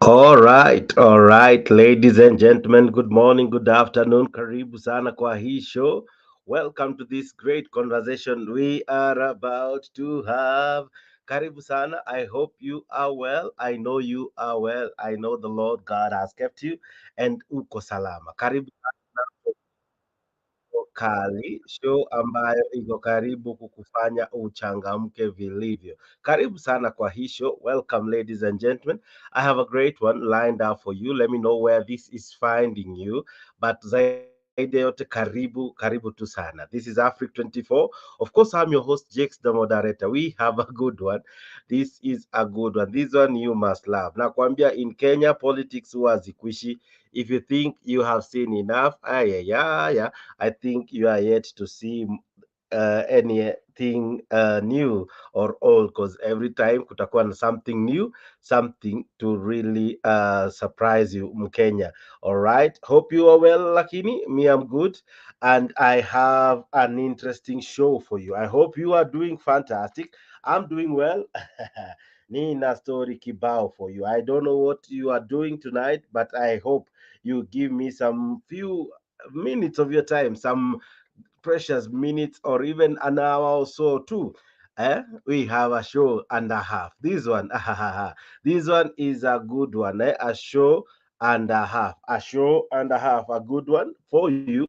All right, ladies and gentlemen, good morning, good afternoon, karibu sana kwa hii show. Welcome to this great conversation we are about to have. Karibu sana, I hope you are well. I know you are well. I know the Lord God has kept you and uko salama. Karibu kali, show ambayo iko karibu kukufanya uchangamke vilivyo. Karibu sana kwa hii show. Welcome ladies and gentlemen. I have a great one lined up for you. Let me know where this is finding you. But zaidi ya yote karibu tu sana. This is Africa 24. Of course, I'm your host Jakes the moderator. We have a good one. This is a good one. This one you must love. Nakwambia in Kenya politics huwa zikuishi. If you think you have seen enough, yeah, I think you are yet to see anything new or old, because every time kutakuwa na something new, something to really surprise you Mkenya. All right, hope you are well. Lakini me, I'm good, and I have an interesting show for you. I hope you are doing fantastic. I'm doing well. Nina story kibao for you. I don't know what you are doing tonight, but I hope you give me some few minutes of your time, some precious minutes or even an hour or so too. We have a show and a half. This one, this one is a good one. A show and a half. A show and a half. A good one for you.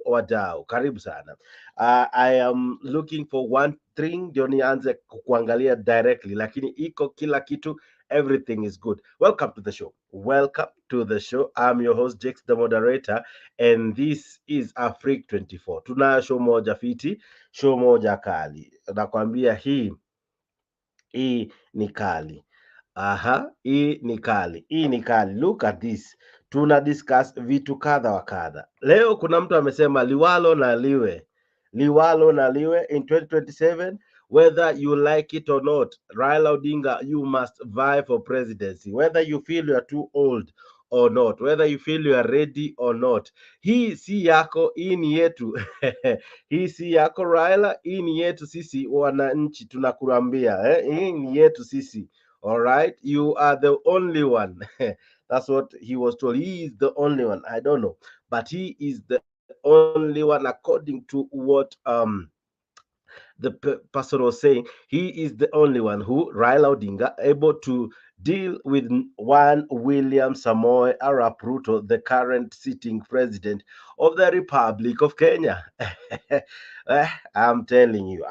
Wadau, karibu sana. I am looking for one thing ndio nianze kuangalia directly, lakini iko kila kitu, everything is good. Welcome to the show. Welcome to the show. I'm your host Jakes the moderator, and this is Africa 24. Tunayo show moja fiti, show moja kali. Nakwambia hii ni kali. Aha, hii ni kali. Look at this. Tuna discuss vitu kadha wa kadha. Leo kuna mtu amesema liwalo na liwe in 2027, whether you like it or not. Raila Odinga, you must vie for presidency, whether you feel you are too old or not, whether you feel you are ready or not. Hii si yako, hii ni yetu. Hii si yako Raila, hii ni yetu sisi wananchi, tunakuambia hii ni yetu sisi. All right, you are the only one. That's what he was told. He is the only one. I don't know, but he is the only one according to what the person was saying. He is the only one who, Raila Odinga, able to deal with one William Samoei Arap Ruto, the current sitting president of the Republic of Kenya. I'm telling you,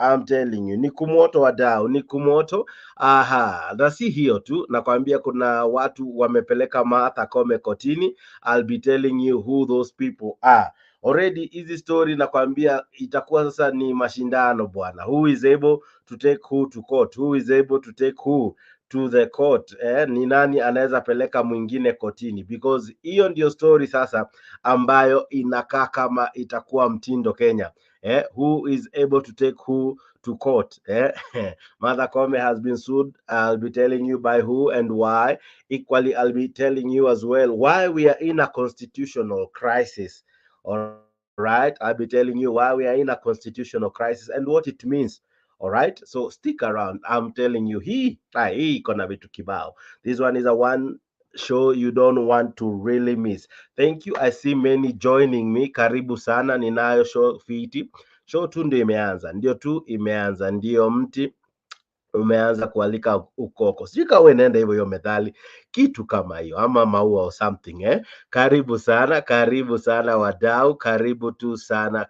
ni kumoto wadau, ni kumoto. Aha, na si hiyo tu, nakwambia kuna watu wamepeleka Martha Koome kotini. I'll be telling you who those people are. Already hizi story nakwambia itakuwa sasa ni mashindano bwana. Who is able to take who to court? Who is able to take who to the court? Ni nani anaweza peleka mwingine kotini? Because hiyo ndio story sasa ambayo inakaa kama itakuwa mtindo Kenya. Who is able to take who to court? Martha Koome has been sued. I'll be telling you by who and why. Equally, I'll be telling you as well why we are in a constitutional crisis. All right, I'll be telling you why we are in a constitutional crisis and what it means. All right, so stick around. I'm telling you, hii kona vitu kibao. This one is a one show you don't want to really miss. Thank you. I see many joining me. Karibu sana, ninayo show fiti. Show tu ndio imeanza, ndio mti umeanza kualika ukoko. Sijui kama inaenda hivyo hiyo methali, kitu kama hiyo ama maua or something. Karibu sana wadau, karibu tu sana.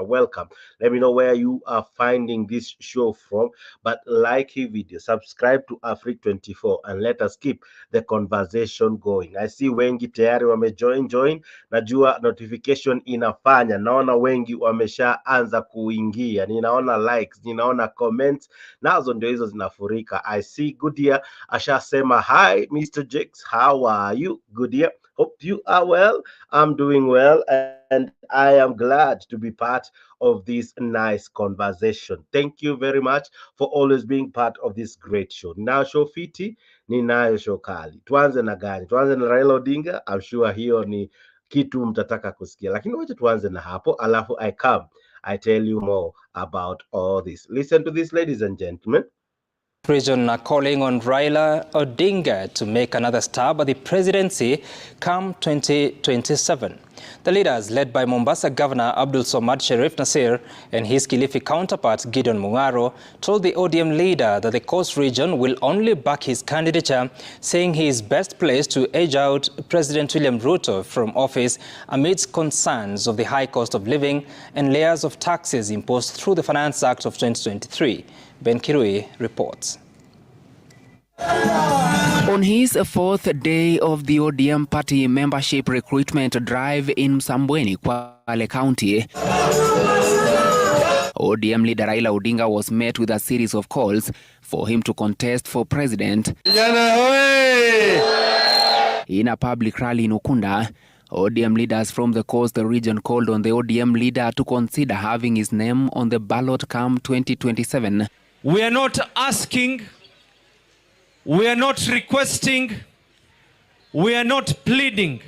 Welcome. Let me know where you are finding this show from, but like hii video, subscribe to Africa 24 and let us keep the conversation going. I see wengi tayari join. Najua notification inafanya, naona wengi wameshaanza kuingia, ninaona likes, ninaona comments, nazo ndio hizo zinafurika. I see Goodyear ashasema hi Mr. Jakes, how are you Goodyear? Hope you are well. I'm doing well and I am glad to be part of this nice conversation. Thank you very much for always being part of this great show. Ninayo show fiti, ninayo show kali. Tuanze na gani? Tuanze na Raila Odinga. I'm sure hiyo ni kitu mtataka kusikia, lakini wacha tuanze na hapo alafu I tell you more about all this. Listen to this, ladies and gentlemen. region are calling on Raila Odinga to make another stab at the presidency come 2027. The leaders, led by Mombasa Governor Abdul Somad Sharif Nasir and his Kilifi counterpart Gideon Mungaro, told the ODM leader that the Coast region will only back his candidature, saying he is best placed to edge out President William Ruto from office amidst concerns of the high cost of living and layers of taxes imposed through the Finance Act of 2023. Ben Kirui reports. On his fourth day of the ODM party membership recruitment drive in Msambweni, Kwale County, ODM leader Raila Odinga was met with a series of calls for him to contest for president. In a public rally in Ukunda, ODM leaders from the Coast region called on the ODM leader to consider having his name on the ballot come 2027. We are not asking, we are not requesting, we are not pleading.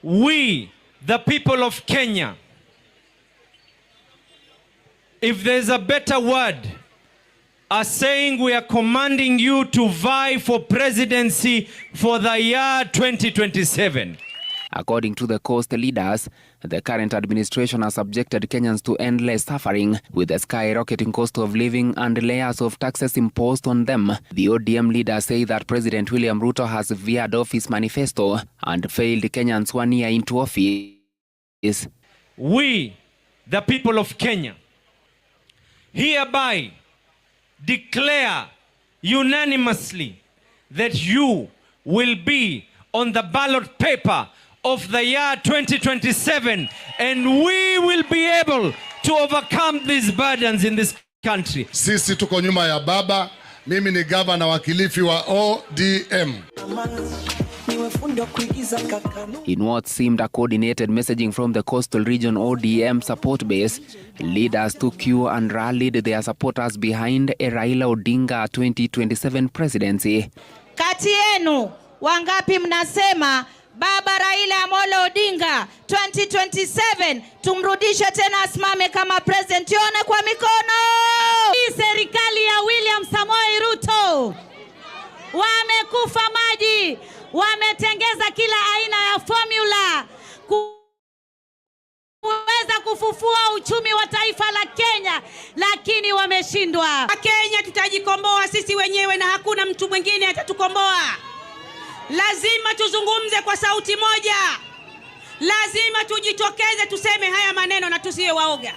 We, the people of Kenya, if there's a better word, are saying we are commanding you to vie for presidency for the year 2027. According to the Coast leaders, the current administration has subjected Kenyans to endless suffering with the skyrocketing cost of living and layers of taxes imposed on them. The ODM leaders say that President William Ruto has veered off his manifesto and failed Kenyans 1 year into office. We, the people of Kenya, hereby declare unanimously that you will be on the ballot paper of the year 2027, and we will be able to overcome these burdens in this country. Sisi tuko nyuma ya baba. Mimi ni gavana wa Kilifi wa ODM. In what seemed a coordinated messaging from the coastal region ODM support base, leaders took cue and rallied their supporters behind a Raila Odinga 2027 presidency. Kati yenu wangapi mnasema Baba Raila Amolo Odinga 2027 tumrudishe tena asimame kama president? Yone kwa mikono. Hii serikali ya William Samoei Ruto wamekufa maji, wametengeza kila aina ya formula kuweza kufufua uchumi wa taifa la Kenya, lakini wameshindwa. Kenya tutajikomboa sisi wenyewe na hakuna mtu mwingine atatukomboa. Lazima tuzungumze kwa sauti moja. Lazima tujitokeze tuseme haya maneno na tusiwe waoga.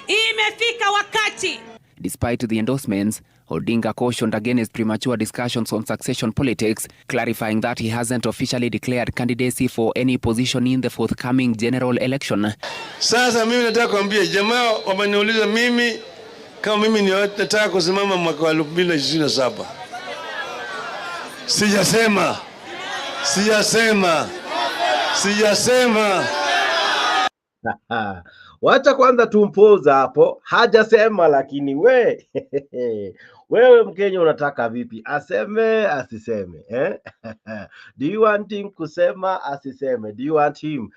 Imefika wakati. Despite the endorsements, Odinga cautioned against premature discussions on succession politics, clarifying that he hasn't officially declared candidacy for any position in the forthcoming general election. Sasa mimi nataka kuambia jamaa wameniuliza mimi kama mimi ni nataka kusimama mwaka wa 2027. Sijasema. Wacha kwanza tumpoza hapo, hajasema lakini wewe Mkenya unataka vipi? Aseme asiseme, eh? Do you want him kusema asiseme? Do you want him,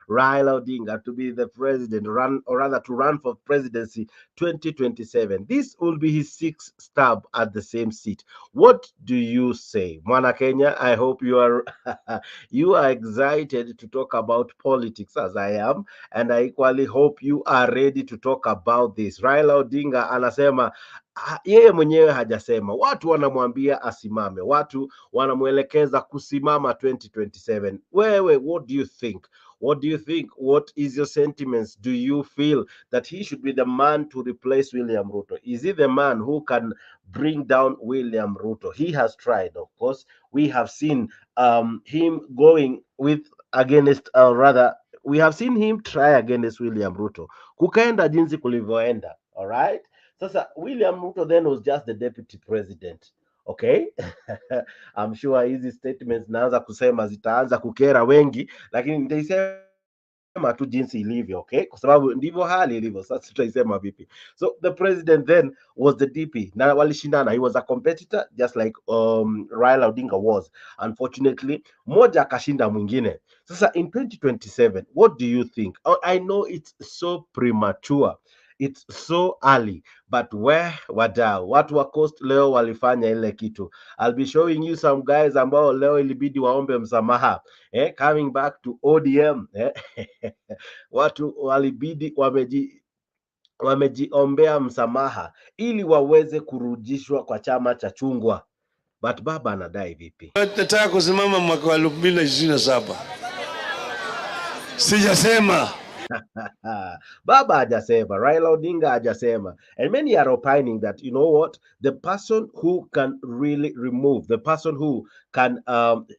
Raila Odinga, to be the president, to run for presidency 2027? This will be his 6th stab at the same seat. What do you say, Mwana Kenya? I hope you are you are excited to talk about politics as I am, and I equally hope you are ready to talk about this. Raila Odinga anasema yeye mwenyewe hajasema, watu wanamwambia asimame, watu wanamuelekeza kusimama 2027. Wewe, what do you think? What do you think? What is your sentiments? Do you feel that he should be the man to replace William Ruto? Is he the man who can bring down William Ruto? He has tried, of course. We have seen him going against, we have seen him try against William Ruto. Kukaenda jinsi kulivyoenda, all right? Sasa William Ruto then was just the deputy president. Okay? I'm sure hizi statements naanza kusema zitaanza kukera wengi, lakini nitaisema tu jinsi ilivyo, okay? Kwa sababu ndivyo hali ilivyo. Sasa tutaisema vipi? So the president then was the DP. Na walishindana. He was a competitor just like Raila Odinga was. Unfortunately, moja akashinda mwingine. Sasa in 2027, what do you think? I know it's so premature. It's so early, but wadau, watu wa Coast leo walifanya ile kitu. I'll be showing you some guys ambao leo ilibidi waombe msamaha. Coming back to ODM, watu walibidi wamejiombea msamaha ili waweze kurudishwa kwa chama cha chungwa. But baba anadai vipi? Nataka kusimama mwaka wa 2027. Sijasema. Baba hajasema, Raila Odinga hajasema. And many are opining that, you know what, the person who can really remove, the person who can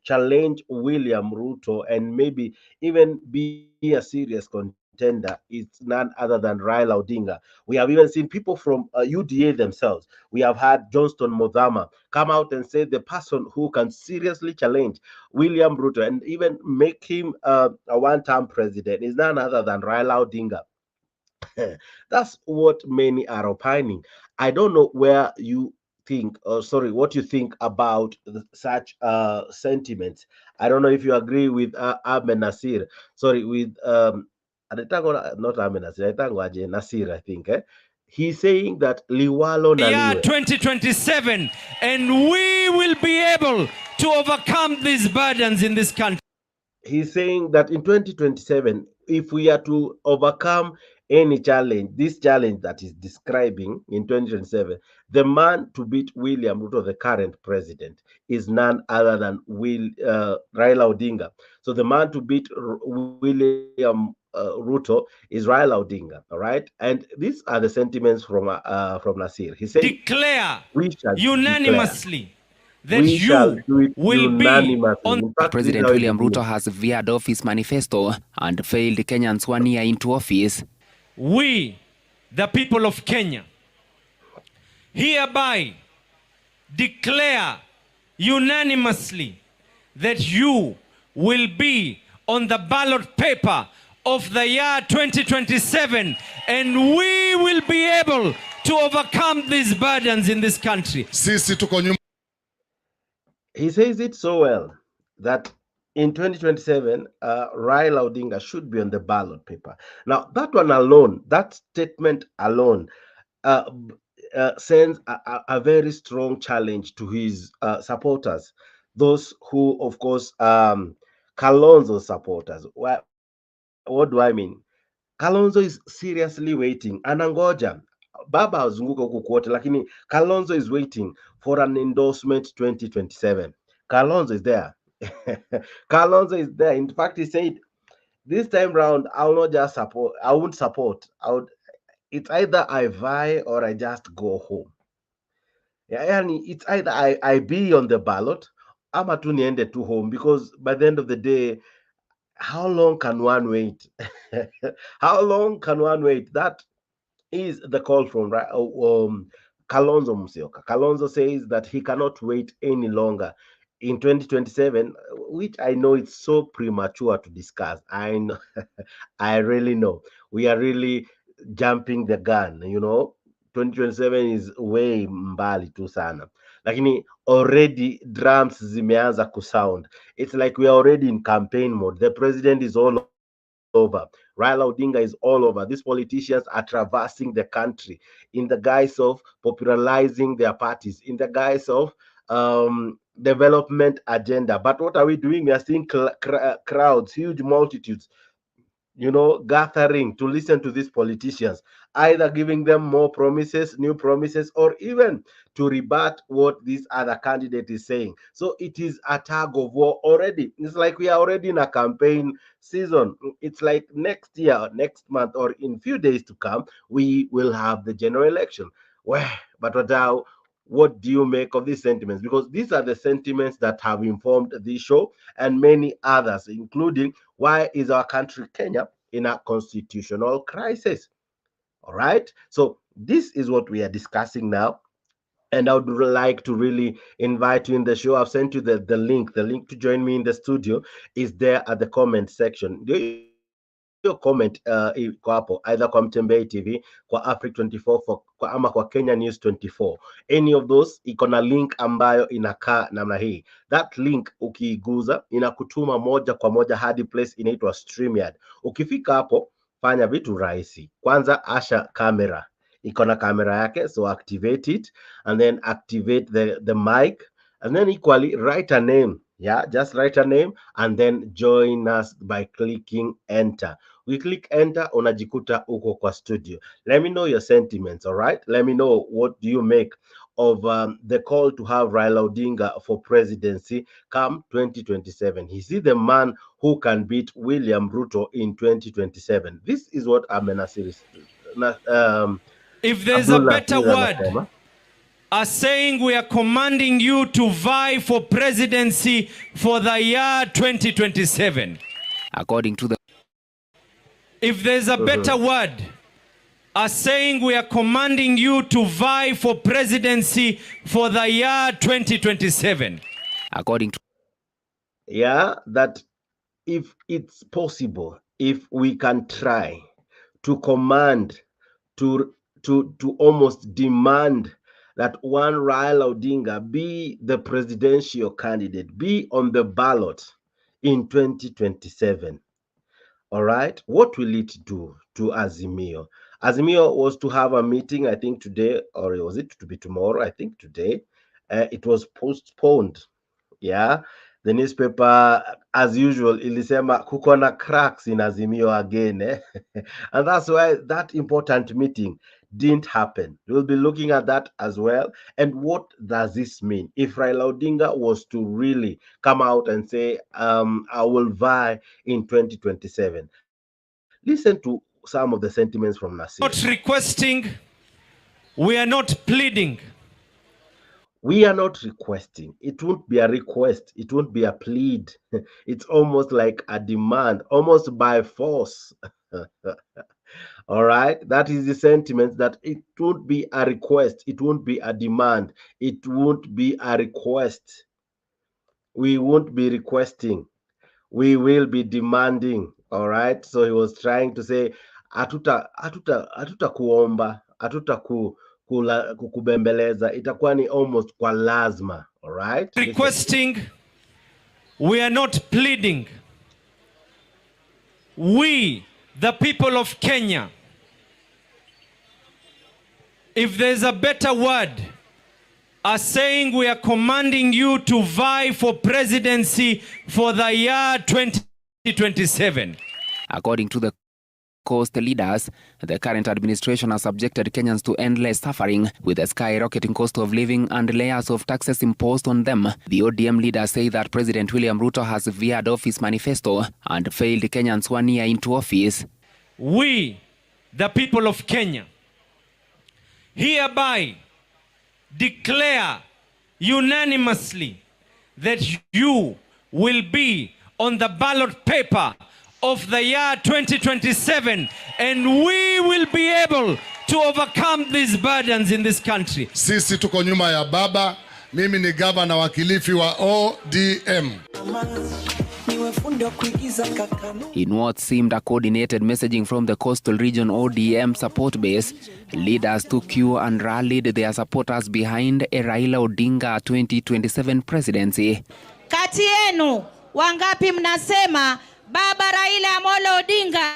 challenge William Ruto and maybe even be a serious contender is none other than Raila Odinga. We have even seen people from UDA themselves. We have had Johnston Muthama come out and say the person who can seriously challenge William Ruto and even make him a one-term president is none other than Raila Odinga. That's what many are opining. I don't know where you think, or sorry, what you think about such sentiments. I don't know if you agree with Ahmed Nasir. Sorry, with not Ahmed Nasir, Nasir, I think. He's saying that Liwalo na year liwe. 2027, and we will be able to overcome these burdens in this country. He's saying that in 2027, if we are to overcome any challenge, this challenge that is describing in 2027, the man to beat William Ruto, the current president, is none other than Raila Odinga. So the man to beat William Ruto is Raila Odinga, all right? And these are the sentiments from Nasir. He said, declare we shall unanimously that we shall you do it will be unanimously. on. In fact, President this is how William it is. Ruto has veered off his manifesto and failed Kenyans 1 year into office. We, the people of Kenya, hereby declare unanimously that you will be on the ballot paper of the year 2027, and we will be able to overcome these burdens in this country. Sisi tuko nyuma. He says it so well that in 2027, Raila Odinga should be on the ballot paper. Now, that one alone, that statement alone, sends a very strong challenge to his supporters. Those who, of course, Kalonzo supporters. What do I mean? Kalonzo is seriously waiting. Anangoja. Baba azunguka huku kwote, lakini Kalonzo is waiting for an endorsement 2027. Kalonzo is there. Kalonzo is there. In fact, he said, this time round, I will not just support. I won't support. It's either I vie or I just go home. Yeah, and it's either I be on the ballot, ama tu niende to home, because by the end of the day, how long can one wait? How long can one wait? That is the call from Kalonzo Musyoka. Kalonzo says that he cannot wait any longer in 2027, which I know it's so premature to discuss. I know, I really know. We are really jumping the gun, 2027 is way mbali tu sana. Lakini already drums zimeanza kusound. It's like we are already in campaign mode. The president is all over. Raila Odinga is all over. These politicians are traversing the country in the guise of popularizing their parties, in the guise of development agenda. But what are we doing? We are seeing crowds, huge multitudes, gathering to listen to these politicians, either giving them more promises, new promises, or even to rebut what this other candidate is saying. So it is a tug of war already. It's like we are already in a campaign season. It's like next year, next month, or in few days to come, we will have the general election. But what do you make of these sentiments? Because these are the sentiments that have informed this show and many others, including why is our country, Kenya, in a constitutional crisis? All right. So this is what we are discussing now. And I would like to really invite you in the show. I've sent you the link. The link to join me in the studio is there at the comment section. Your comment iko hapo either kwa Mtembei TV, kwa Africa 24, ama kwa Kenya News 24. Any of those iko na link ambayo inakaa namna hii. That link ukiiguza inakutuma moja kwa moja hadi place inaitwa StreamYard. Ukifika hapo, fanya vitu rahisi. Kwanza asha camera. Iko na camera yake, so activate it and then activate the mic and then equally write a name. Yeah, just write a name and then join us by clicking enter. We click enter, unajikuta uko kwa studio. Let me know your sentiments, all right? Let me know what do you make of the call to have Raila Odinga for presidency come 2027. Is he the man who can beat William Ruto in 2027? This is what Amena series. If there's a better word, are saying we are commanding you to vie for presidency for the year 2027. According to the... If there's a better word, are saying we are commanding you to vie for presidency for the year 2027. According to... Yeah, that if it's possible, if we can try to command, to almost demand that one Raila Odinga be the presidential candidate, be on the ballot in 2027. All right, what will it do to Azimio? Azimio was to have a meeting, I think today, or was it to be tomorrow? I think today. It was postponed. Yeah, the newspaper, as usual, ilisema kuko na cracks in Azimio again. And that's why that important meeting didn't happen. We'll be looking at that as well. And what does this mean? If Raila Odinga was to really come out and say, I will vie in 2027. Listen to some of the sentiments from Nasir. Not requesting, we are not pleading. We are not requesting. It won't be a request. It won't be a plead. It's almost like a demand, almost by force. All right, that is the sentiment, that it won't be a request, it won't be a demand, it won't be a request. We won't be requesting, we will be demanding. All right, so he was trying to say atuta kuomba, atuta kukubembeleza, itakuwa ni almost kwa lazima. All right, requesting, we are not pleading. We, the people of Kenya, if there's a better word, are saying we are commanding you to vie for presidency for the year 2027. According to the coast leaders, the current administration has subjected Kenyans to endless suffering with a skyrocketing cost of living and layers of taxes imposed on them. The ODM leaders say that President William Ruto has veered off his manifesto and failed Kenyans 1 year into office. We, the people of Kenya, hereby declare unanimously that you will be on the ballot paper of the year 2027, and we will be able to overcome these burdens in this country. Sisi tuko nyuma ya baba. Mimi ni gavana wa Kilifi wa ODM. In what seemed a coordinated messaging from the coastal region ODM support base, leaders took cue and rallied their supporters behind a Raila Odinga 2027 presidency. Kati yenu wangapi mnasema Baba Raila Amolo Odinga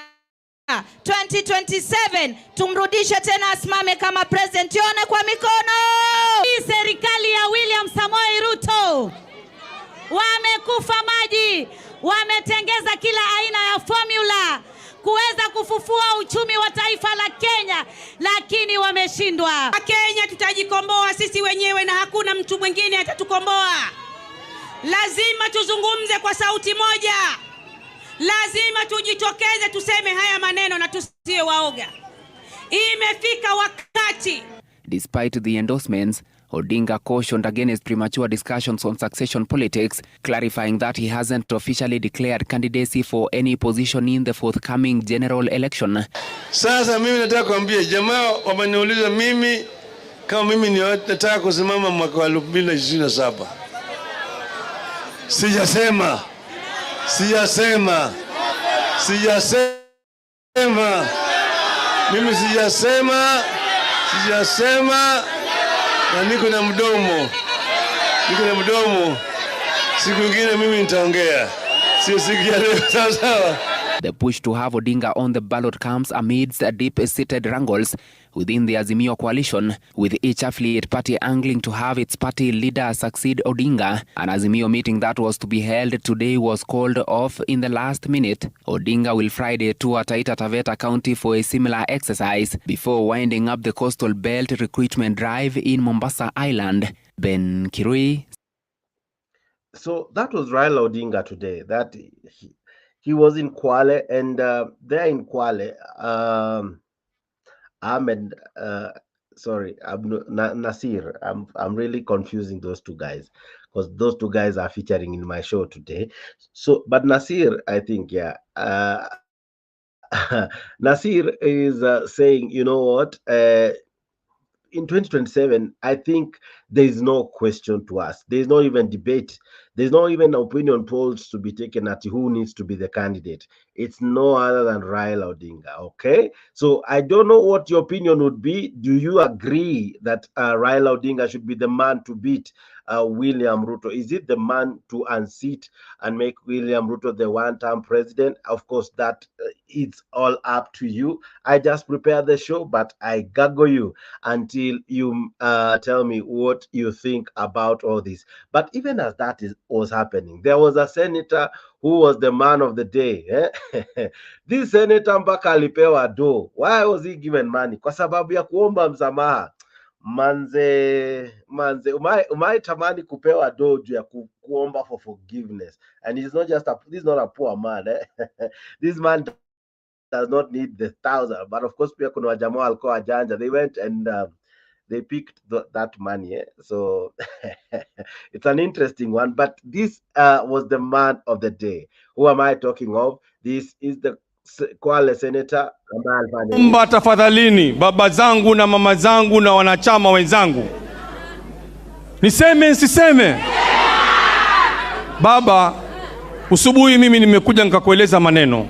2027 tumrudishe tena asimame kama president? Yone kwa mikono. Hii serikali ya William Samoei Ruto wamekufa maji, wametengeza kila aina ya formula kuweza kufufua uchumi wa taifa la Kenya, lakini wameshindwa. Kenya tutajikomboa sisi wenyewe na hakuna mtu mwingine atatukomboa. Lazima tuzungumze kwa sauti moja. Lazima tujitokeze tuseme haya maneno na tusiwe waoga. Imefika wakati. Despite the endorsements, Odinga cautioned against premature discussions on succession politics, clarifying that he hasn't officially declared candidacy for any position in the forthcoming general election. Sasa mimi nataka kuambia jamaa wameniuliza mimi kama mimi ni nataka kusimama mwaka wa 2027. Sijasema. Mimi sijasema. Na niko na mdomo. Siku nyingine mimi nitaongea. Sio siku ya leo, sawa. The push to have Odinga on the ballot comes amidst deep-seated wrangles within the Azimio coalition, with each affiliate party angling to have its party leader succeed Odinga. An Azimio meeting that was to be held today was called off in the last minute. Odinga will Friday tour Taita Taveta County for a similar exercise before winding up the coastal belt recruitment drive in Mombasa Island. Ben Kirui. So that was Raila Odinga today. That he was in Kwale, and there in Kwale, Ahmed, Nasir. I'm really confusing those two guys because those two guys are featuring in my show today. So, but Nasir, I think, yeah, Nasir is saying, you know what, in 2027, I think there is no question to ask. There is no even debate. There's no even opinion polls to be taken at who needs to be the candidate. It's no other than Raila Odinga. Okay, so I don't know what your opinion would be. Do you agree that Raila Odinga should be the man to beat William Ruto? Is it the man to unseat and make William Ruto the one-term president? Of course, that it's all up to you. I just prepare the show, but I gaggle you until you tell me what you think about all this. But even as that was happening, there was a senator who was the man of the day. This senator mpaka alipewa do. Why was he given money? Kwa sababu ya kuomba msamaha. Manze, umai tamani kupewa do juu ya kuomba for forgiveness. And he's not just this is not a poor man. This man does not need the 1,000, but of course pia kuna wajamaa walikuwa wajanja. They went and they picked that money. So it's an interesting one, but this was the man of the day. Who am I talking of? This is the Kwale senator. Omba tafadhalini baba zangu na mama zangu na wanachama wenzangu, niseme nsiseme? Baba, usubuhi mimi nimekuja nikakueleza maneno,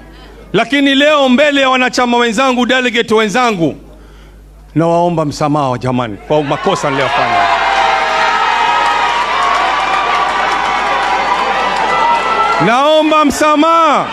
lakini leo mbele ya wanachama wenzangu, delegate wenzangu, nawaomba msamaha jamani kwa makosa niliyofanya. Naomba msamaha.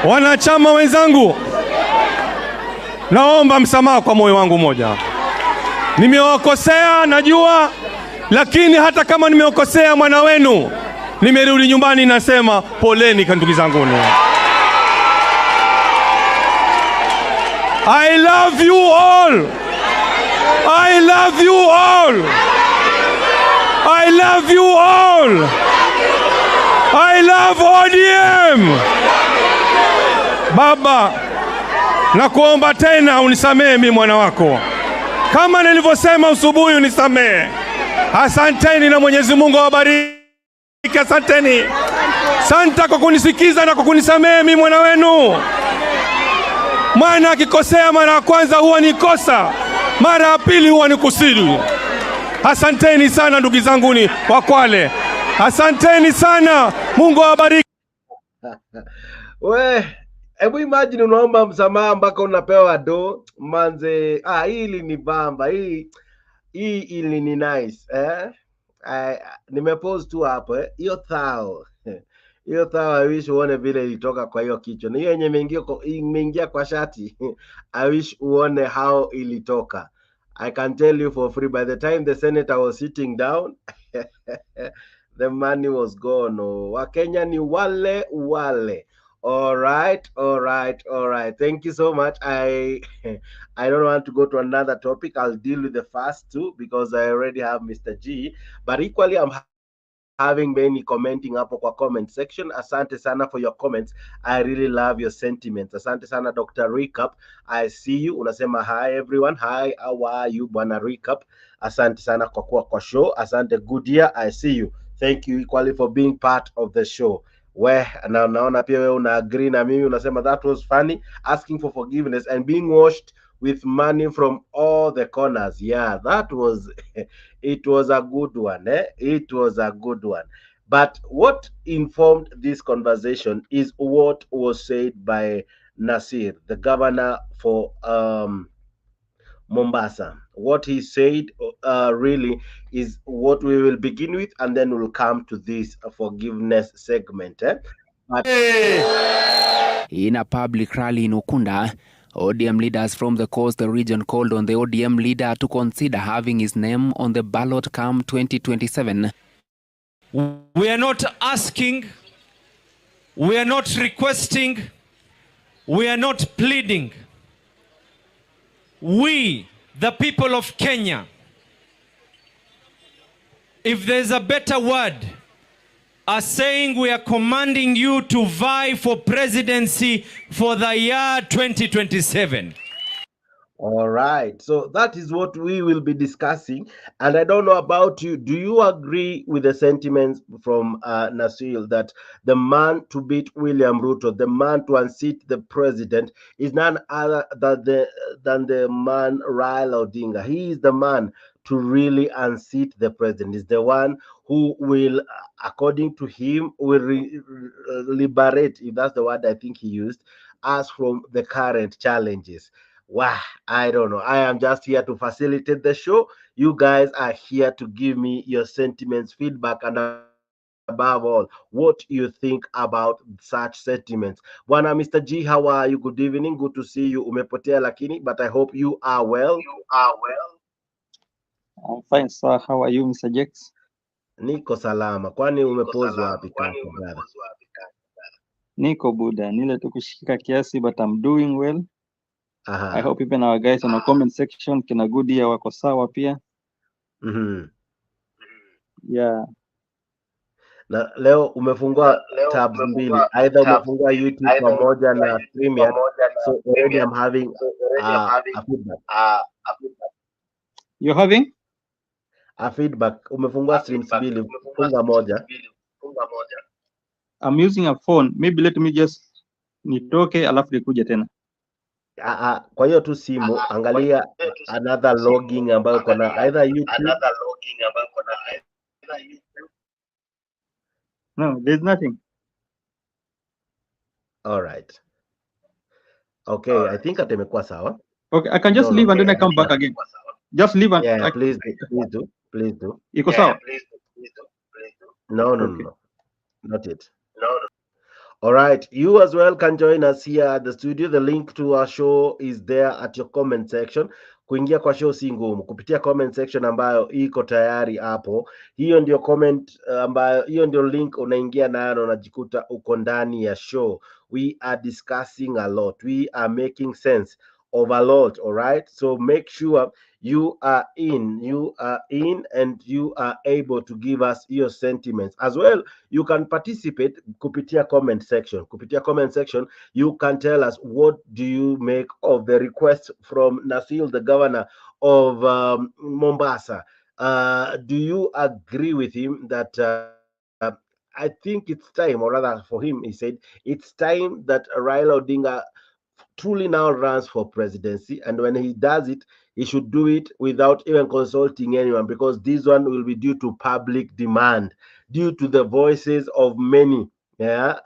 Wanachama wenzangu, naomba msamaha kwa moyo wangu moja. Nimewakosea najua, lakini hata kama nimewakosea mwana wenu, nimerudi nyumbani nasema poleni kwa ndugu zangu. I love you all. I love you all. I love you all. I love ODM. Baba, nakuomba tena unisamehe mimi mwana wako. Kama nilivyosema usubuhi unisamehe. Asanteni na Mwenyezi Mungu awabariki. Asanteni. Asante kwa kunisikiza na kwa kunisamehe mimi mwana wenu. Mwana akikosea mara ya kwanza huwa ni kosa, mara ya pili huwa ni kusudi. Asanteni sana ndugu zangu ni wa Kwale. Asanteni sana. Mungu awabariki. Hebu imagine unaomba msamaha mpaka unapewa do. Manze, hili ni bamba. Hii ili ni nice, nimepose tu hapo, hiyo thao. Hiyo thao I wish uone vile ilitoka kwa hiyo kichwa. Na hiyo yenye imeingia kwa shati. I wish uone how ilitoka. I can tell you for free, by the time the senator was sitting down, the money was gone. Wakenya ni wale. All right. Thank you so much. I don't want to go to another topic. I'll deal with the first two because I already have Mr. G. But equally, I'm having many commenting hapo kwa comment section. Asante sana for your comments. I really love your sentiments. Asante sana Dr. Recap. I see you. Unasema hi everyone. Hi, how are you Bwana Recap? Asante sana kwa kuwa kwa show. Asante Goodyear. I see you. Thank you equally for being part of the show. Na naona pia wewe una agree na mimi, unasema that was funny, asking for forgiveness and being washed with money from all the corners. Yeah, that was it was a good one. It was a good one. But what informed this conversation is what was said by Nasir, the governor for Mombasa. What he said really is what we will begin with, and then we'll come to this forgiveness segment. But in a public rally in Ukunda, ODM leaders from the coastal region called on the ODM leader to consider having his name on the ballot come 2027. We are not asking, we are not requesting, we are not pleading. We, the people of Kenya, if there's a better word, are saying we are commanding you to vie for presidency for the year 2027. All right, so that is what we will be discussing. And I don't know about you. Do you agree with the sentiments from Nasil that the man to beat William Ruto, the man to unseat the president, is none other than the man Raila Odinga? He is the man to really unseat the president. Is the one who will, according to him, will liberate, if that's the word I think he used, us from the current challenges. Wow, I don't know. I am just here to facilitate the show. You guys are here to give me your sentiments, feedback, and above all, what you think about such sentiments. Bwana Mr. G, how are you? Good evening. Good to see you. Umepotea lakini, but I hope you are well. I'm fine, sir. How are you, Mr. Jex? Niko salama. Kwani umepozwa wapi kaka brother? Niko buda. Nile tu kushika kiasi, but I'm doing well. Aha. I hope even our guys on the comment section kina Goodyear wako sawa pia. Yeah. Na leo umefungua tabs mbili. Either umefungua YouTube pamoja na StreamYard. So already I'm having a feedback. You're having? A feedback. Umefungua streams mbili, funga moja. I'm using a phone. Maybe let me just nitoke alafu nikuje tena. Kwa hiyo tu simu, angalia another logging ambayo kuna either YouTube. No, there's nothing. All right. Okay, I think atemekuwa sawa. Okay, I can just leave and then I come back again. Just leave and yeah, please do. Iko sawa? No, not it. All right, you as well can join us here at the studio. The link to our show is there at your comment section. Kuingia kwa show si ngumu, kupitia comment section ambayo iko tayari hapo. Hiyo ndio comment ambayo, hiyo ndio link unaingia nayo na unajikuta uko ndani ya show. We are discussing a lot. We are making sense of a lot, all right? So make sure you are in, and you are able to give us your sentiments. As well, you can participate kupitia comment section. Kupitia comment section, you can tell us what do you make of the request from Nasil, the governor of Mombasa. Do you agree with him that I think it's time, or rather for him, he said, it's time that Raila Odinga truly now runs for presidency, and when he does it, he should do it without even consulting anyone, because this one will be due to public demand, due to the voices of many. Yeah.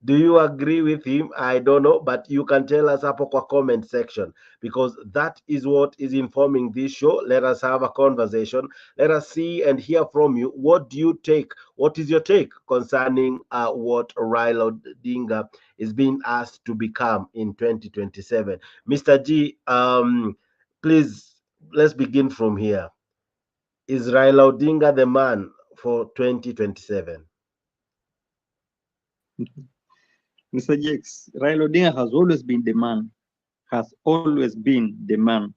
Do you agree with him? I don't know, but you can tell us hapo kwa comment section, because that is what is informing this show. Let us have a conversation. Let us see and hear from you. What do you take? What is your take concerning what Raila Odinga is being asked to become in 2027? Mr. G, please, let's begin from here. Is Raila Odinga the man for 2027? Mr. Jex, Raila Odinga has always been the man. Has always been the man.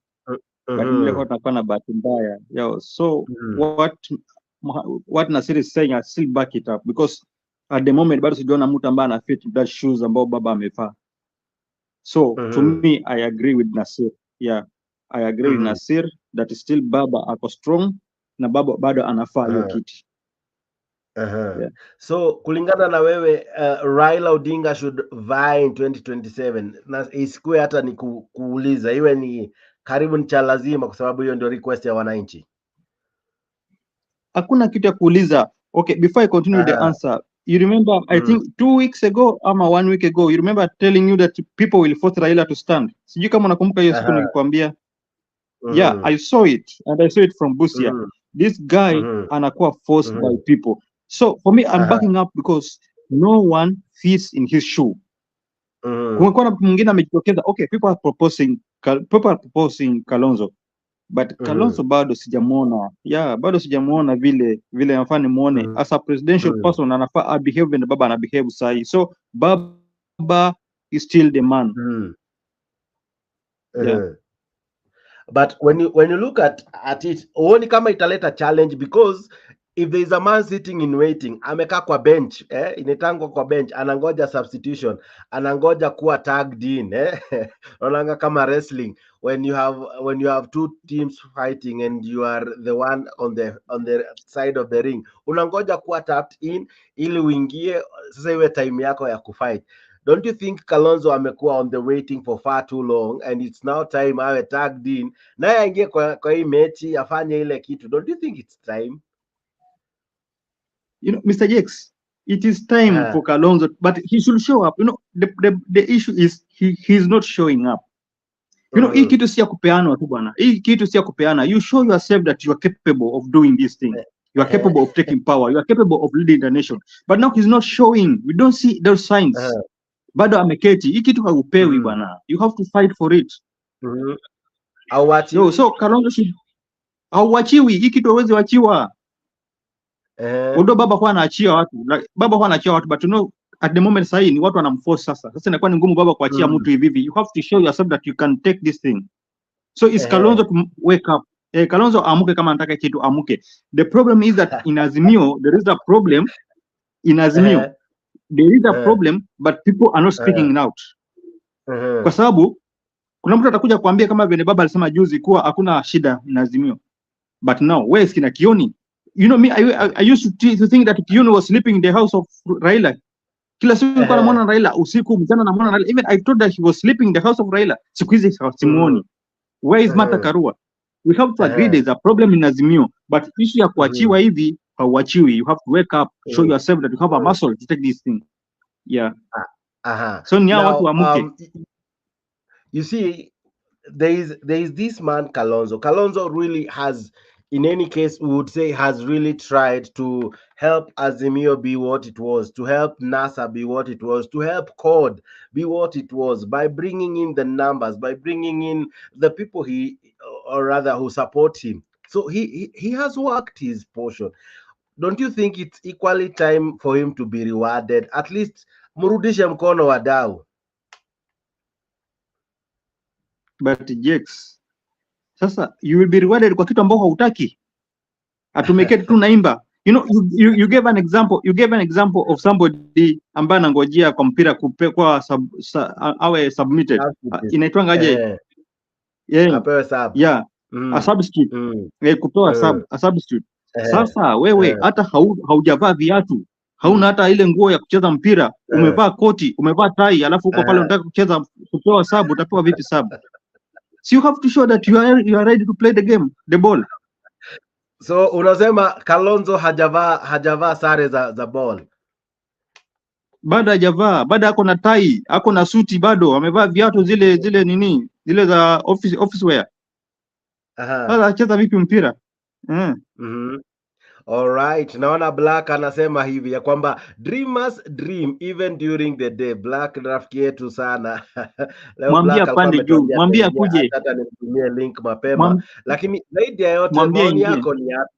But so what what Nasir is saying, I still back it up because at the moment bado sijaona mtu ambaye ana fit that shoes ambao baba amevaa. So to me, I agree with Nasir. Yeah, I agree with Nasir that still baba ako strong na baba bado anafaa hiyo kiti. Yeah. So kulingana na wewe Raila Odinga should vie in 2027 na isikue hata ni kuuliza iwe ni karibu ni cha lazima kwa sababu hiyo ndio request ya wananchi. Hakuna kitu ya kuuliza. Okay, before I continue the answer, you remember I think 2 weeks ago ama 1 week ago, you remember telling you that people will force Raila to stand. Sijui kama unakumbuka hiyo siku nilikwambia. Yeah, I saw it and I saw it from Busia. This guy anakuwa forced by people. So for me, I'm backing up because no one fits in his shoe. Kumekuwa na mtu mwingine amejitokeza, okay, people are proposing Kalonzo, but Kalonzo bado sijamuona. Yeah, bado sijamuona vile anafaa nimuone as a presidential person, anafaa behave na baba ana behave sahi. So baba is still the man. Yeah. But when you look at it, only kama italeta challenge because if there is a man sitting in waiting, amekaa kwa bench, inetangwa kwa bench, anangoja substitution, anangoja kuwa tagged in, Onanga kama wrestling, when you have two teams fighting and you are the one on the side of the ring, unangoja kuwa tapped in ili uingie sasa iwe time yako ya kufight. Don't you think Kalonzo amekuwa on the waiting for far too long and it's now time awe tagged in naye aingie kwa hii mechi afanye ile kitu? Don't you think it's time? You know, Mr. Jakes, it is time for Kalonzo, but he should show up. You know, the issue is he's not showing up. You know, hii kitu si ya kupeana tu bwana. Hii kitu si ya kupeana. You show yourself that you are capable of doing this thing. You are capable of taking power. You are capable of leading the nation. But now he's not showing. We don't see those signs. Bado ameketi. Hii kitu haupewi bwana. You have to fight for it. So Kalonzo should hauachiwi. Hii kitu hawezi wachiwa. Udo baba kwa anaachia watu. Baba kwa anaachia watu, but you know at the moment sahi ni watu wanamforce sasa. Sasa inakuwa ni ngumu baba kuachia mtu hivi. You have to show yourself that you can take this thing. So it's Kalonzo to wake up. Kalonzo amuke kama anataka kitu amuke. The problem is that in Azimio there is a problem. In Azimio there is a problem, but people are not speaking out. Kwa sababu kuna mtu atakuja kuambia kama vile baba alisema juzi kuwa hakuna shida in Azimio. But now where is kina Kioni? You know me, I used to think that Kioni was sleeping in the house of Raila. Kila siku nilikuwa namuona Raila usiku, mchana namuona Raila. Even I thought that he was sleeping in the house of Raila. Siku hizi simuoni. Where is Martha Karua? We have to agree there is a problem in Azimio, but issue ya kuachiwa hivi hauachiwi. You have to wake up, show yourself that you have a muscle to take this thing. Yeah. So ni watu wamuke. You see, there is this man Kalonzo. Kalonzo really has, in any case, we would say, has really tried to help Azimio be what it was, to help NASA be what it was, to help CORD be what it was, by bringing in the numbers, by bringing in the people who support him. So he has worked his portion. Don't you think it's equally time for him to be rewarded? At least murudishe mkono wadau. But Jakes, sasa you will be rewarded kwa kitu ambao hautaki. Atumeketi tu naimba. You know, you gave an example. You gave an example of somebody ambaye anangojea kwa mpira kupekwa awe submitted. Inaitwa ngaje? Apewe sub. Yeah. A substitute. Kupewa sub, a substitute. Sasa wewe hata haujavaa viatu, hauna hata ile nguo ya kucheza mpira, umevaa koti, umevaa tai, alafu uko pale unataka kupewa sub, utapewa vipi sub? So you have to show that you are ready to play the game, the ball. So unasema Kalonzo hajavaa sare za ball. Bado hajavaa, bado ako na tai, ako na suti bado, amevaa viatu zile nini, zile za office wear. Sasa acheza vipi mpira? All right, naona Black anasema hivi ya kwamba dreamers dream even during the day. Black rafiki yetu sana. Leo mwambie pande juu, mwambie akuje. Hata nimtumie link mapema. Lakini zaidi ya yote maoni yako ni yapi?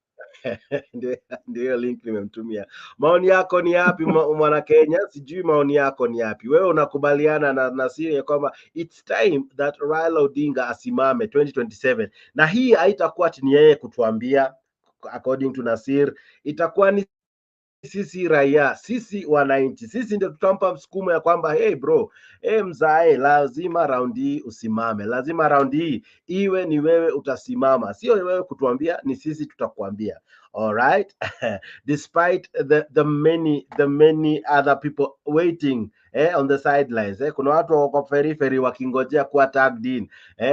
Ndio link nimemtumia. Maoni yako ni yapi mwana Kenya? Sijui maoni yako ni yapi. Wewe unakubaliana na Nasir ya kwamba it's time that Raila Odinga asimame 2027? Na hii haitakuwa ni yeye kutuambia. according to Nasir, itakuwa ni sisi raia, sisi wananchi, sisi ndio tutampa msukumo ya kwamba hey bro, mzae, lazima raundi hii usimame, lazima raundi hii iwe ni wewe utasimama, sio wewe kutuambia, ni sisi tutakuambia. All right. Despite the many other people waiting on the sidelines, kuna watu wako periphery wakingojea kuwa tagged in.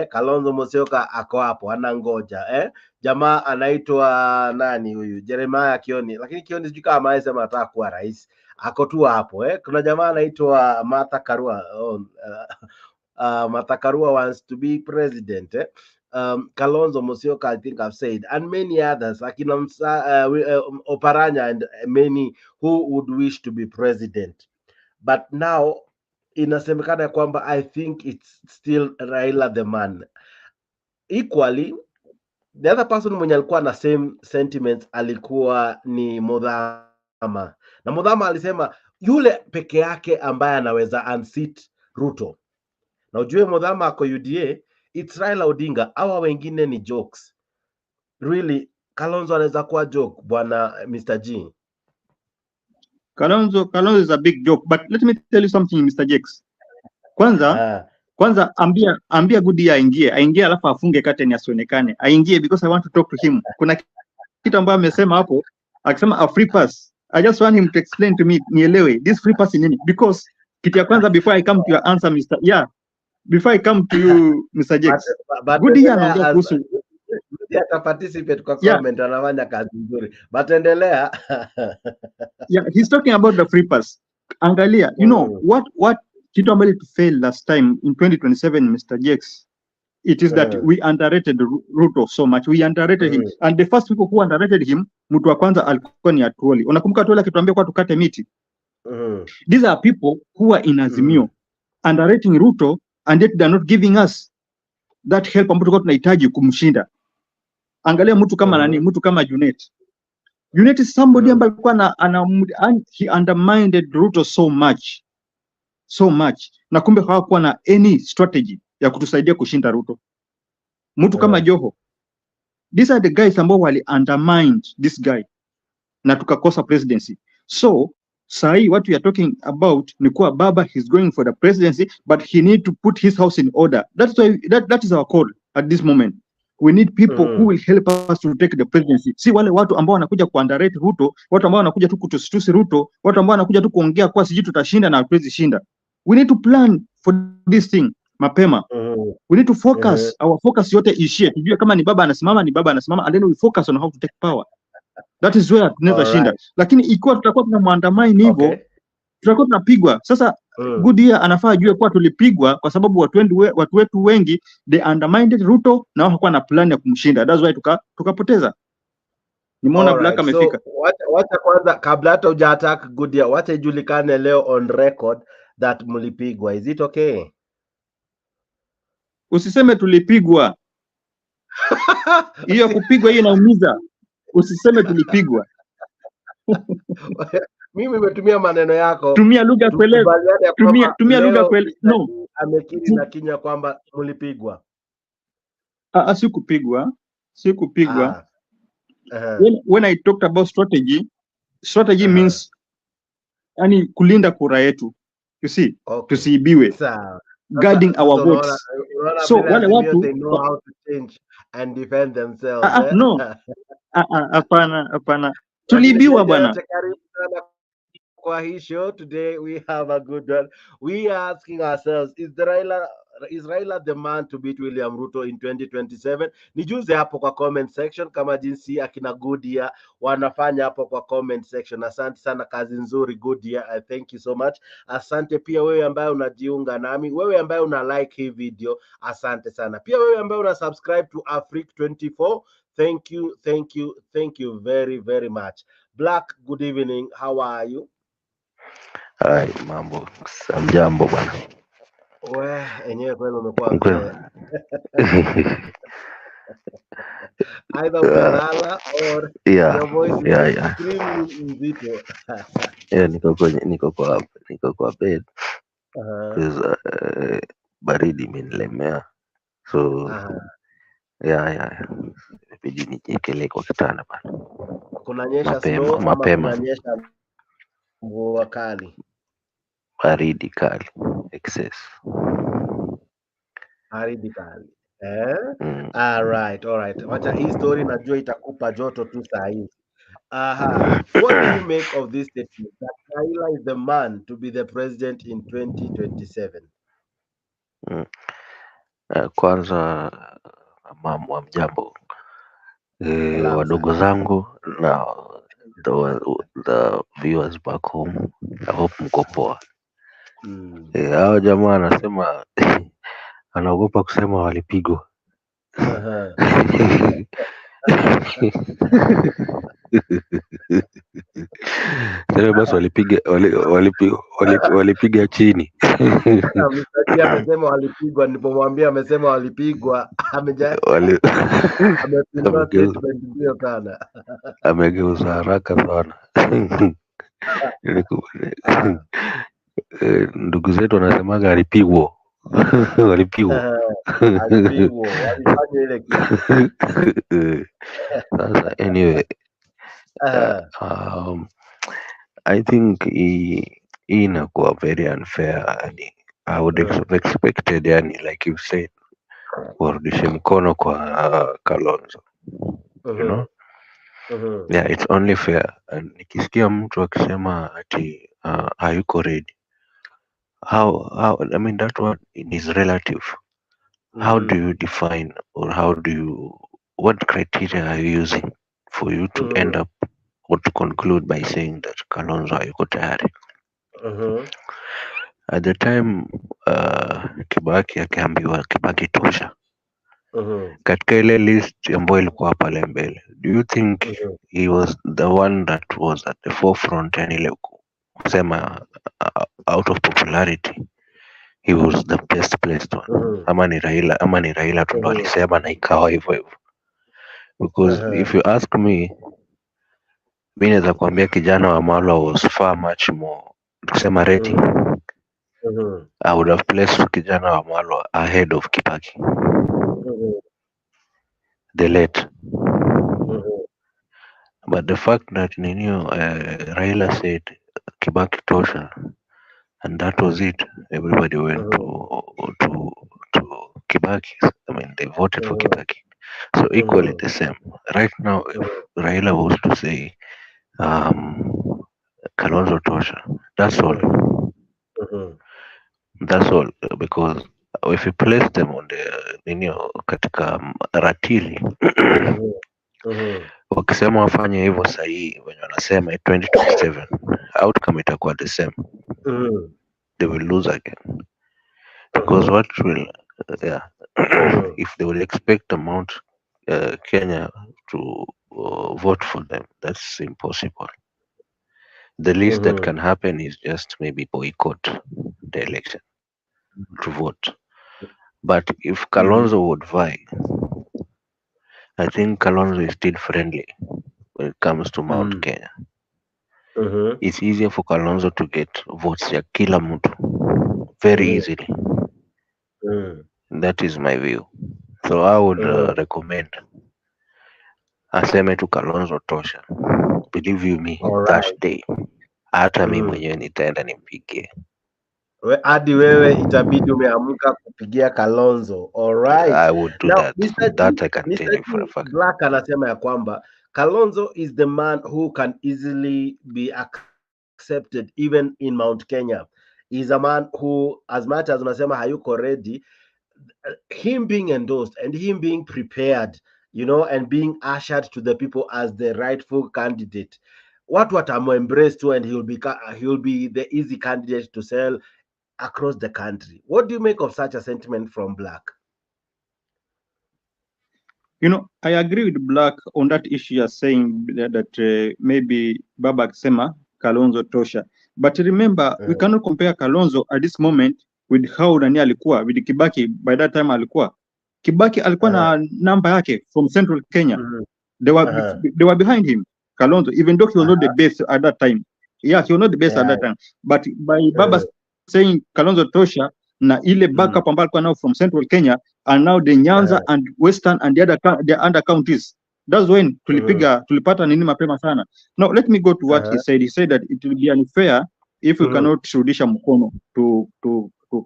Kalonzo Musyoka ako hapo anangoja. Jamaa anaitwa nani huyu, Jeremiah Kioni, lakini Kioni sijui kama anasema anataka kuwa rais, ako tu hapo. Kuna jamaa anaitwa Martha Karua. Martha Karua wants to be president. Kalonzo Musyoka, I think I've said, and many others, Akina Oparanya, and many who would wish to be president. But now inasemekana kwamba I think it's still Raila the man. Equally, the other person mwenye alikuwa na same sentiments alikuwa ni Muthama. Na Muthama alisema yule peke yake ambaye anaweza unseat Ruto. Na ujue Muthama ako UDA, it's Raila Odinga. Hawa wengine ni jokes. Really, Kalonzo anaweza kuwa joke, bwana Mr. G. Kalonzo is a big joke, but let me tell you something, Mr. Jakes. Kwanza ambia Goody aingie alafu afunge curtain asionekane. Aingie because I want to talk to him. Kuna kitu ambacho amesema hapo, akisema a free pass. I just want him to explain to me nielewe this free pass nini, because kitu ya kwanza before I come to your answer before I come to you Mr. Jakes. Goody anaongea kuhusu ata participate kwa comment, anafanya kazi nzuri. But endelea. He's talking about the free pass. Angalia, you know what kitu ambacho to fail last time in 2027, Mr. Jakes, it is that we underrated Ruto so much. We underrated him, and the first people who underrated him, mtu wa kwanza alikuwa ni Atuoli. Unakumbuka Atuoli akituambia kwa tukate miti? These are people who are in Azimio underrating Ruto, and yet they are not giving us that help ambayo tulikuwa tunahitaji kumshinda. Angalia mtu kama nani, mtu kama Junet. Junet is somebody ambaye alikuwa he undermined Ruto so much. Na kumbe hawakuwa na any strategy ya kutusaidia kushinda Ruto. Mtu kama Joho. These are the guys ambao wali undermined this guy na tukakosa presidency. So sahi what we are talking about ni kuwa baba he's going for the presidency, but he need to put his house in order. That's why that is our call at this moment. We need people who will help us to take the presidency. Si wale watu ambao wanakuja kuunderrate Ruto, watu ambao wanakuja tu kutusitusi Ruto, watu ambao wanakuja tu kuongea kwa siji tutashinda na hatuwezi shinda. We need to plan for this thing mapema. We need to focus, our focus yote ishie. Tujue kama ni baba anasimama, and then we focus on how to take power. That is where tunaweza shinda. Lakini ikiwa tutakuwa tunamwandamani hivyo, tutakuwa tunapigwa. Sasa Goody anafaa ajue kwa tulipigwa kwa sababu watu wetu wengi they undermined Ruto na hawakuwa na plan ya kumshinda. That's why tukapoteza. Nimeona Black amefika. So, wacha kwanza kabla hata uja attack Goody, wacha ijulikane leo on record that mlipigwa. Is it okay? Usiseme tulipigwa. Hiyo kupigwa hiyo inaumiza. Usiseme tulipigwa. Mimi nimetumia maneno yako. Tumia lugha kuelewa. Tumia lugha kuelewa. No. Amekiri na kinywa kwamba mlipigwa. Sikupigwa. When I talked about strategy means yani kulinda kura yetu. You see, tusiibiwe. Guarding our votes. So wale watu they know how to change and defend themselves. No. Hapana. Tuliibiwa bwana. Kwa hii show today we have a good one. We are asking ourselves, is Raila the man to beat William Ruto in 2027? Nijuze hapo kwa comment section kama jinsi akina Goody wanafanya hapo kwa comment section. Asante sana, kazi nzuri Goody. I thank you so much. Asante pia wewe ambaye unajiunga nami, wewe ambaye una like hii video, asante sana. Pia wewe ambaye una subscribe to Africa 24, thank you very very much. Black, good evening. How are you? Hai, mambo. Samjambo bwana. Enyewe kweli umekuwa mzee. Either unalala or your voice is extremely nzito. niko kwa bed. Because baridi imenilemea. So ya. Ibidi nijiekelee kwa kitanda bana. Kunanyesha snow ama kunanyesha mvua kali? Baridi kali. Excess. Baridi kali. Alright. Wacha hii story najua itakupa joto tu saa hizi. What do you make of this statement that Raila is the man to be the president in 2027? Kwanza mambo mjambo. Wadogo zangu na the viewers back home. I hope mko poa. Hao jamaa anasema anaogopa kusema walipigwa. Sasa basi walipiga chini. Msaki amesema walipigwa, nilipomwambia amesema walipigwa, amegeuza haraka sana. Ndugu zetu wanasemaga alipigwa. Walipigwa. Walifanya ile kitu. Sasa anyway, I think inakuwa very unfair. I would have expected, like you said, warudishe mkono kwa Kalonzo. You know? Yeah, it's only fair. Nikisikia mtu akisema ati hayuko ready, how I mean that one is relative. How do you define, or what criteria are you using for you to end up or to conclude by saying that Kalonzo hayuko tayari? At the time Kibaki akiambiwa Kibaki tosha, katika ile list ambayo ilikuwa pale mbele, do you think he was the one that was at the forefront, and ile kusema out of popularity he was the best placed one? Ama ni Raila tu ndo alisema na ikawa hivyo hivyo? Because if you ask me, mimi naweza kuambia kijana wa Malwa was far much more, kusema rating, I would have placed kijana wa Malwa ahead of Kibaki, the late. But the fact that Raila said Kibaki tosha, and that was it, everybody went to Kibaki. I mean, they voted for Kibaki. So equally the same. Right now, if Raila was to say Kalonzo tosha, that's all. That's all, because if you place them on the katika ratili, wakisema wafanye hivyo sahihi, wenye wanasema 2027 outcome itakuwa the same. They will lose again, because what will if they will expect amount Kenya to vote for them, that's impossible. The least that can happen is just maybe boycott the election to vote. But if Kalonzo would vie, I think Kalonzo is still friendly when it comes to Mount Kenya. It's easier for Kalonzo to get votes ya kila mtu very easily. That is my view. So I would recommend aseme tu Kalonzo tosha. Believe you me, that day hata mimi mwenyewe nitaenda nimpigie. Hadi wewe itabidi umeamka kupigia Kalonzo. Alright. I would do that. That I can tell you for a fact. Black anasema ya kwamba Kalonzo is the man who can easily be accepted even in Mount Kenya. He's a man who, as much as unasema hayuko ready, him being endorsed and him being prepared, and being ushered to the people as the rightful candidate, watu watamu-embrace too, and he'll be the easy candidate to sell across the country. What do you make of such a sentiment from Black? I agree with Black on that issue. You're saying that maybe Baba Sema Kalonzo tosha, but remember we cannot compare Kalonzo at this moment with how Nani alikuwa with Kibaki. By that time Kibaki alikuwa na namba yake from Central Kenya. They were behind him, Kalonzo, even though he was not the best at that time. Yeah, he was not the best at that time. But by Baba saying Kalonzo tosha na ile backup ambayo alikuwa nao from Central Kenya, and now the Nyanza and Western and the other counties. That's when tulipata nini mapema sana. Now let me go to what he said. He said that it will be unfair if we cannot rudisha mkono to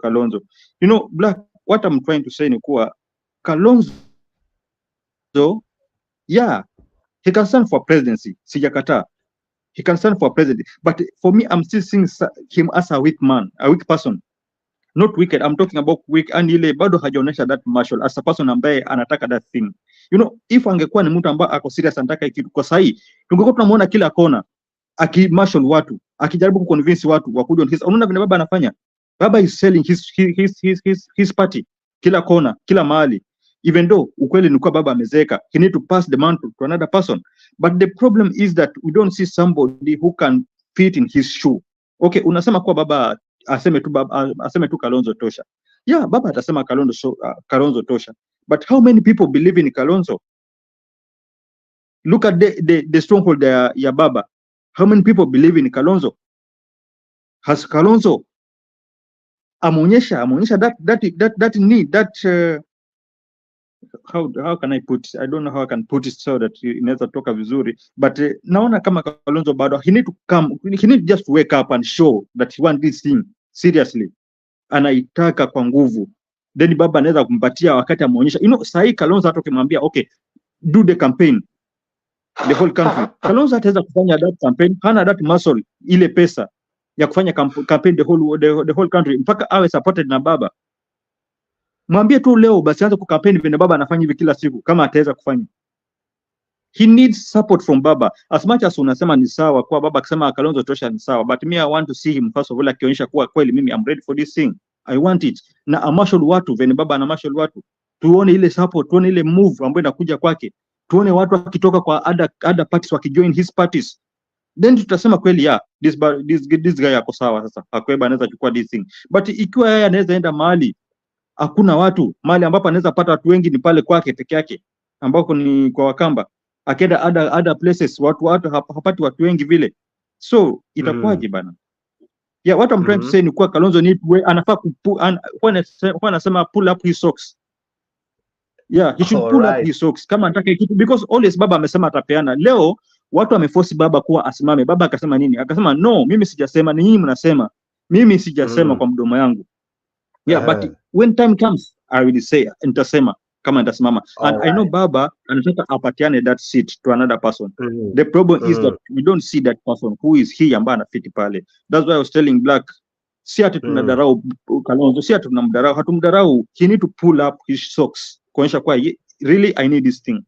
Kalonzo. You know, Black, what I'm trying to say ni kuwa Kalonzo, yeah, he can stand for presidency, sijakata. He can stand for president, but for me, I'm still seeing him as a weak man, a weak person. Not wicked, I'm talking about weak, and ile bado hajaonesha that marshal as a person ambaye anataka that thing. You know, if angekuwa ni mtu ambaye ako serious anataka kitu kwa sahi, tungekuwa tunamuona kila kona aki-marshal watu, akijaribu kuconvince watu wakuja on his. Unaona vile baba anafanya? Baba is selling his party kila kona, kila mahali. Even though ukweli ni kwa baba amezeka, he need to pass the mantle to another person. But the problem is that we don't see somebody who can fit in his shoe. Okay, unasema kwa baba aseme tu Kalonzo tosha. Yeah, baba atasema Kalonzo tosha. But how many people believe in Kalonzo? Look at the stronghold ya baba. How many people believe in Kalonzo? Has Kalonzo amuonyesha that need, that how can I put it? I don't know how I can put it so that inaweza toka vizuri, but naona kama Kalonzo bado he need just to wake up and show that he want this thing seriously, anaitaka kwa nguvu, then baba anaweza kumpatia wakati amuonyesha. You know, sahi Kalonzo hata ukimwambia okay, do the campaign the whole country, Kalonzo ataweza kufanya that campaign, hana that muscle, ile pesa ya kufanya campaign the whole country mpaka awe supported na baba. Mwambie tu leo basi anza kukampeni vile baba anafanya hivi kila siku kama ataweza kufanya. He needs support from baba. As much as unasema ni sawa kwa baba akisema Kalonzo tosha ni sawa, but me I want to see him first of all akionyesha kuwa kweli mimi I'm ready for this thing. I want it. Na amarshal watu vile baba ana marshal watu. Tuone ile support, tuone ile move ambayo inakuja kwake. Tuone watu wakitoka kwa other parties wakijoin his parties. Then tutasema kweli yeah, this guy yako sawa sasa. Akweba anaweza chukua this thing. But ikiwa yeye anaweza enda mahali hakuna watu, mahali ambapo anaweza pata watu wengi ni pale kwake peke yake, ambako ni kwa Wakamba. Akienda other places watu hapati watu wengi vile. So itakuwaje bana? Yeah, what I'm trying to say ni kwa Kalonzo need way anafaa kwa anasema pull up his socks. Yeah, he should pull up his socks kama anataka kitu, because always baba amesema atapeana. Leo watu wameforce baba kuwa asimame. Baba akasema nini? Akasema no, mimi sijasema, ni nyinyi mnasema. Mimi sijasema kwa mdomo yangu. Yeah, but when time comes, I will say, nitasema kama nitasimama. And I know baba anataka apatiane that seat to another person. The problem is that we don't see that person who is he ambaye anafiti pale. That's why I was telling Black, si ati tunadarau Kalonzo, si ati tunamdarau, hatumdarau. He need to pull up his socks. Kuonyesha kwa really I need this thing.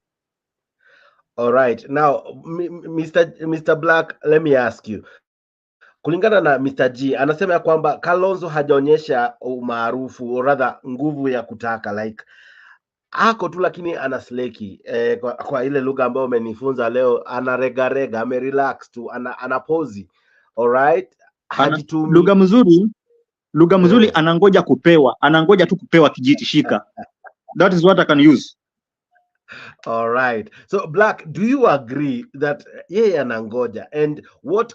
All right. Now, Mr. Black, let me ask you. Kulingana na Mr. G, anasema ya kwamba Kalonzo hajaonyesha umaarufu, or rather nguvu ya kutaka, like ako tu lakini anasleki kwa ile lugha ambayo umenifunza leo, anaregarega, amerelax tu, anapozi. All right? Hajitumi. Lugha mzuri anangoja kupewa, anangoja tu kupewa kijiti shika. That is what I can use. All right. So Black, do you agree that anangoja, and what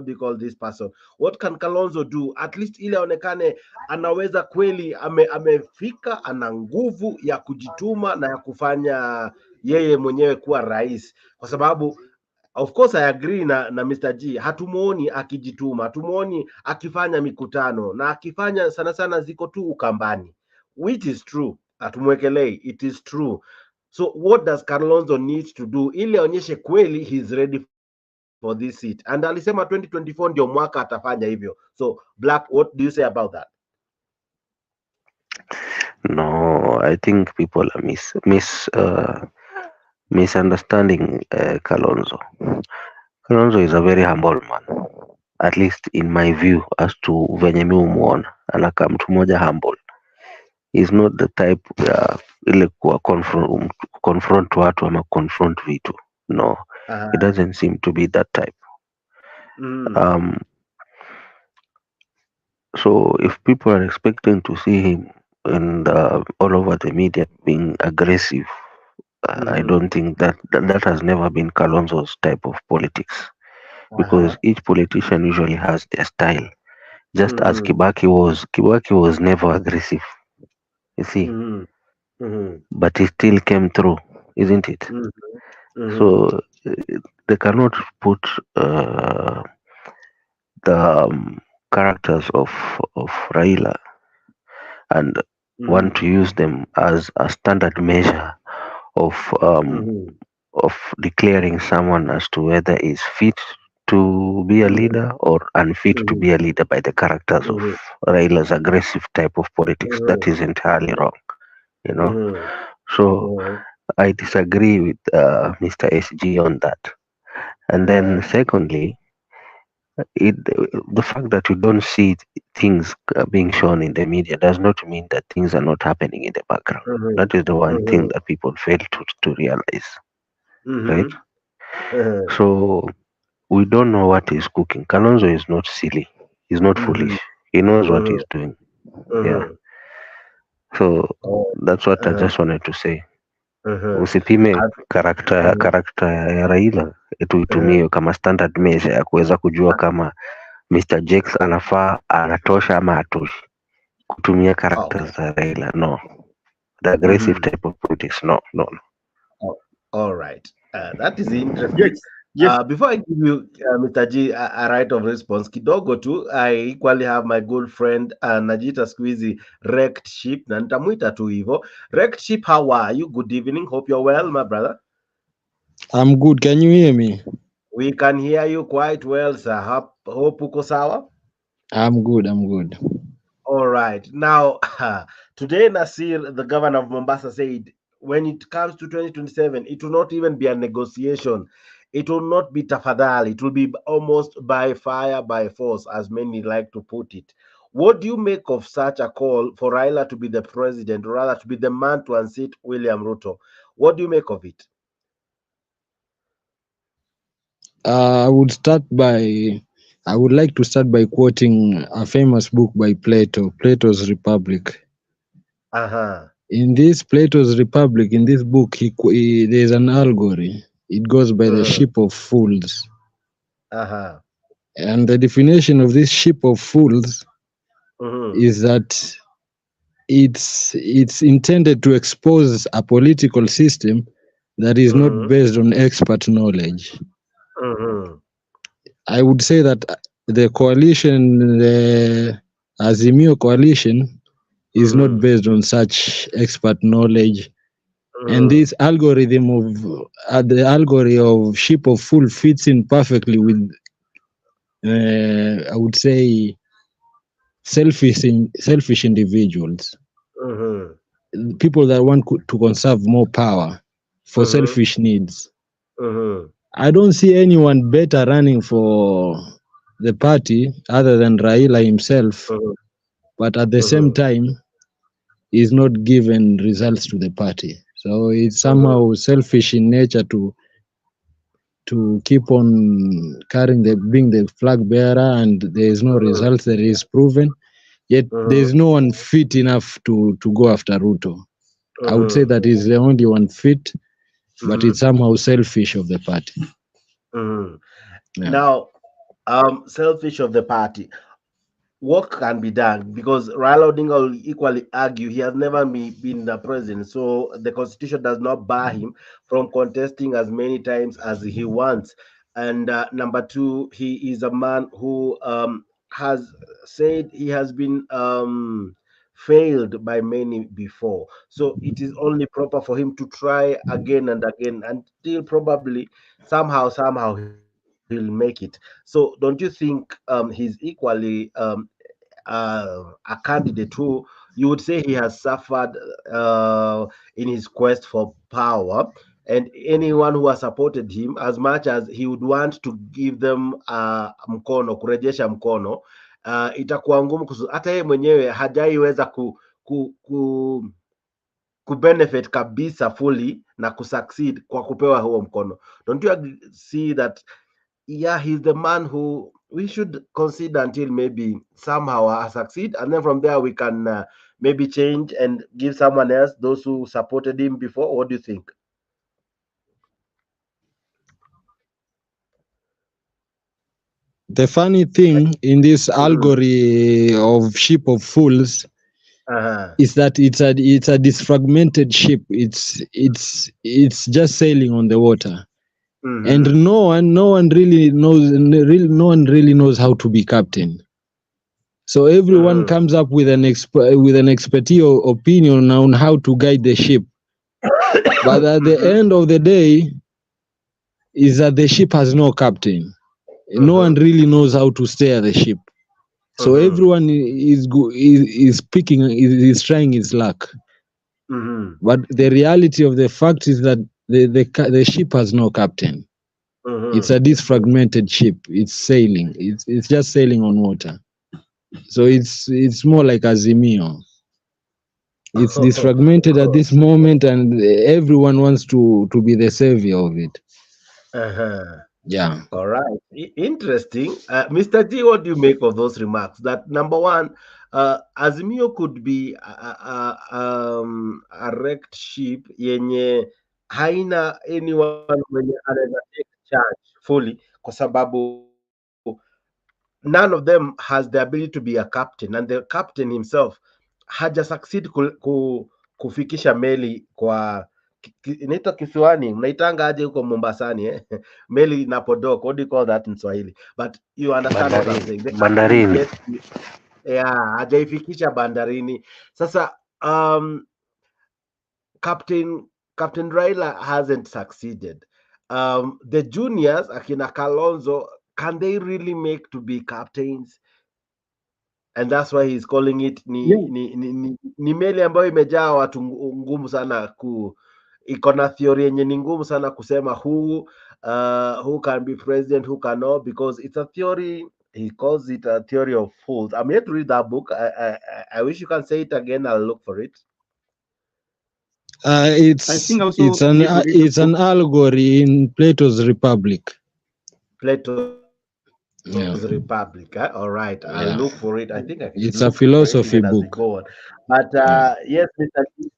do you call this person? What can Kalonzo do at least ile onekane anaweza kweli amefika, ana nguvu ya kujituma na ya kufanya yeye mwenyewe kuwa rais? Kwa sababu of course I agree na Mr. G, hatumuoni akijituma, hatumuoni akifanya mikutano, na akifanya sana ziko tu ukambani, which is true. Atumwekelei, it is true. So what does Kalonzo need to do ili aonyeshe kweli he's ready for this seat? And alisema 2024 ndio mwaka atafanya hivyo. So Black, what do you say about that? No, I think people are misunderstanding Kalonzo. Kalonzo is a very humble man, at least in my view, as to venye mi umuona. Anaka mtu moja humble. He's not the type ile kuwa confront watu ama confront vitu. No, he doesn't seem to be that type. So if people are expecting to see him and all over the media being aggressive, I don't think that has never been Kalonzo's type of politics, because each politician usually has their style, just as Kibaki was. Kibaki was never aggressive, you see, but he still came through, isn't it? So they cannot put the characters of Raila and want to use them as a standard measure of declaring someone as to whether is fit to be a leader or unfit to be a leader by the characters of Raila's aggressive type of politics. That is entirely wrong, you know. So I disagree with Mr. SG on that. And then secondly, the fact that you don't see things being shown in the media does not mean that things are not happening in the background. That is the one thing that people fail to realize, right? So we don't know what he's cooking. Kalonzo is not silly. He's not foolish. He knows what he's doing. Yeah. So that's what I just wanted to say. Usipime karakta ya Raila tuitumie kama standard measure ya kuweza kujua kama Mr. Jakes anafaa anatosha ama hatoshi. Kutumia characters za Raila, no. The aggressive type of politics, no. All right. That is interesting. Yes. Before I give you, Mr. G, a right of response, kidogo tu, I equally have my good friend Najita Squeezy, Wrecked Sheep, na nitamuita tu hivyo. Wrecked Sheep, how are you? Good evening. Hope you're well, my brother. I'm good. Can you hear me? We can hear you quite well, sir. Hope uko sawa? I'm good. All right. Now, today, Nasir, the governor of Mombasa, said when it comes to 2027, it will not even be a negotiation. It will not be tafadhali. It will be almost by fire, by force, as many like to put it. What do you make of such a call for Raila to be the president, or rather to be the man to unseat William Ruto? What do you make of it? I would like to start by quoting a famous book by Plato, Plato's Republic. In this Plato's Republic, in this book, there's an allegory. It goes by the ship of fools. And the definition of this ship of fools is that it's intended to expose a political system that is not based on expert knowledge. I would say that the coalition, the Azimio coalition, is not based on such expert knowledge. And this algorithm of the algorithm of ship of fool fits in perfectly with, I would say, selfish individuals, people that want to conserve more power for selfish needs. I don't see anyone better running for the party other than Raila himself, but at the same time, he's not given results to the party. So it's somehow selfish in nature to keep on being the flag bearer, and there is no results that is proven. Yet there is no one fit enough to go after Ruto. I would say that is the only one fit, but it's somehow selfish of the party. Yeah. Now, selfish of the party. What can be done? Because Raila Odinga will equally argue he has never been the president, so the constitution does not bar him from contesting as many times as he wants. And number two, he is a man who has said he has been failed by many before. So it is only proper for him to try again and again until probably somehow he'll make it. So don't you think he's equally a candidate who you would say he has suffered in his quest for power, and anyone who has supported him, as much as he would want to give them mkono, kurejesha mkono, itakuwa ngumu hata yeye mwenyewe hajaiweza ku benefit kabisa fully na kusucceed kwa kupewa huo mkono. Don't you see that he's the man who we should consider until maybe somehow I succeed, and then from there we can maybe change and give someone else, those who supported him before? What do you think? The funny thing in this allegory of ship of fools is that it's a disfragmented ship. It's just sailing on the water, and no one really knows how to be captain. So everyone comes up with an expertise or opinion on how to guide the ship, but at the end of the day, is that the ship has no captain. No one really knows how to steer the ship. So everyone is trying his luck. But the reality of the fact is that the ship has no captain. It's a disfragmented ship. It's sailing. It's just sailing on water. So it's more like Azimio. It's disfragmented at this moment, and everyone wants to be the savior of it. Yeah. All right. Interesting. Mr. G, what do you make of those remarks? That number one, Azimio could be a wrecked ship yenye haina anyone mwenye anaweza take charge fully, kwa sababu none of them has the ability to be a captain, and the captain himself haja succeed kufikisha meli kwa inaitwa kisiwani, mnaitanga aje huko Mombasani meli inapodok, what do you call that in Swahili? But you understand what I'm saying. Bandarini. Yeah, hajaifikisha bandarini. Sasa Captain Raila hasn't succeeded. The juniors, akina Kalonzo, can they really make to be captains? And that's why he's calling it ni meli ambayo imejaa watu ngumu sana iko na theory yenye ni ngumu sana kusema who can be president, who cannot, because it's a theory. He calls it a theory of fools. I'm yet to read that book. I wish you can say it again. I'll look for it. It's an allegory in Plato's Republic. Republic. All right, I'll look for it. I think it's a philosophy book. But yes, Mr. G.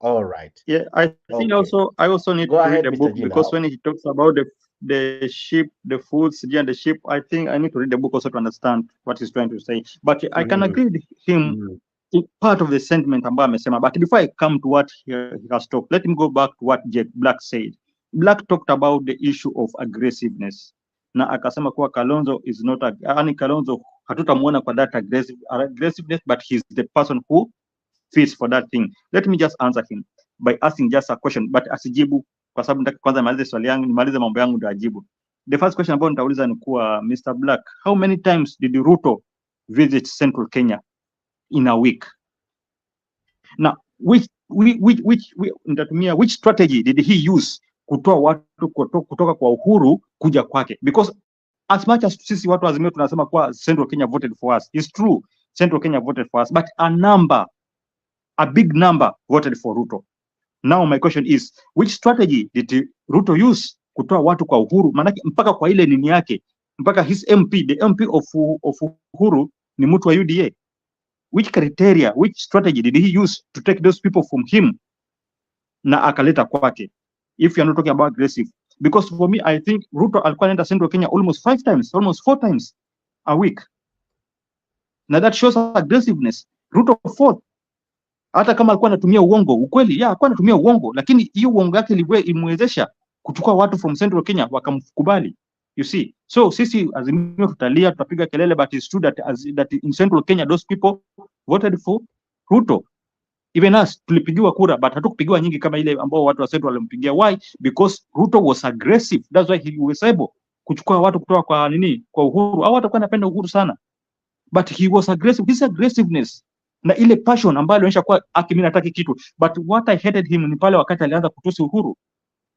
All right. Yeah, I think I also need to read the book, because when he talks about the ship, the foods, and the ship, I think I need to read the book also to understand what he's trying to say. But I can agree with him in part of the sentiment ambayo amesema. But before I come to what he has talked, let him go back to what Jack Black said. Black talked about the issue of aggressiveness. Na akasema kuwa Kalonzo is not Kalonzo hatutamuona kwa that aggressiveness, but he's the person who fits for that thing. Let me just answer him by asking just a question, but asijibu kwa sababu nataka kwanza nimalize swali yangu, nimalize mambo yangu ndio ajibu. The first question ambayo nitauliza ni kuwa Mr. Black, how many times did Ruto visit Central Kenya in a week? Now, which strategy did he use kutoa watu kutoka kwa Uhuru kuja kwake? Because as much as sisi watu Azimio tunasema kwa Central Kenya voted for us, it's true, Central Kenya voted for us, but a big number voted for Ruto. Now my question is, which strategy did Ruto use kutoa watu kwa Uhuru? Manake mpaka kwa ile nini yake, mpaka his MP, the MP of Uhuru ni mtu wa UDA. Which criteria, which strategy did he use to take those people from him na akaleta kwake? If you're not talking about aggressive, because for me, I think Ruto alikuwa anaenda Central Kenya almost 5 times, almost 4 times a week. Now that shows aggressiveness. Ruto fought. Hata kama alikuwa anatumia uongo, ukweli, alikuwa anatumia uongo, lakini hiyo uongo yake ilimwezesha kuchukua watu from Central Kenya wakamkubali. You see, so sisi Azimio tutalia, tutapiga kelele, but it's true that in Central Kenya those people voted for Ruto. Even us tulipigiwa kura, but hatukupigiwa nyingi kama ile ambao watu wa Central walimpigia. Why? Because Ruto was aggressive. That's why he was able kuchukua watu kutoka kwa kwa Uhuru. Hao watu walikuwa wanapenda Uhuru sana, but he was aggressive. This aggressiveness na ile passion ambayo alionyesha kwa mimi nataka kitu. But what I hated him ni pale wakati alianza kutusi Uhuru,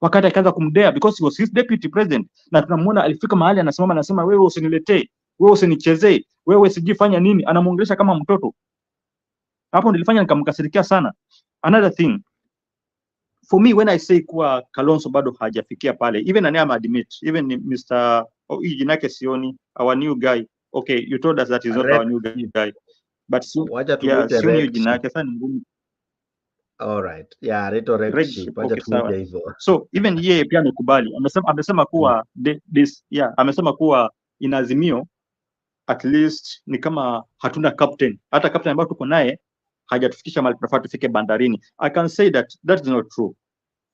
wakati akaanza kumdea, because he was his deputy president, na tunamuona alifika mahali anasema wewe usiniletee, wewe usinichezee, wewe sijifanya nini, anamuongelesha kama mtoto. Hapo nilifanya nikamkasirikia sana. Another thing, for me, when I say kuwa Kalonzo bado hajafikia pale, even I admit, even Mr. Jinake Sioni, our new guy, okay, you told us that he's not our new guy, but soon, Sioni Jinake sana ngumu. All right, yeah, rhetoric. Okay, so even yeye pia amekubali, amesema kuwa amesema kuwa in Azimio at least ni kama hatuna captain. Hata captain ambaye tuko naye hajatufikisha mahali tunafaa tufike bandarini. I can say that is not true.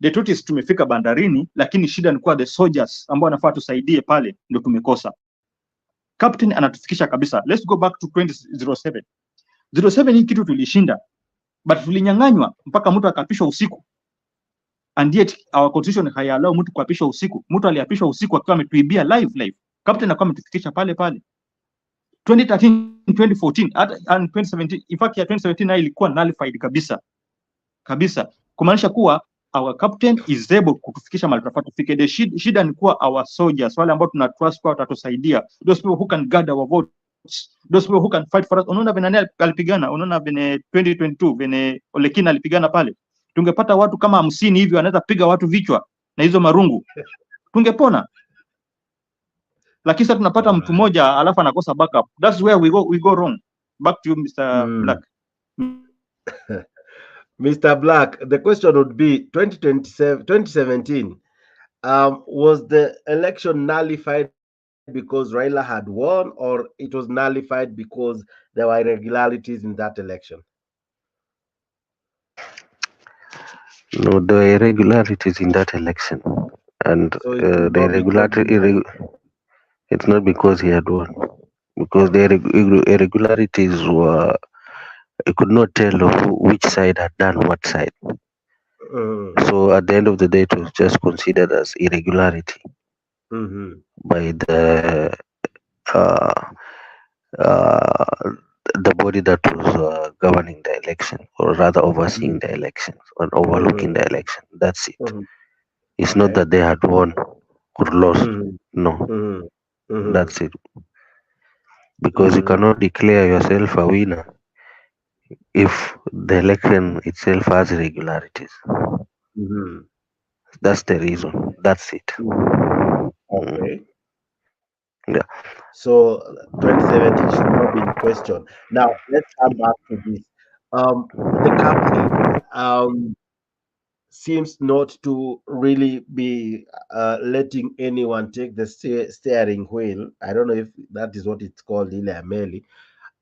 The truth is tumefika bandarini, lakini shida ni kwa the soldiers ambao wanafaa tusaidie pale ndio tumekosa. Captain anatufikisha kabisa. Let's go back to 2007. 07 hii kitu tulishinda, but tulinyang'anywa mpaka mtu akapishwa usiku. And yet our constitution haiallow mtu kuapishwa usiku. Mtu aliapishwa usiku akiwa ametuibia live. Captain akawa ametufikisha pale. 2013, 2014, and 2017, in fact ya 2017 na ilikuwa nullified kabisa. Kumaanisha kuwa our captain is able kutufikisha mahali tunafaa tufike. The shida ni kuwa our soldiers, wale ambao tuna trust kwa watatusaidia. Those people who can guard our votes. Those people who can fight for us. Unaona vile alipigana, unaona vile 2022 vile Olekina alipigana pale. Tungepata watu kama 50 hivi wanaweza piga watu vichwa na hizo marungu. Tungepona. Lakini sasa tunapata mtu mmoja alafu anakosa backup. That's where we go wrong. Back to you, Mr. Black. Mr. Black, the question would be 2017, was the election nullified because Raila had won, or it was nullified because there were irregularities in that election? No, there were irregularities in that election, and So the irregularity, it's not because he had won, because the irregularities were, you could not tell which side had done what side. So at the end of the day, it was just considered as irregularity by the body that was governing the election, or rather overseeing the elections or overlooking the election. That's it. It's not that they had won or lost. No, that's it. Because you cannot declare yourself a winner if the election itself has irregularities. That's the reason. That's it. Okay. Yeah. So 2017 should not be in question. Now let's come back to this. The captain seems not to really be letting anyone take the steering wheel. I don't know if that is what it's called, ile meli,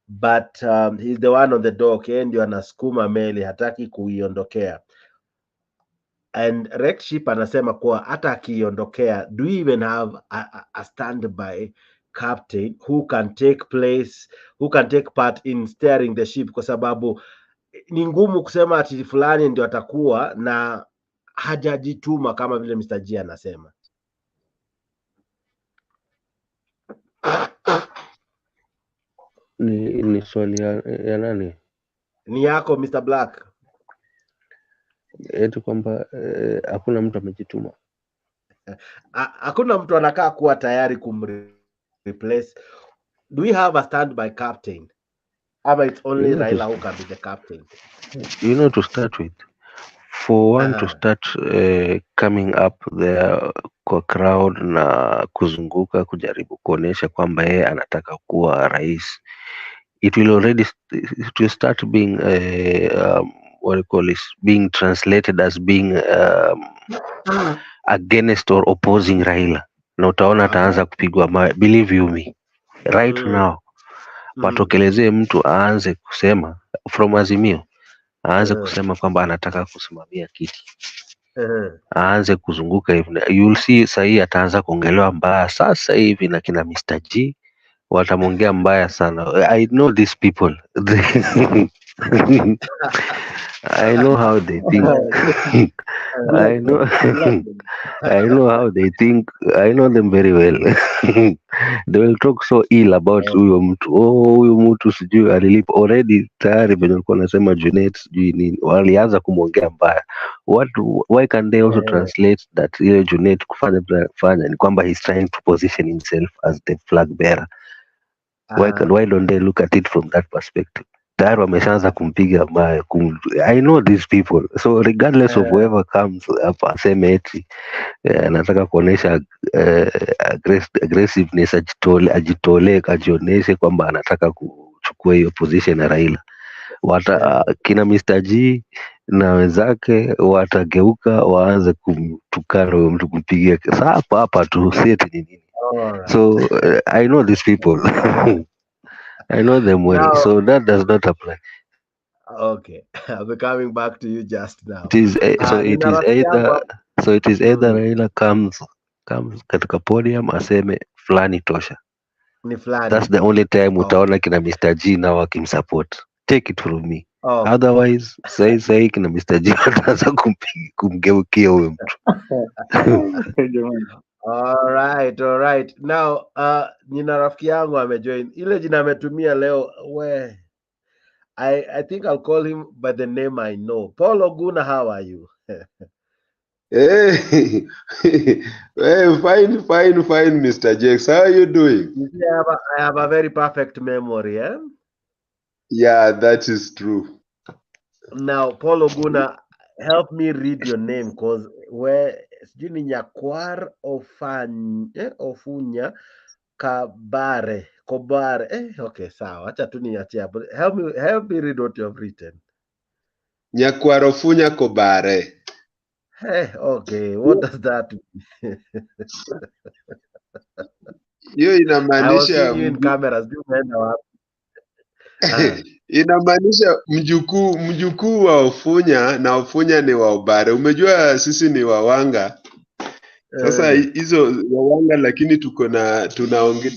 but he's the one on the dock, ndio anasukuma meli, hataki kuiondokea. And Rex Ship anasema kuwa hata akiondokea, do we even have a standby captain who can take part in steering the ship? Kwa sababu ni ngumu kusema ati fulani ndio atakuwa na hajajituma kama vile Mr. G anasema. Ni swali ya nani? Ni yako Mr. Black. Eti kwamba hakuna mtu amejituma. Hakuna mtu anakaa kuwa tayari kumreplace. Do we have a standby captain? Or it's only Raila who can be the captain? You know, to start with, for one to start coming up there kwa crowd na kuzunguka kujaribu kuonesha kwamba yeye anataka kuwa rais, it will start being what you call is being translated as being against or opposing Raila, na utaona ataanza kupigwa mawe. Believe you me, right now patokelezee mtu aanze kusema from Azimio, aanze kusema kwamba anataka kusimamia kiti, aanze kuzunguka hivi, you'll see sahi ataanza kuongelewa mbaya sasa hivi, na kina Mr. G watamongea mbaya sana. I know these people. I know how they think. I know how they think. I know them very well. They will talk so ill about huyo mtu. Huyo mtu sijui alilipa already tayari, venye walikuwa nasema Junet sijui nini, walianza kumwongea mbaya. Why can they also translate that ile Junet kufanya ni kwamba he's trying to position himself as the flag bearer? Why don't they look at it from that perspective? Tayari wameshaanza kumpiga mawe. I know these people, so regardless of whoever comes hapa aseme eti anataka kuonesha aggressiveness, ajitolee ajioneshe kwamba anataka kuchukua hiyo position ya Raila, kina Mr. G na wenzake watageuka waanze kumtukana huyo mtu, kumpigia hapa tu seti ni nini. All right. So I know these people. I know them well. Now, So that does not apply. okay, I'll be coming back to you just now. It is Nina rafiki yangu either Raila comes katika podium aseme fulani tosha. ni fulani. That's the only time utaona kina Mr. G na wakimsupport. Take it from me. Okay. Otherwise, say kina Mr. G wataanza kumgeukia huyo mtu. All right. Now, nina rafiki yangu amejoin. Ile jina ametumia leo, I think I'll call him by the name I know. Paul Oguna, how are you? Hey, fine, Mr. Jakes. How are you doing? You see, I have a very perfect memory, eh? Yeah, that is true. Now, Paul Oguna, help me read your name, because sijui ni Nyakwar Ofunya Kobare. Okay, sawa. Acha tu niachie hapo. Help me read what you have written. Nyakwar Ofunya Kobare. Hey, okay. What does that mean? Hiyo inamaanisha in cameras. inamaanisha mjukuu wa Ofunya, na Ofunya ni wa Obare. Umejua sisi ni Wawanga. Sasa hizo Wawanga, lakini tunaongea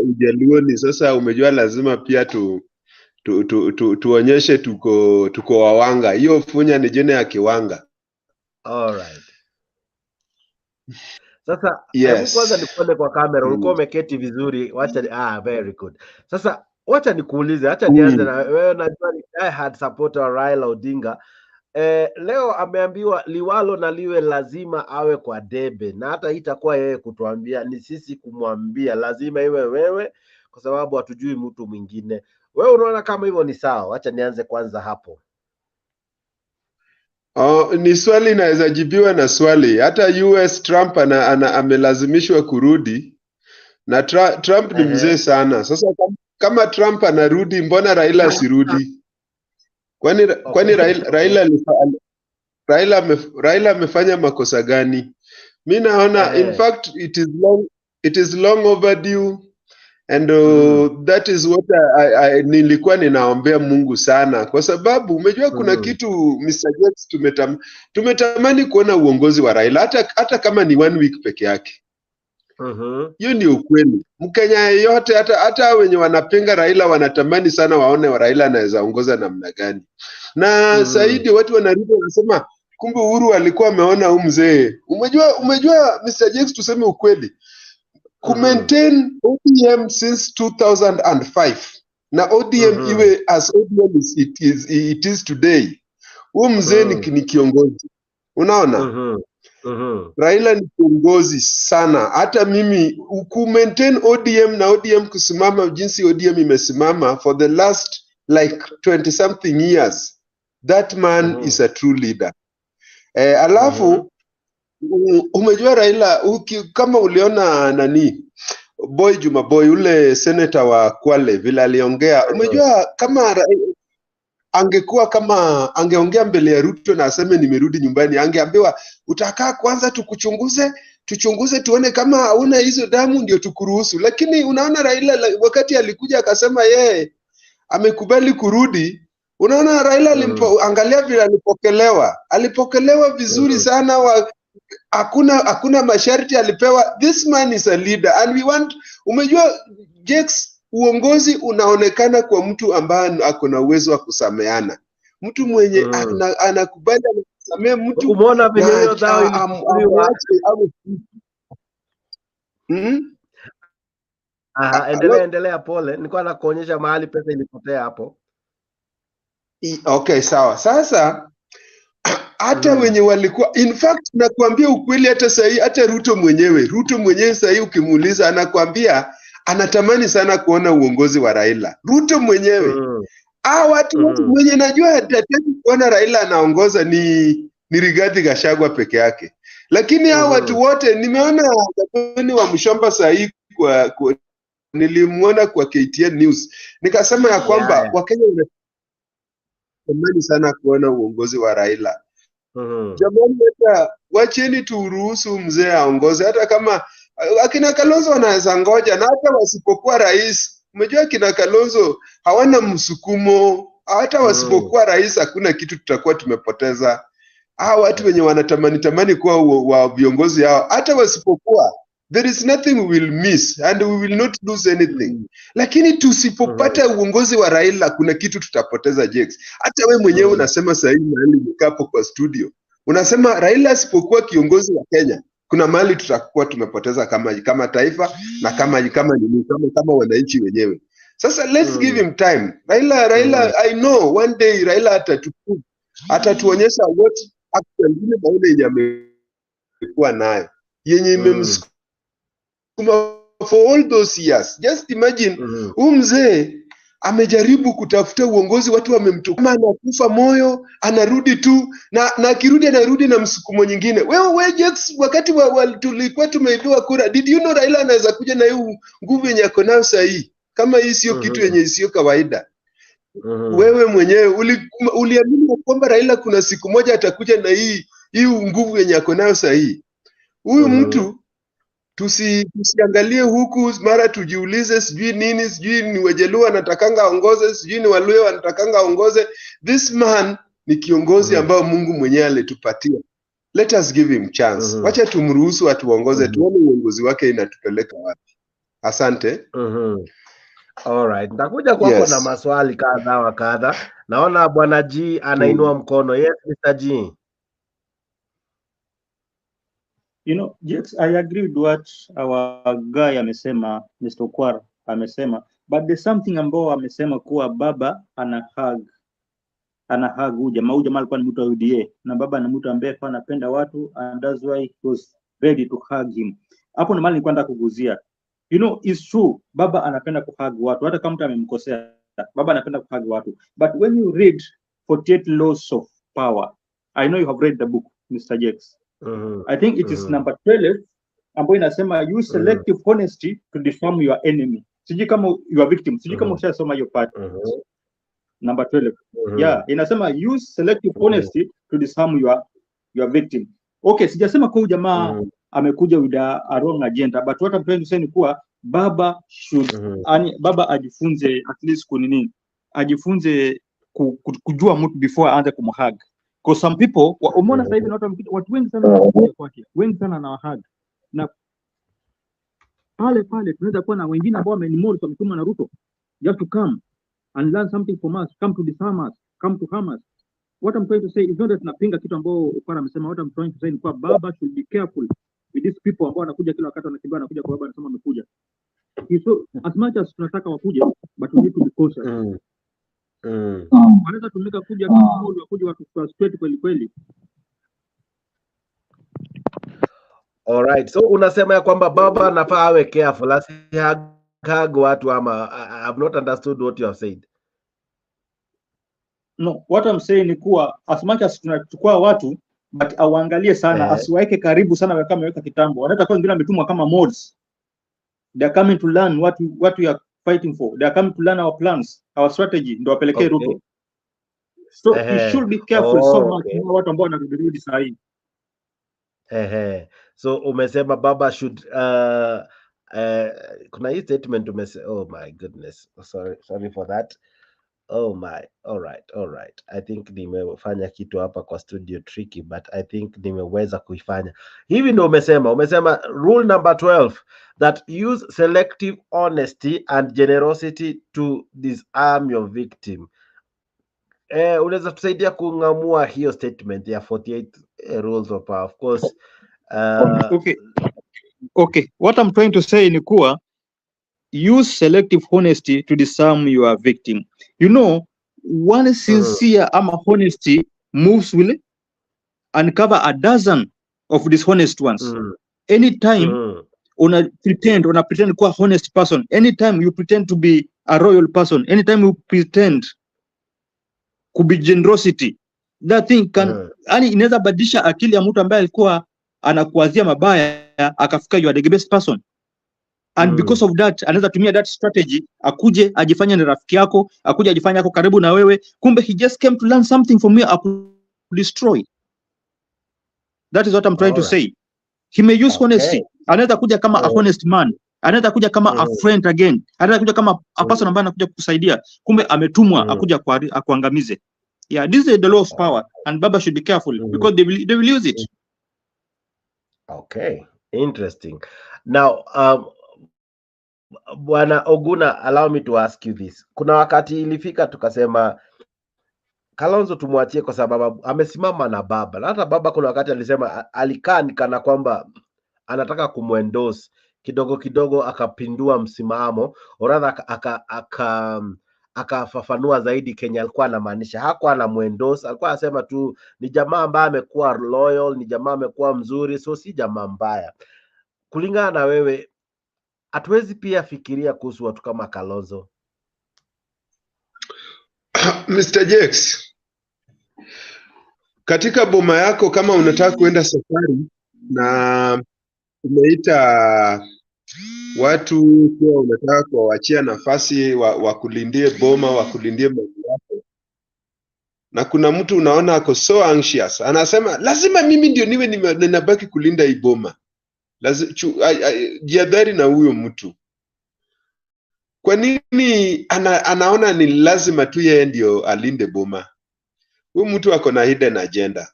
Ujaluoni. Sasa umejua lazima pia tuonyeshe tuko Wawanga. Hiyo Ofunya ni jina ya Kiwanga. All right. Sasa yes. Kwanza nikuone kwa kamera, ulikuwa umeketi vizuri. Wacha very good. Sasa wacha nikuulize, acha nianze na wewe. Najua ni diehard supporter wa Raila Odinga. Leo ameambiwa liwalo na liwe lazima awe kwa debe, na hata itakuwa yeye kutuambia, ni sisi kumwambia lazima iwe wewe, kwa sababu hatujui mtu mwingine. Wewe unaona kama hivyo ni sawa? Wacha nianze kwanza hapo. Ni swali inaweza jibiwa na swali. Hata US Trump amelazimishwa kurudi, na Trump ni mzee sana. Sasa kama Trump anarudi, mbona Raila asirudi? Kwani Raila amefanya makosa gani? Mi naona in fact it is long overdue, and that is what nilikuwa ninaombea Mungu sana, kwa sababu umejua kuna kitu Mr. Jakes, tumetamani kuona uongozi wa Raila hata kama ni 1 week peke yake. Hiyo ni ukweli. Mkenya yeyote, hata wenye wanapinga Raila wanatamani sana waone wa Raila anaweza ongoza namna gani. Na zaidi watu wanarudi wanasema kumbe Uhuru alikuwa ameona huyu mzee. Umejua Mr. Jakes, tuseme ukweli. Maintain ODM since 2005 na ODM iwe as ODM it is today. Huyu mzee ni kiongozi. Unaona? Raila ni kiongozi sana. Hata mimi maintain ODM na ODM kusimama jinsi ODM imesimama for the last like 20 something years. That man is a true leader. Alafu umejua Raila, kama uliona Juma Boy ule senator wa Kwale vile aliongea, umejua kama angeongea mbele ya Ruto na aseme nimerudi nyumbani, angeambiwa utakaa kwanza tuchunguze tuone kama hauna hizo damu ndio tukuruhusu. Lakini unaona Raila wakati alikuja akasema yeye amekubali kurudi, unaona Raila angalia vile alipokelewa vizuri sana. Hakuna masharti alipewa. This man is a leader and we want, umejua Jakes, uongozi unaonekana kwa mtu ambaye ako na uwezo wa kusameana, mtu mwenye anakubali anasamea mtu. Umeona vile zao endelea pole, nilikuwa nakuonyesha mahali pesa ilipotea hapo. Okay, sawa. Sasa hata wenye walikuwa, in fact nakwambia ukweli, hata sahi, hata Ruto mwenyewe sahi ukimuuliza anakwambia anatamani sana kuona uongozi wa Raila. Ruto mwenyewe. Watu mwenye najua hataki kuona Raila anaongoza ni Rigathi Gachagua peke yake. Lakini hao watu wote nimeona gavana wa Mshomba sahi nilimuona kwa KTN News. Nikasema ya kwamba Wakenya wanatamani sana kuona uongozi wa Raila. Jamani, wacheni turuhusu mzee aongoze, hata kama Akina Kalonzo wanaweza ngoja, na hata wasipokuwa rais, umejua akina Kalonzo hawana msukumo, hata wasipokuwa rais hakuna kitu tutakuwa tumepoteza. Hawa watu wenye wanatamani kuwa wa viongozi hao, hata wasipokuwa, there is nothing we will miss and we will not lose anything. Lakini tusipopata uongozi wa Raila kuna kitu tutapoteza, Jex. Hata we mwenyewe unasema sasa hivi mahali mkapo kwa studio, unasema Raila asipokuwa kiongozi wa Kenya kuna mahali tutakuwa tumepoteza kama taifa na kama wananchi wenyewe. Sasa let's give him time. Raila I know one day Raila atatuonyesha what actually ile maana yenye amekuwa nayo yenye imemsukuma for all those years. Just imagine mzee amejaribu kutafuta uongozi, watu wamemtukana, anakufa moyo, anarudi tu na akirudi anarudi na msukumo nyingine. Wewe Jex, wakati tulikuwa tumeibiwa kura, did you know Raila anaweza kuja na hiyo nguvu yenye ako nayo sasa hii? Kama hii sio kitu yenye sio kawaida. Wewe mwenyewe uliamini kwamba Raila kuna siku moja atakuja na hii nguvu yenye ako nayo sasa hii? Huyu mtu tusiangalie huku mara tujiulize sijui nini, sijui ni Wajaluo anatakanga aongoze, sijui ni Waluo anatakanga aongoze. This man ni kiongozi ambao Mungu mwenyewe alitupatia. Let us give him chance. Wacha tumruhusu atuongoze, tuone uongozi wake inatupeleka wapi. Asante. Alright, nitakuja kwako na maswali kadha wa kadha. Naona Bwana G anainua mkono. Yes, Mr. G. You know, Jex, I agree with what our guy amesema, Mr. Okwara amesema, but there's something ambao amesema kuwa baba ana hug huyu jamaa alikuwa ni mtu wa UDA na baba ni mtu ambaye anapenda watu and that's why he was ready to hug him. Hapo ni mali nilikuwa nataka kuguzia. You know, it's true, baba anapenda kuhug watu hata kama mtu amemkosea. Baba anapenda kuhug watu. But when you read 48 Laws of Power, I know you have read the book, Mr. Jex. I think it is number 12 ambayo inasema use selective honesty to disarm your enemy. Sijui kama your victim, sijui kama ushasoma hiyo part. Number 12. Yeah, inasema use selective honesty to disarm your victim. Okay, sijasema kwa jamaa amekuja with a wrong agenda, but what I'm trying to say ni kuwa baba should baba ajifunze at least ajifunze kujua mtu before aanze kumhug. Because some people umeona sasa hivi na watu wengi sana wanakuja kwake, wengi sana na hug, na pale tunaweza kuwa na wengine ambao wamenimori kwa mtume na Ruto. You have to come and learn something from us, come to disarm us, come to harm us. What I'm trying to say is not that napinga kitu ambao Okwara amesema. What I'm trying to say ni kwa baba should be careful with these people ambao wanakuja kila wakati, wanakimbia wanakuja kwa baba anasema amekuja. So as much as tunataka wakuje, but we need to be cautious. Wanaweza tumika kuja kama wakuja watu frustrate kweli. Alright, so unasema ya kwamba baba anafaa awe careful hug watu ama I have not understood what you have said. No, what I'm saying ni kuwa as much as tunachukua watu but awaangalie sana, asiwaeke karibu sana kama ameweka kitambo. Wanaweza kuwa wengine wametumwa kama mods. They are coming to learn what we are fighting for. They are coming to learn our plans, our strategy, ndo wapelekee Ruto. So we should be careful so much watu ambao wanarudi saa hii. So umesema baba should kuna hii statement umesema, oh my goodness, sorry for that. Oh my, all right. I think nimefanya kitu hapa kwa studio tricky, but I think nimeweza kuifanya. Hivi ndio umesema rule number 12 that use selective honesty and generosity to disarm your victim. Unaweza tusaidia kungamua hiyo statement ya 48 rules of power? Of course. Okay. What I'm trying to say ni kuwa use selective honesty to disarm your victim. You know, one sincere honesty moves will uncover a dozen of dishonest ones. Anytime una pretend kuwa honest person, anytime you pretend to be a royal person, anytime you pretend to be generosity, that thing can inaweza badilisha akili ya mtu ambaye alikuwa anakuazia mabaya akafika you are the best person. And because of that, anaweza tumia that strategy, akuje ajifanye ni rafiki yako, akuje ajifanye yako karibu na wewe, kumbe he just came to learn something from you, to destroy. That is what I'm trying to say. He may use honesty, Anaweza kuja kama a honest man, anaweza kuja kama a friend again, anaweza kuja kama a person ambaye anakuja kukusaidia, kumbe ametumwa akuja akuangamize. Yeah, this is the law of power, and Baba should be careful because they will use it. Okay, interesting. Now, Bwana Oguna, allow me to ask you this. Kuna wakati ilifika tukasema Kalonzo tumwachie kwa sababu amesimama na baba. Na hata baba kuna wakati alisema alikaa nikana kwamba anataka kumwendorse, kidogo kidogo akapindua msimamo, oradha akafafanua zaidi Kenya alikuwa anamaanisha. Hakuwa anamwendorse, alikuwa anasema tu ni jamaa ambaye amekuwa loyal, ni jamaa amekuwa mzuri, so si jamaa mbaya. Kulingana na wewe, hatuwezi pia fikiria kuhusu watu kama Kalonzo? Mr. Jex, katika boma yako kama unataka kuenda safari na umeita watu kwa unataka kuwaachia nafasi wa kulindie boma, wa kulindie mambo yako, na kuna mtu unaona ako so anxious, anasema lazima mimi ndio niwe ninabaki kulinda hii boma, jihadhari na huyo mtu. Kwa nini anaona ni lazima tu yeye ndio alinde boma? Huyu mtu ako na hidden agenda.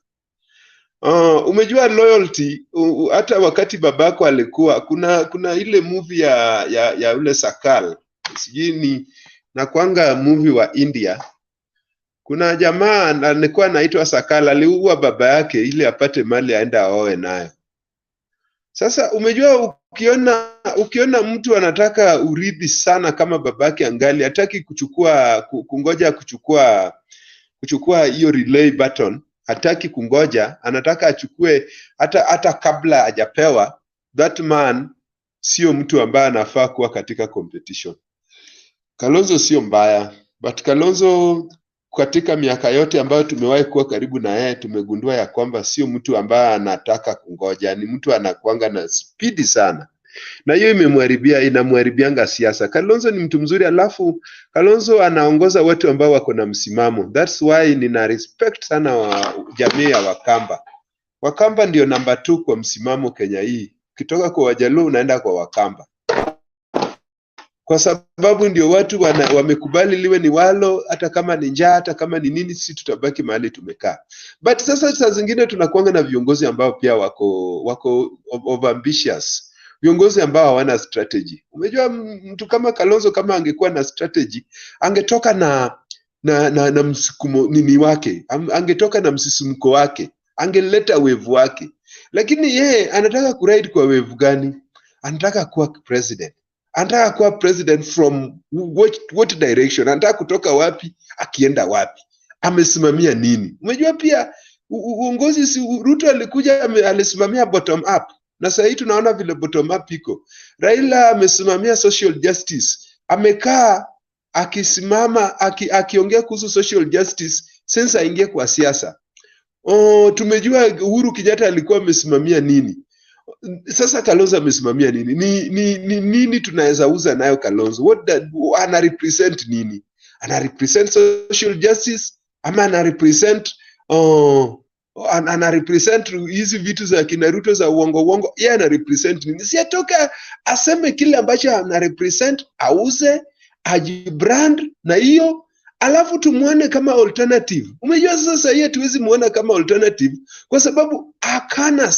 Umejua loyalty, hata wakati babako alikuwa kuna ile movie ya ule Sakal, sijui ni na kwanga movie wa India. Kuna jamaa alikuwa anaitwa Sakal, aliua baba yake ili apate mali aenda aoe nayo. Sasa umejua ukiona mtu anataka urithi sana kama babake angali hataki kungoja kuchukua hiyo relay button, hataki kungoja, anataka achukue hata kabla hajapewa, that man sio mtu ambaye anafaa kuwa katika competition. Kalonzo sio mbaya, but Kalonzo katika miaka yote ambayo tumewahi kuwa karibu na yeye tumegundua ya kwamba sio mtu ambaye anataka kungoja, ni mtu anakuanga na speed sana. Na hiyo inamharibianga siasa. Kalonzo ni mtu mzuri, alafu Kalonzo anaongoza watu ambao wako na msimamo. That's why nina respect sana wa jamii ya Wakamba. Wakamba ndio namba 2 kwa msimamo Kenya hii. Ukitoka kwa Wajaluo unaenda kwa Wakamba. Kwa sababu ndio watu wamekubali liwe ni walo, hata kama ni njaa, hata kama ni nini, sisi tutabaki mahali tumekaa. But sasa saa zingine tunakuanga na viongozi ambao pia wako overambitious. Viongozi ambao hawana strategy. Umejua mtu kama Kalonzo kama angekuwa na strategy, angetoka na msukumo nini wake, angetoka na msisimko wake, angeleta wave wake. Lakini yeye anataka kuride kwa wave gani? Anataka kuwa president. Anataka kuwa president from what direction? Anataka kutoka wapi akienda wapi? Amesimamia nini? Umejua pia uongozi Ruto alikuja alisimamia bottom up. Na sasa tunaona vile bottom up iko. Raila amesimamia social justice. Amekaa akisimama akiongea kuhusu social justice since aingie kwa siasa. Tumejua Uhuru Kenyatta alikuwa amesimamia nini. Sasa Kalonzo amesimamia nini? Nini tunaweza uza nayo Kalonzo? Ana represent nini? Ana represent social justice ama ana represent hizi vitu za kina Ruto za uongo. Yeye ana represent nini? Si atoka aseme kile ambacho ana represent, auze, ajibrand na hiyo, alafu tumuone kama alternative. Umejua sasa yeye tuwezi muona kama alternative kwa sababu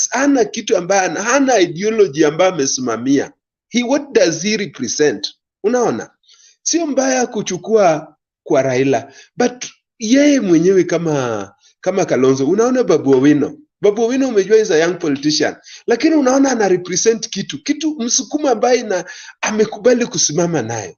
hana kitu ambaye hana ideology ambayo amesimamia. What does he represent? Unaona? Sio mbaya kuchukua kwa Raila, but yeye mwenyewe kama Kalonzo, unaona Babu Owino umejua is a young politician, lakini unaona ana represent kitu msukumo ambaye amekubali kusimama nayo.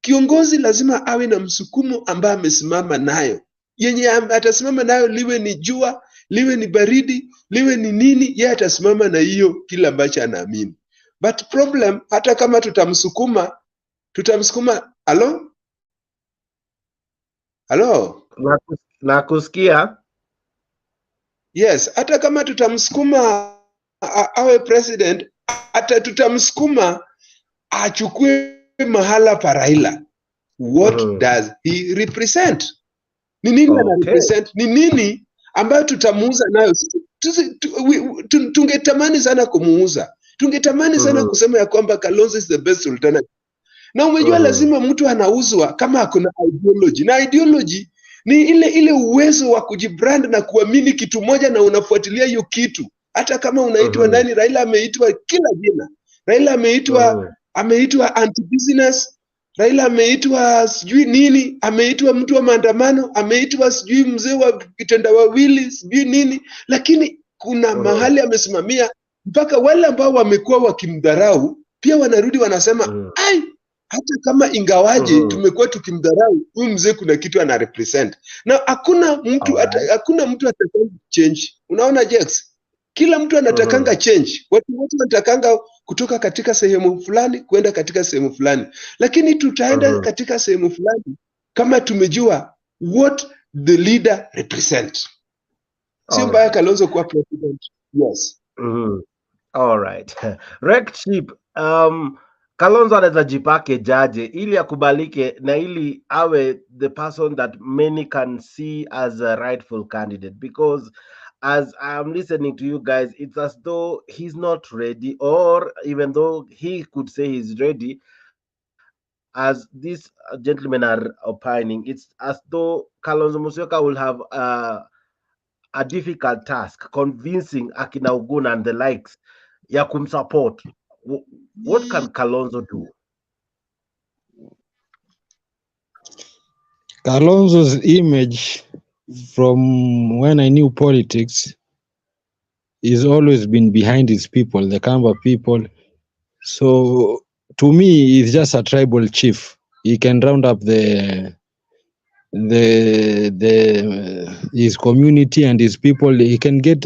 Kiongozi lazima awe na msukumo ambaye amesimama nayo, yenye atasimama nayo, liwe ni jua, liwe ni baridi, liwe ni nini, yeye atasimama na hiyo kila ambacho anaamini. But problem, hata kama tutamsukuma Hello? Na kusikia? Yes, hata kama tutamsukuma awe president, hata tutamsukuma achukue mahala pa Raila. What does he represent? Ni nini ana represent? Ni nini ambayo tutamuuza nayo? Tungetamani sana kumuuza. Tungetamani sana kusema ya kwamba Kalonzo is the best alternative. Na umejua lazima mtu anauzwa kama hakuna ideology. Na ideology ni ile uwezo wa kujibrand na kuamini kitu moja na unafuatilia hiyo kitu. Hata kama unaitwa nani, Raila ameitwa kila jina. Raila ameitwa anti-business, Raila ameitwa sijui nini, ameitwa mtu wa maandamano, ameitwa sijui mzee wa kitendawili, sijui nini, lakini kuna mahali amesimamia mpaka wale ambao wamekuwa wakimdharau pia wanarudi wanasema ai, hata kama ingawaje tumekuwa tukimdharau huyu mzee, kuna kitu ana represent. Na hakuna mtu atakanga change. Unaona Jex, kila mtu anatakanga change. Watu wote wanatakanga kutoka katika sehemu fulani kwenda katika sehemu fulani, lakini tutaenda katika sehemu fulani kama tumejua what the leader represent. Sio mbaya Kalonzo kuwa president. Yes. All right. Wrecked Sheep, Kalonzo anaweza jipake jaje ili akubalike na ili awe the person that many can see as a rightful candidate, because as I'm listening to you guys, it's as though he's not ready, or even though he could say he's ready, as these gentlemen are opining, it's as though Kalonzo Musyoka will have a difficult task convincing Akina Oguna and the likes ya kumsupport. What can Kalonzo do? Kalonzo's image from when I knew politics is always been behind his people, the Kamba people. So to me, he's just a tribal chief. He can round up his community and his people. He can get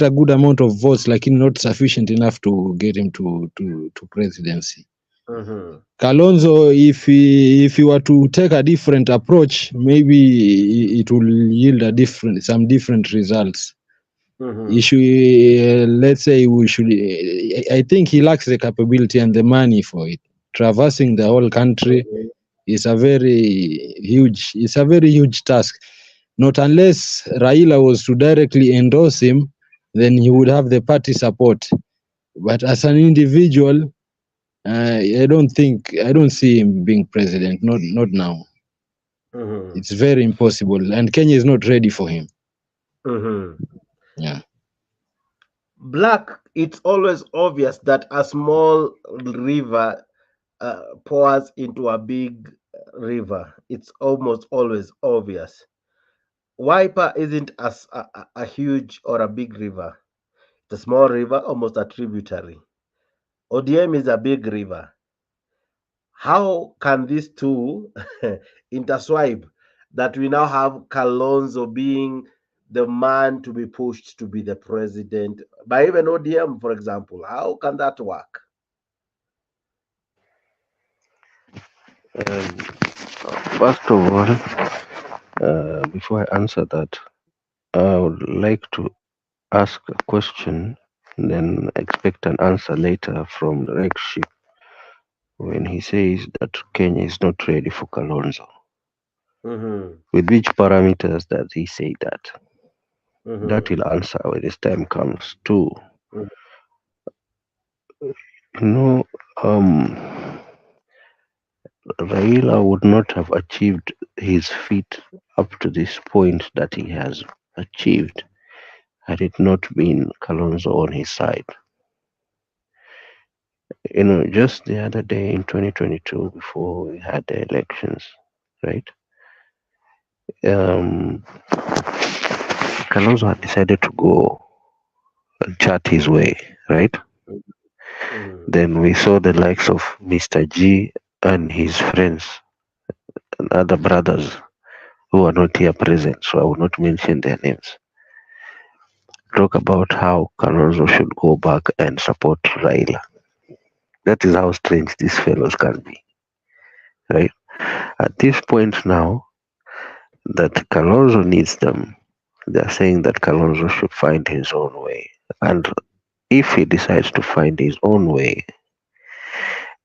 a good amount of votes, like not sufficient enough to get him to presidency. Kalonzo, if he were to take a different approach, maybe it will yield some different results. Let's say I think he lacks the capability and the money for it. Traversing the whole country is a very huge task. Not unless Raila was to directly endorse him, then he would have the party support. But as an individual, I don't see him being president. Not now. It's very impossible, and Kenya is not ready for him. Yeah. Black, it's always obvious that a small river pours into a big river. It's almost always obvious. Wiper isn't a huge or a big river. It's a small river, almost a tributary. ODM is a big river. How can these two interswipe that we now have Kalonzo being the man to be pushed to be the president by even ODM, for example? How can that work? First of all, before I answer that, I would like to ask a question, then expect an answer later from the Wrecked Sheep when he says that Kenya is not ready for Kalonzo. With which parameters does he say that? That will answer when his time comes too. Raila would not have achieved his feat up to this point that he has achieved had it not been Kalonzo on his side. Just the other day in 2022, before we had the elections, right? Kalonzo had decided to go and chat his way, right? Then we saw the likes of Mr. G and his friends and other brothers who are not here present, so I will not mention their names, talk about how Kalonzo should go back and support Raila. That is how strange these fellows can be, right? At this point now, that Kalonzo needs them, they are saying that Kalonzo should find his own way. And if he decides to find his own way,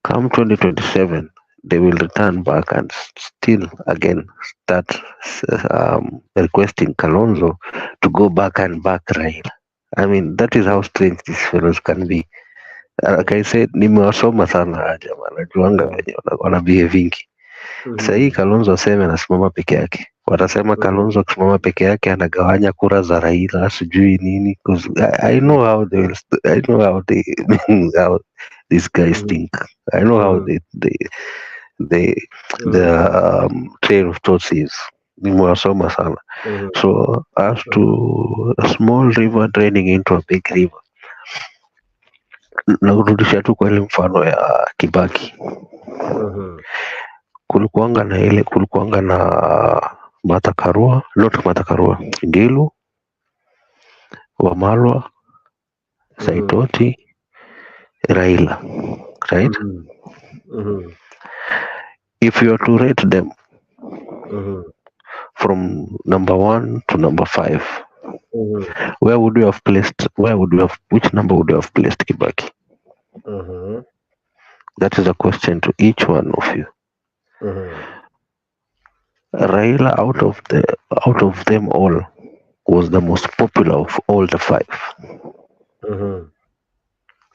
come 2027, they will return back and still again start requesting Kalonzo to go back and back Raila. I mean, that is how strange these fellows can be. Like I said, nimewasoma sana jamaa, najuanga venye wana behaving. Sasa hii Kalonzo aseme anasimama peke yake, watasema Kalonzo akisimama peke yake anagawanya kura za Raila sijui nini, because I know how how these guys think. I know how the train of thoughts is. Nimewasoma sana. So as to a small river draining into a big river, narudisha tu kwa ile mfano ya Kibaki. Kulikuanga na Martha Karua, not Martha Karua, Ngilu, Wamalwa, Saitoti, Raila, right? If you are to rate them from number 1 to number 5, which number would you have placed Kibaki? That is a question to each one of you. Raila out of them all was the most popular of all the 5.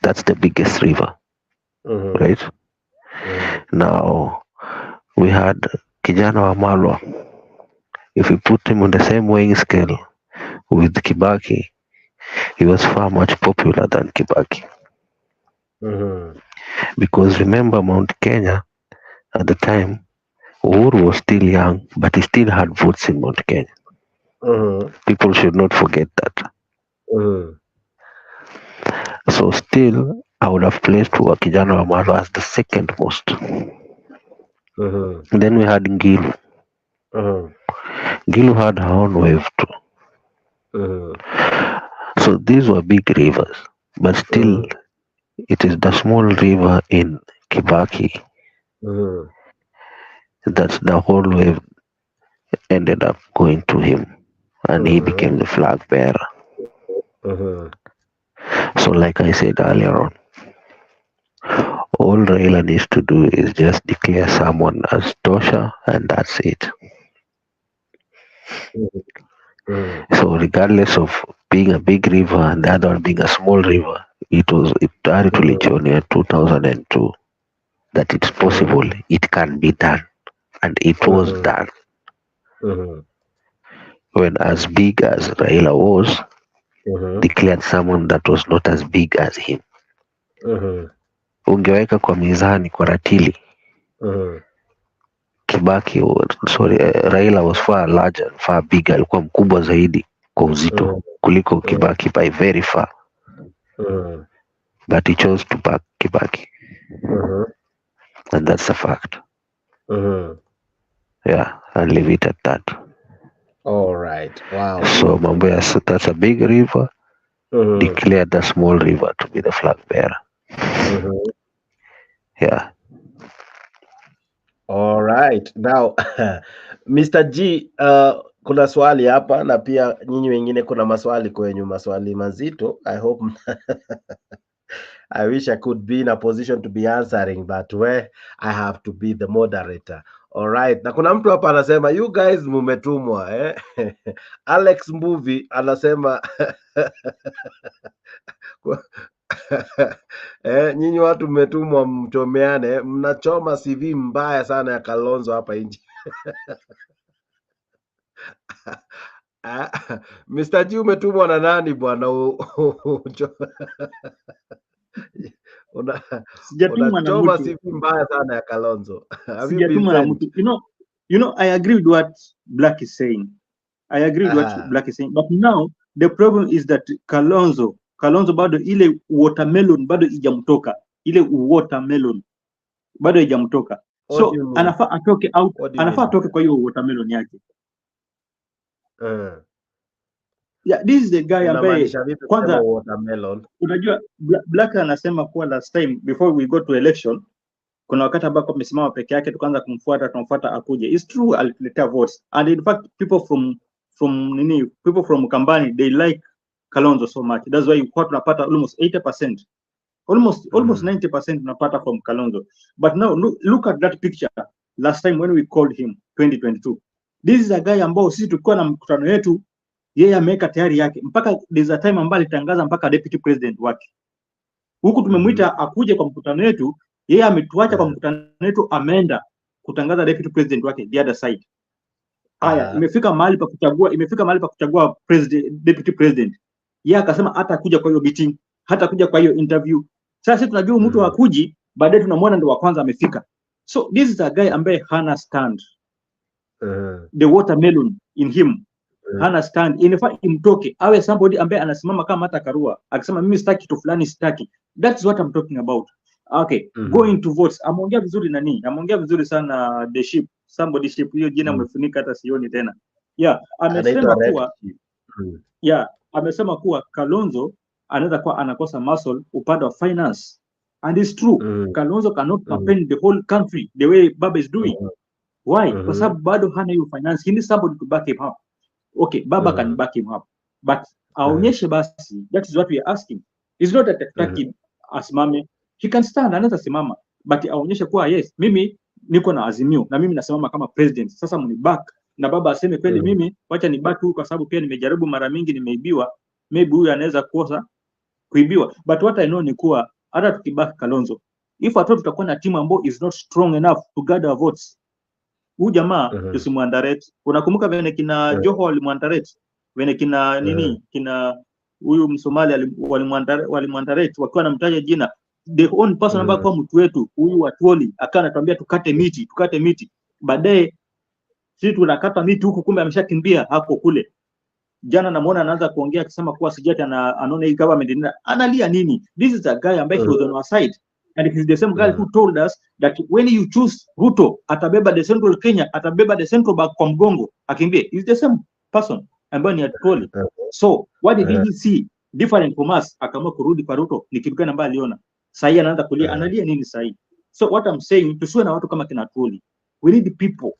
That's the biggest river, right? Now we had Kijana wa Malwa. If we put him on the same weighing scale with Kibaki, he was far much popular than Kibaki. Because remember, Mount Kenya at the time, Uhuru was still young, but he still had votes in Mount Kenya. People should not forget that. So still, I would have placed Kijana wa Malwa as the second most. Then we had Ngilu. Ngilu had her own wave too. So these were big rivers, but still, it is the small river in Kibaki that the whole wave ended up going to him, and he became the flag bearer. So like I said earlier on, all Raila needs to do is just declare someone as Tosha, and that's it. So regardless of being a big river and the other one being a small river, it directly shown in 2002 that it's possible, it can be done, and it was done. When as big as Raila was, declared someone that was not as big as him. Ungeweka kwa mizani, kwa ratili, Raila was far larger, far bigger, alikuwa mkubwa zaidi kwa uzito kuliko Kibaki by very far. But he chose to back Kibaki. And that's a fact. Yeah, I'll leave it at that. All right. Wow. So Mamboya, that's a big river. Declared the small river to be the flag bearer. Yeah. All right. Now, Mr. G, kuna swali hapa na pia nyinyi wengine kuna maswali kwenyu, maswali mazito. I hope I wish I could be in a position to be answering, but where I have to be the moderator. All right. Na kuna mtu hapa anasema you guys mumetumwa Alex Movie anasema nyinyi watu mmetumwa mchomeane, mnachoma CV mbaya sana ya Kalonzo hapa nje. Mr. G umetumwa na nani bwana? Unachoma CV mbaya sana ya Kalonzo. You know, I agree with what Black is saying. But now the problem is that Kalonzo bado ile watermelon bado ijamtoka. So anafaa atoke out, anafaa atoke kwa hiyo watermelon yake. Yeah, this is the guy ambaye kwanza watermelon. Unajua Black anasema kwa last time before we go to election kuna wakati ambako amesimama peke yake tukaanza kumfuata akuje. It's true, alileta votes, and in fact people from Kambani, they like Kalonzo so much. That's why kwa tunapata almost 80%, almost 90% tunapata from Kalonzo. But now look at that picture last time when we called him 2022. This is a guy ambao sisi tulikuwa na mkutano yetu, yeye ameweka tayari yake mpaka there's a time ambayo alitangaza mpaka deputy president wake. Huku tumemwita akuje kwa mkutano wetu, yeye ametuacha kwa mkutano wetu, ameenda kutangaza deputy president wake the other side. Haya, imefika mahali pa kuchagua deputy president. Yeye akasema hata kuja kwa hiyo meeting, hata kuja kwa hiyo interview. Sasa tunajua mtu hakuji, baadaye tunamwona ndio wa kwanza amefika. So this is a guy ambaye hana stand. The watermelon in him. Hana stand. Inafaa imtoke awe somebody ambaye anasimama kama hata Karua akisema mimi sitaki kitu fulani, sitaki. That's what I'm talking about. Okay, going to votes. Ameongea vizuri nani? Ameongea vizuri sana the ship. Somebody ship, hiyo jina umefunika hata sioni tena. Yeah, amesema kuwa amesema kuwa Kalonzo anaweza kuwa anakosa muscle upande wa finance. And it's true. Kalonzo cannot campaign the whole country the way Baba is doing. Why? Kwa sababu bado hana hiyo finance. He needs somebody to back him up. Okay, Baba can back him up. But aonyeshe basi. That is what we are asking. It's not that attacking asimame. He can stand, anaweza simama. But aonyeshe kuwa yes, mimi niko na azimio na mimi nasimama kama president. Sasa mniback. Na Baba aseme kweli mimi wacha ni back huko kwa sababu pia nimejaribu mara mingi nimeibiwa. Maybe huyu anaweza kosa kuibiwa. But what I know ni kuwa hata tukiback Kalonzo, if at all tutakuwa na team ambayo is not strong enough to gather votes, huyu jamaa tusimuandarate. Unakumbuka vile kina Joho walimuandarate, vile kina nini kina huyu Msomali walimuandarate wakiwa namtaja jina the only person ambaye kwa mtu wetu huyu Watwoli akawa anatuambia tukate miti. Baadaye sisi tunakata miti huku, kumbe ameshakimbia hako kule. Jana namuona anaanza kuongea akisema kuwa sijati anaona hii government analia nini. This is a guy ambaye he was on our side, and it is the same guy who told us that when you choose Ruto atabeba the central Kenya, atabeba the central back kwa mgongo akimbie. Is the same person ambaye ni Atwoli. So what did he see different from us? Akaamua kurudi kwa Ruto. Ni kitu gani ambaye aliona? Sasa anaanza kulia, analia nini sasa? So what I'm saying, tusiwe na watu kama kina Atwoli. We need people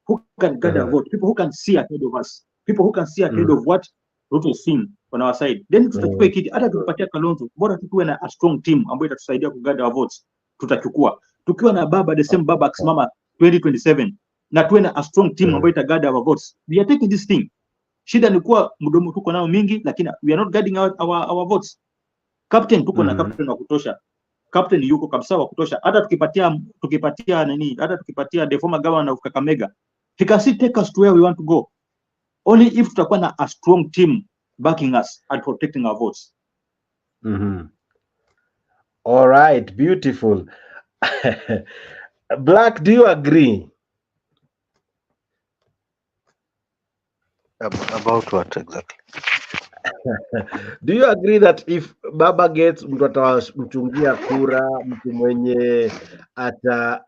who can gather vote, people who can see ahead of us, people who can see ahead of what Ruto is seeing on our side. Then tutachukua kiti, hata tukipatia Kalonzo, bora tuwe na a strong team ambayo itatusaidia kugather our votes, tutachukua. Tukiwa na Baba, the same Baba akisimama 2027, na tuwe na a strong team ambayo itagather our votes. We are taking this thing. Shida ni kuwa mdomo tuko nao mingi, lakini we are not guarding our votes. Captain tuko na captain wa kutosha. Captain yuko kabisa wa kutosha. Hata tukipatia nini, hata tukipatia the former governor of Kakamega, he can still take us to where we want to go. Only if tutakuwa na a strong team backing us and protecting our votes. All right, beautiful. Black, do you agree? About what exactly? Do you agree that if Baba gets mtu atamchungia kura, mtu mwenye ata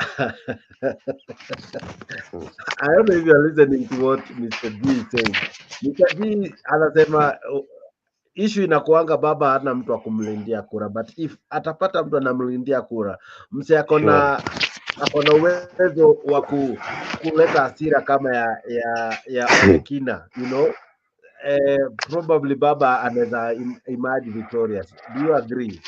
I don't know if you are listening to what Mr. G is saying. Mr. G anasema issue inakuanga Baba hana mtu akumlindia kura, but if atapata mtu anamlindia kura, mse akona uwezo wa kuleta hasira kama ya Kina, you know, probably Baba anaweza emerge victorious. Do you agree?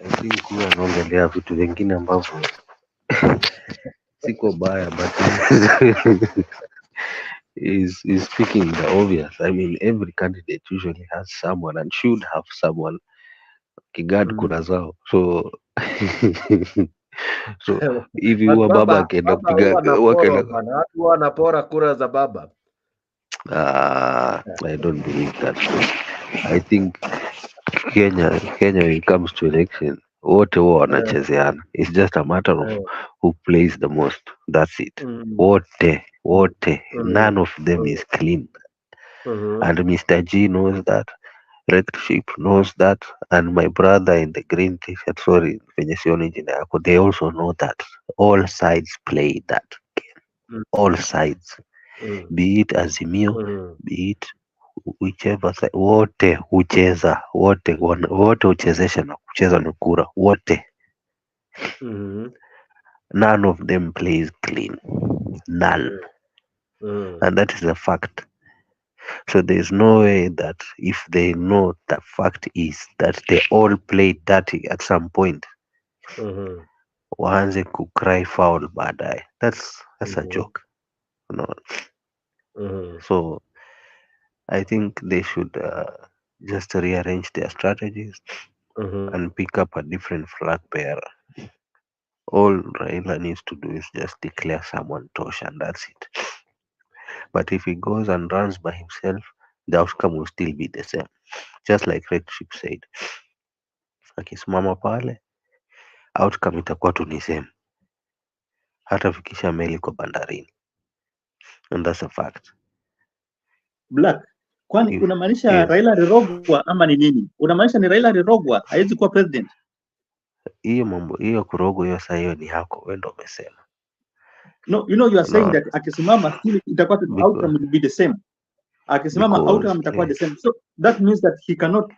I think huwa anaongelea vitu vingine ambavyo siko baya, but is speaking the obvious. I mean, every candidate usually has someone and should have someone kigad kura zao. So so if you were Baba akienda kupiga watu wanapora kura za Baba. I don't believe that. I think Kenya when it comes to election, wote wanachezeana. It's just a matter of who plays the most. That's it. Wote. None of them is clean. And Mr. G knows that. Rectorship knows that. And my brother in the green t-shirt, sorry, they also know that. All sides play that game. All sides. Be it Azimio, be it whichever side, wote hucheza, wote huchezesha na kucheza na kura, wote. None of them plays clean. None. And that is a fact. So there's no way that if they know the fact is that they all play dirty at some point, waanze ku cry foul baadaye. That's a joke. No. So I think they should just rearrange their strategies and pick up a different flag bearer. All Raila needs to do is just declare someone Tosh and that's it. But if he goes and runs by himself, the outcome will still be the same. Just like Red Ship said. Akisimama pale, outcome itakuwa tu ni same. Hata fikisha meli kwa bandarini. And that's a fact. Black, kwani unamaanisha Raila alirogwa ama ni nini? Unamaanisha ni Raila alirogwa, haiwezi kuwa president? Hiyo mambo, hiyo kurogwa hiyo saa hiyo ni yako, wewe ndio umesema. No, you are saying that akisimama still itakuwa the outcome will be the same. Akisimama outcome itakuwa the same. So that means that he cannot.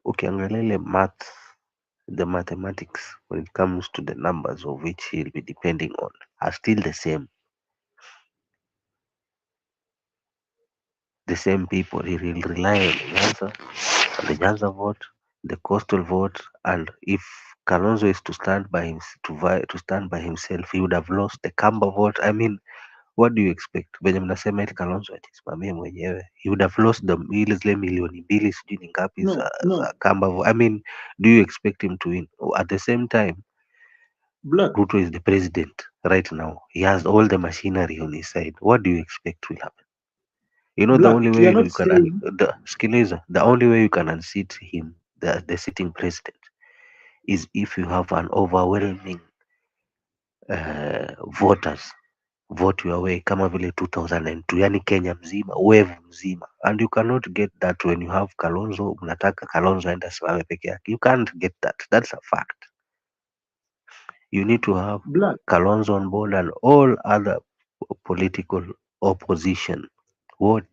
Ukiangalia ile math, the mathematics when it comes to the numbers of which he'll be depending on are still the same. The same people. He will rely on the Nyanza vote, the coastal vote, and if Kalonzo is to stand by himself, he would have lost the Kamba vote. I mean, what do you expect? Venye mnasema eti Kalonzo atisimamie mwenyewe, he would have lost zile milioni mbili sijui ni ngapi za Kamba vote. I mean, do you expect him to win? At the same time, Ruto is the president right now. He has all the machinery on his side. What do you expect will happen? The only way you can the only way you can unseat him, the sitting president, is if you have an overwhelming voters vote your way kama vile 2002, yani Kenya mzima, wave mzima, and you cannot get that when you have Kalonzo. Unataka Kalonzo aende simame peke yake, you can't get that. That's a fact. You need to have Kalonzo on board and all other political opposition wote.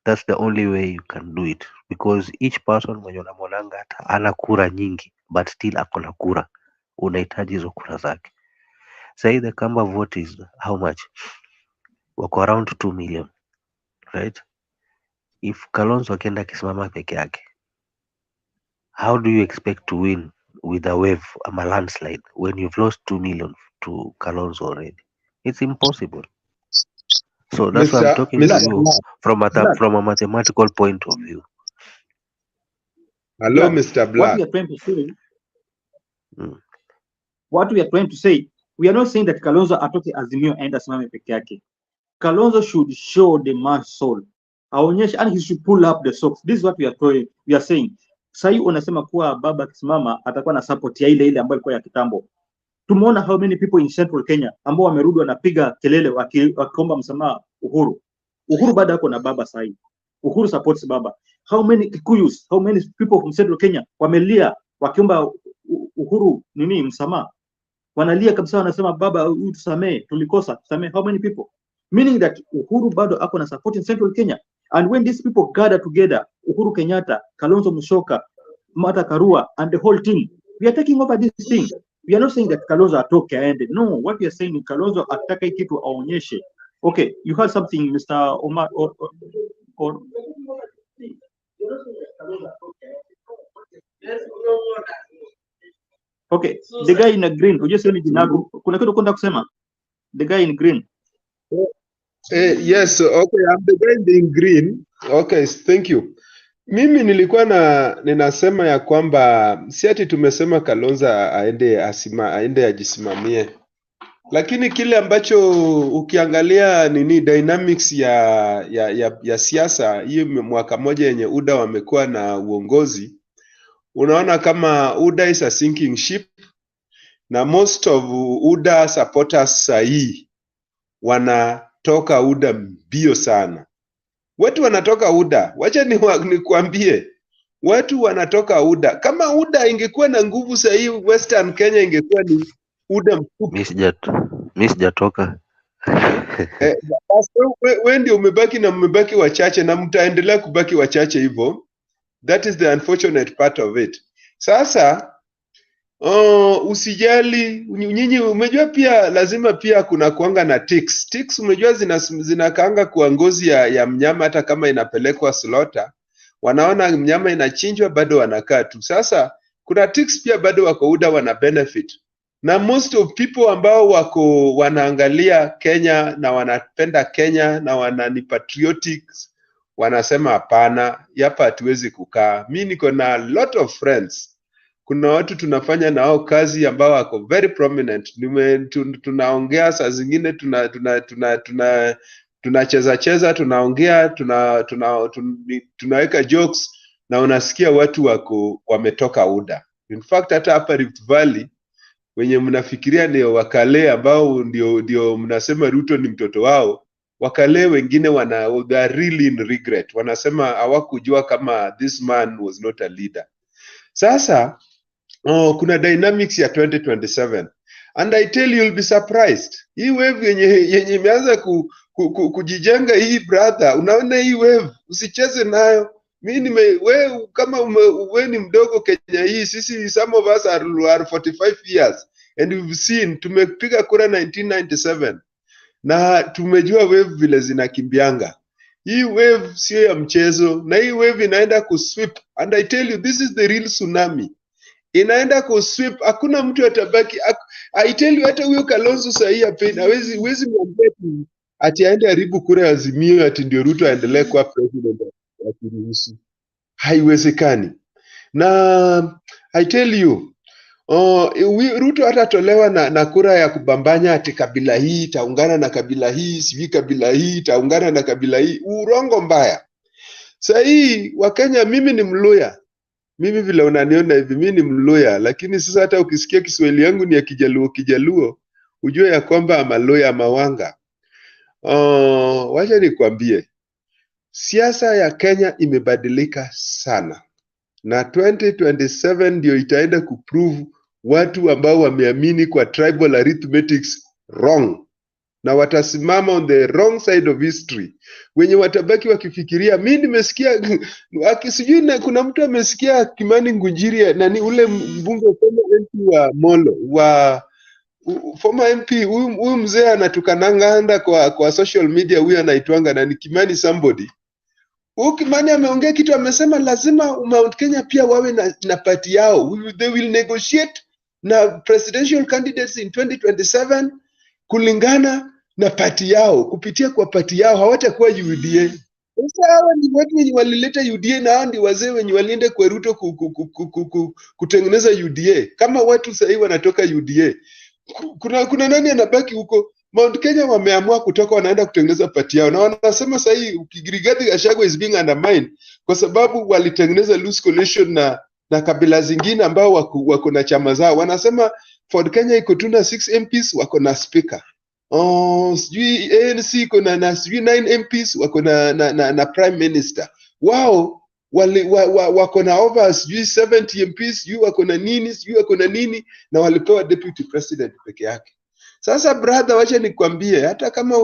That's the only way you can do it, because each person mwenye unamwonanga hata ana kura nyingi but still akona kura, unahitaji hizo kura zake. Say the Kamba vote is how much? Wako around 2 million, right? If Kalonzo akienda akisimama peke yake, how do you expect to win with a wave, a landslide, when you've lost 2 million to Kalonzo already? It's impossible. So that's why I'm talking to you from a mathematical point of view. Hello, Mr. Black. What we are trying to say, we are not saying that Kalonzo atoke Azimio and asimame peke yake. Kalonzo should show the man's soul. Aonyeshe, and he should pull up the socks. This is what we are saying. Sai unasema kuwa baba kisimama atakuwa na support ya ile ambayo ilikuwa ya kitambo. Tumeona how many people in Central Kenya ambao wamerudi wanapiga kelele wakiomba msamaha Uhuru. Uhuru bado yako na baba sai. Uhuru supports baba. How many Kikuyus, how many people from Central Kenya wamelia wakiomba Uhuru msamaha? Wanalia kabisa, wanasema baba tusamee, tulikosa, tusamee. How many people? Meaning that Uhuru bado ako na support in Central Kenya. And when these people gather together, Uhuru Kenyatta, Kalonzo Musyoka, Martha Karua, and the whole team, we are taking over this thing. We are not saying that Kalonzo atoke aende. No, what we are saying is Kalonzo ataka kitu aonyeshe. Okay, you heard something, Mr. Omar, or okay, the guy in the green, ujisema jina lako. Kuna kitu kwenda kusema? The guy in green. Yes, okay, I'm the guy in green. Okay, thank you. Mimi nilikuwa ninasema ya kwamba si ati tumesema Kalonzo aende ajisimamie. Lakini kile ambacho ukiangalia dynamics ya siasa hii mwaka moja yenye UDA wamekuwa na uongozi, unaona kama UDA is a sinking ship, na most of UDA supporters sahi wanatoka UDA mbio sana. Watu wanatoka UDA, wacha nikuambie, watu wanatoka UDA. Kama UDA ingekuwa na nguvu sahi, Western Kenya ingekuwa ni UDA mkubwa. Mimi sijatoka. Wewe ndio umebaki wachache na mtaendelea kubaki wachache hivyo. That is the unfortunate part of it. Sasa usijali, nyinyi umejua pia lazima pia kuna kuanga na ticks. Ticks umejua zinakaanga kwa ngozi ya mnyama, hata kama inapelekwa slaughter. Wanaona mnyama inachinjwa bado wanakaa tu. Sasa kuna ticks pia bado wako UDA wana benefit. Na most of people ambao wanaangalia Kenya na wanapenda Kenya na ni patriotics, wanasema hapana, hapa hatuwezi kukaa. Mimi niko na lot of friends. Kuna watu tunafanya na wao kazi ambao wako very prominent. Tunaongea saa zingine tunacheza, tunaongea, tunaweka jokes na unasikia watu wako wametoka UDA. In fact hata hapa Rift Valley wenye mnafikiria ni wakale ambao ndio mnasema Ruto ni mtoto wao, wakale wengine they are really in regret. Wanasema hawakujua kama this man was not a leader. Sasa kuna dynamics ya 2027 and I tell you you'll be surprised. Hii wave yenye imeanza kujijenga hii brother, unaona hii wave usicheze nayo. Kama we ni mdogo Kenya hii, sisi some of us are 45 years and we've seen, tumepiga kura 1997 na tumejua wave vile zinakimbianga. Hii wave sio ya mchezo, na hii wave inaenda kusweep, and I tell you this is the real tsunami. Inaenda kusweep, hakuna mtu atabaki. I tell you hata huyo Kalonzo sahi hapeni, hawezi mwambia ati aende haribu kura ya Azimio ati ndio Ruto aendelee kuwa president akiruhusu. Haiwezekani. Na I tell you Ruto atatolewa na kura ya kubambanya ati kabila hii itaungana na kabila hii, sivyo kabila hii itaungana na kabila hii. Urongo mbaya. Sahi Wakenya, mimi ni Mluya. Mimi vile unaniona hivi mimi ni Mluya, lakini sasa hata ukisikia Kiswahili yangu ni ya Kijaluo, ujue ya kwamba Maloya Mawanga. Wacha nikwambie, siasa ya Kenya imebadilika sana. Na 2027 ndio itaenda kuprove watu ambao wameamini kwa tribal arithmetics wrong. Na watasimama on the wrong side of history. Wenye watabaki wakifikiria, mimi nimesikia sijui na kuna mtu amesikia Kimani Ngunjiri nani ule mbunge former MP wa Molo former MP huyu mzee anatukananga kwa social media, huyu anaitwanga nani Kimani somebody. Huyu Kimani ameongea kitu, amesema lazima Mount Kenya pia wawe na party yao. They will negotiate na presidential candidates in 2027 kulingana na party yao, kupitia kwa party yao, hawatakuwa UDA. Sasa hawa ni watu wenye walileta UDA na hao ndio wazee wenye walienda kwa Ruto kutengeneza UDA. Kama watu sasa hivi wanatoka UDA, kuna nani anabaki huko? Mount Kenya wameamua kutoka, wanaenda kutengeneza party yao. Na wanasema sasa hivi Rigathi Gachagua is being undermined kwa sababu walitengeneza loose coalition na kabila zingine ambao wako na chama zao. Wanasema Ford Kenya iko tuna 6 MPs wako na speaker. Sijui ANC iko na sijui 9 MPs wako na prime minister. Wao wako na over sijui 70 MPs, sijui wako na nini na walipewa deputy president peke yake. Sasa brother, wacha nikwambie, hata kama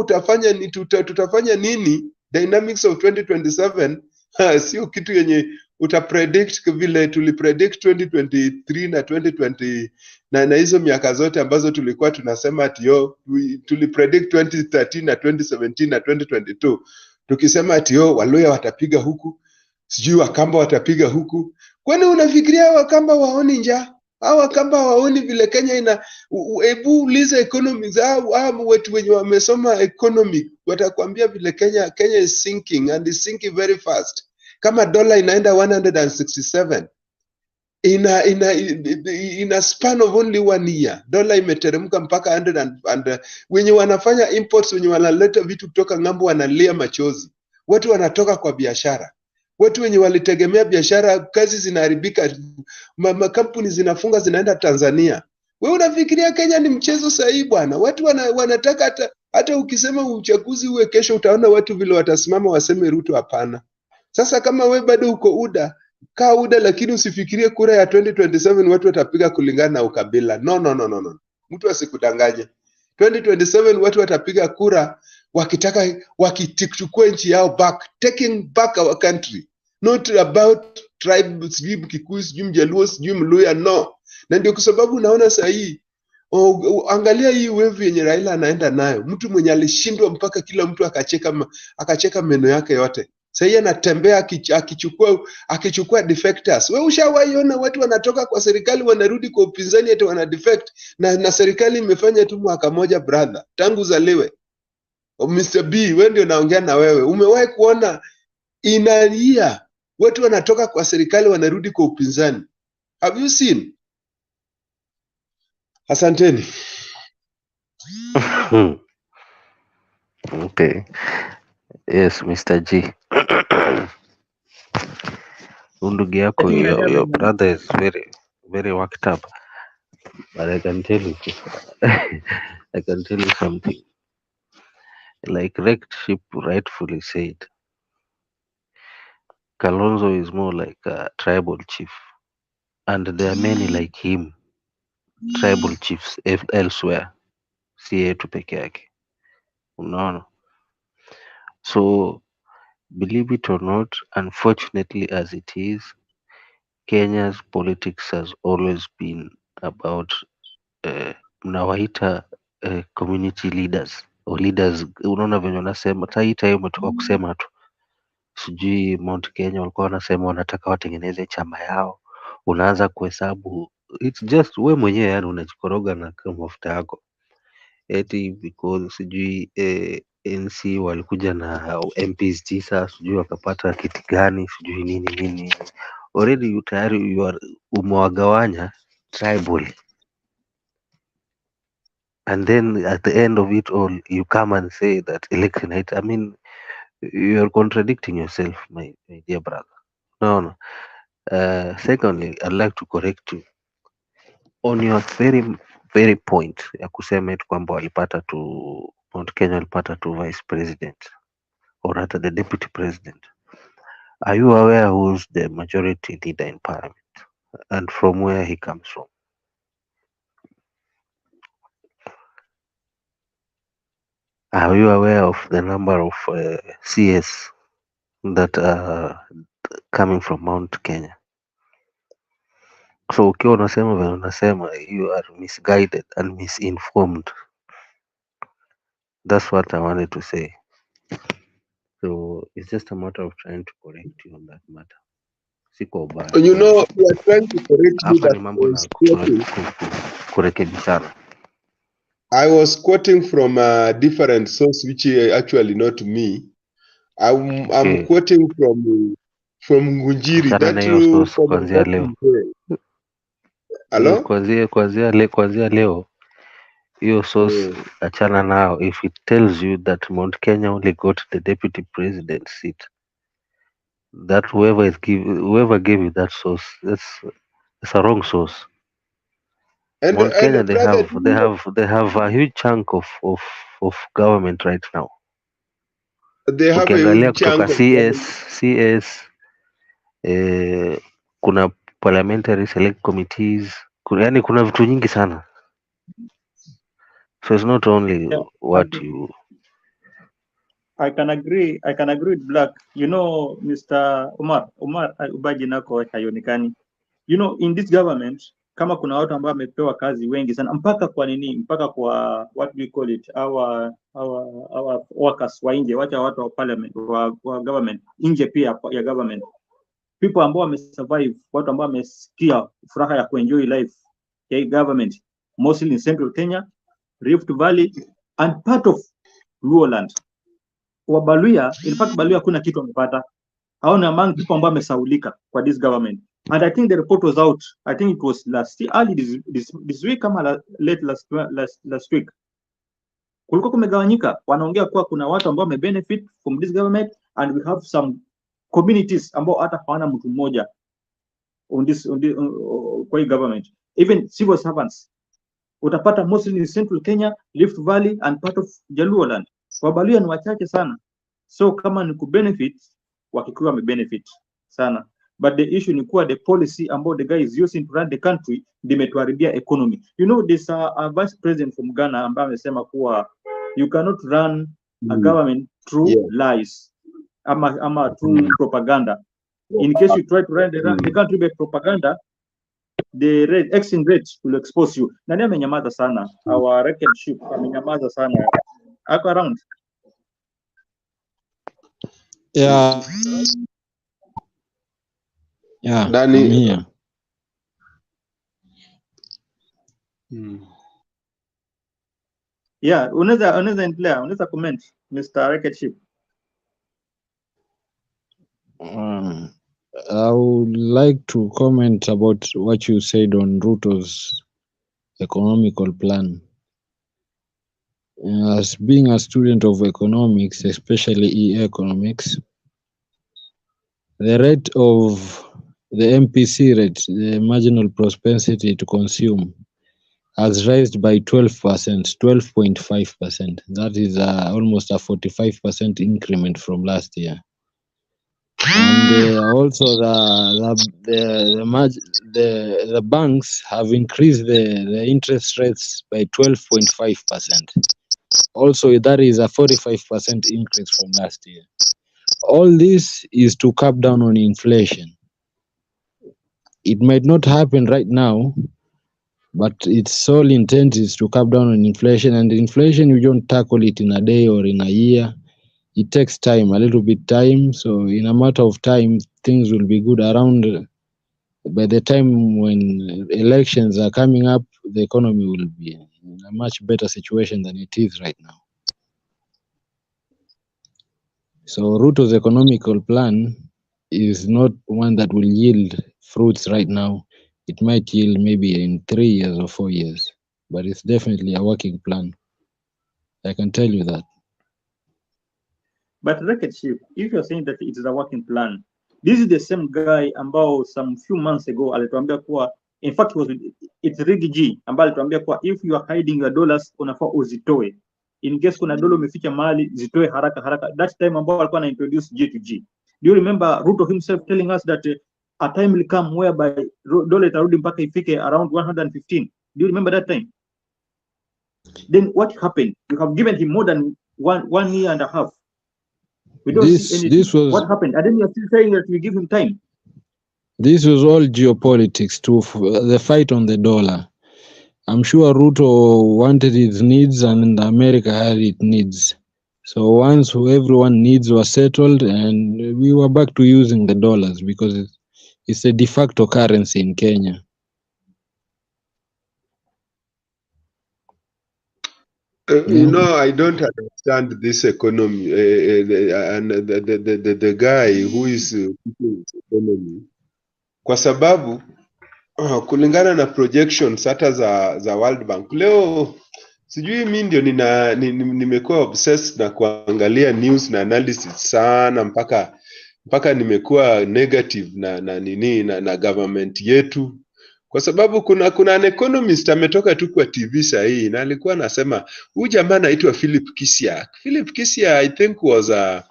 tutafanya nini, dynamics of 2027 sio kitu yenye utapredict vile tulipredict 2023 na 2020 na hizo miaka zote ambazo tulikuwa tunasema ati tulipredict 2013 na 2017 na 2022 tukisema ati Waluya watapiga huku, sijui Wakamba watapiga huku. Kwani unafikiria Wakamba waoni njaa? Hawa Wakamba waoni vile Kenya hebu uliza economics au watu wenye wamesoma economic watakwambia vile Kenya is sinking and is sinking very fast. Kama dola inaenda 167 in a span of only 1 year, dola imeteremka mpaka 100 and wenye wanafanya imports, wenye wanaleta vitu kutoka ng'ambo wanalia machozi. Watu wanatoka kwa biashara. Watu wenye walitegemea biashara, kazi zinaharibika, makampuni zinafunga, zinaenda Tanzania. Wewe unafikiria Kenya ni mchezo sahihi bwana? Watu wanataka hata ukisema uchaguzi uwe kesho, utaona watu vile watasimama waseme Ruto hapana. Sasa kama we bado uko UDA, kaa UDA, lakini usifikirie kura ya 2027 watu watapiga kulingana na ukabila. No. Mtu asikudanganye. 2027 watu watapiga kura wakichukua nchi yao back, taking back our country. Not about tribes, sijui Kikuyu, sijui Mjaluo, sijui Mluya, no. Na ndio kwa sababu unaona sasa hii, angalia hii wave yenye Raila anaenda nayo. Mtu mwenye alishindwa mpaka kila mtu akacheka meno yake yote. Sasa yeye anatembea akichukua defectors. Wewe ushawaiona watu wanatoka kwa serikali wanarudi kwa upinzani eti wana defect na serikali imefanya tu mwaka moja brother, tangu zaliwe. Mr. B, wewe ndio naongea na wewe. Umewahi kuona inalia, watu wanatoka kwa serikali wanarudi kwa upinzani. Have you seen? Asanteni. Okay. Yes, Mr. G. Ndugu yako, your brother is very worked up. But I can tell you, I can tell you something. Like Wrecked Ship rightfully said, Kalonzo is more like a tribal chief. And there are many like him, tribal chiefs elsewhere. Si yetu peke yake. Unaona? So, believe it or not, unfortunately as it is, Kenya's politics has always been about mnawaita community leaders or leaders. Unaona venye wanasema taita hiyo umetoka kusema tu, sijui Mount Kenya walikuwa wanasema wanataka watengeneze chama yao, unaanza kuhesabu, it's just we mwenyewe yani unajikoroga na mafuta yako eti because sijui NC walikuja na MPs 9 sijui wakapata kiti gani sijui nini already you tayari umewagawanya tribal, and then at the end of it all you come and say that election night. I mean, you are contradicting yourself, my dear brother. No. Secondly, I'd like to correct you on your very point ya kusema eti kwamba walipata tu Mount Kenya walipata tu vice president or rather the deputy president. Are you aware who's the majority leader in parliament and from where he comes from? Are you aware of the number of CS that are coming from Mount Kenya? So ukiwa unasema vile unasema, you are misguided and misinformed. That's what I wanted to say. So it's just a matter of trying to correct you on that matter. Siko ubaya. You know, we are trying to correct you Hapa ni that mambo na kurekebishana. I was quoting from a different source, which is actually not me. I'm quoting from Ngunjiri. Achana na hiyo source kuanzia leo. Hello? Kuanzia leo hiyo source achana nao. If it tells you that Mount Kenya only got the deputy president seat, that whoever gave you that source, that's a wrong source. And Mount Kenya, they brother, have a huge chunk of government right now. They have Ukiangalia a huge chunk kutoka CS kuna parliamentary select committees, yani kuna vitu nyingi sana. So it's not only what you. I can agree with Black. You know, Mr. Umar ubaji nako haionekani. You know, in this government, kama kuna watu ambao wamepewa kazi wengi sana, mpaka kwa what do you call it, our workers wa nje, watu wa parliament, wa government nje pia ya government, people ambao wamesurvive, watu ambao wamesikia furaha ya kuenjoy life ya government, mostly in Central Kenya, Rift Valley and part of Luoland. Wabaluya, in fact Baluya kuna kitu wamepata. Hao ni among people ambao wamesaulika kwa this government. And I think the report was out, I think it was early this week kama late last week. Kulikuwa kumegawanyika, wanaongea kuwa kuna watu ambao wamebenefit from this government and we have some communities ambao hata hawana mtu mmoja on this kwa hii government. Even civil servants utapata mostly in Central Kenya, Rift Valley and part of Jaluoland. Wabaluya ni wachache sana. So kama ni kubenefit, wakikuwa wamebenefit sana. But the issue ni kuwa the policy ambao the guy is using to run the country dimetuharibia economy. You know, there's a vice president from Ghana ambaye amesema kuwa you cannot run a government through lies ama through propaganda. In case you try to run the country by propaganda, the exchange rate will expose you. Nani amenyamaza sana? Our record ship amenyamaza sana. Ako around. Yeah. Yeah, Nani? Yeah, unaweza endelea, unaweza comment Mr. Record Ship. I would like to comment about what you said on Ruto's economical plan. As being a student of economics, especially economics, the rate of the MPC rate, the marginal propensity to consume, has raised by 12%, 12.5%. That is almost a 45% increment from last year. And also the banks have increased the interest rates by 12.5%. Also, that is a 45% increase from last year. All this is to cap down on inflation. It might not happen right now, but its sole intent is to cap down on inflation. And inflation, you don't tackle it in a day or in a year. It takes time, a little bit time. So in a matter of time, things will be good around. By the time when elections are coming up, the economy will be in a much better situation than it is right now. So Ruto's economical plan is not one that will yield fruits right now. It might yield maybe in 3 years or 4 years, but it's definitely a working plan. I can tell you that. But Rocket Ship, if you're saying that it is a working plan, this is the same guy ambao some few months ago alituambia kuwa, in fact it's Rigi G ambaye alituambia kuwa if you are hiding your dollars unafaa uzitoe. In case kuna dola umeficha mahali zitoe haraka haraka. That time ambao alikuwa na introduce G2G. Do you remember Ruto himself telling us that a time will come whereby dola itarudi mpaka ifike around 115? Do you remember that time? Then what happened? You have given him more than one year and a half. We don't see anything. This was, what happened? And then you're still saying that we give him time. This was all geopolitics too, the fight on the dollar. I'm sure Ruto wanted its needs and America had its needs. So once everyone needs were settled, and we were back to using the dollars because it's a de facto currency in Kenya. You know, I don't understand this economy and the guy who is this economy, kwa sababu kulingana na projections hata za World Bank leo, sijui mimi ndio nimekuwa obsessed na kuangalia news na analysis sana mpaka nimekuwa negative na government yetu. Kwa sababu kuna an economist ametoka tu kwa TV sahi na alikuwa anasema huyu jamaa anaitwa Philip Kisiak. Philip Kisiak I think was a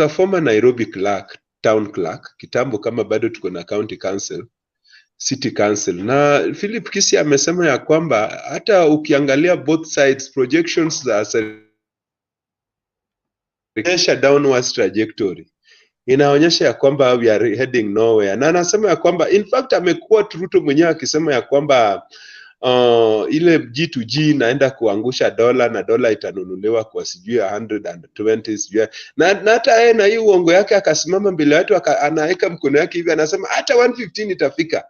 former Nairobi clerk, town clerk, kitambo kama bado tuko na county council, city council. Na Philip Kisiak amesema ya kwamba hata ukiangalia both sides projections za inaonyesha downwards trajectory. Inaonyesha ya kwamba we are heading nowhere. Na anasema ya kwamba in fact amekuwa Ruto mwenyewe akisema ya kwamba ile G2G naenda kuangusha dola na dola itanunuliwa kwa sijui 120 sijui. Na hata yeye na hii uongo yake akasimama mbele watu anaweka mkono yake hivi anasema hata 115 itafika.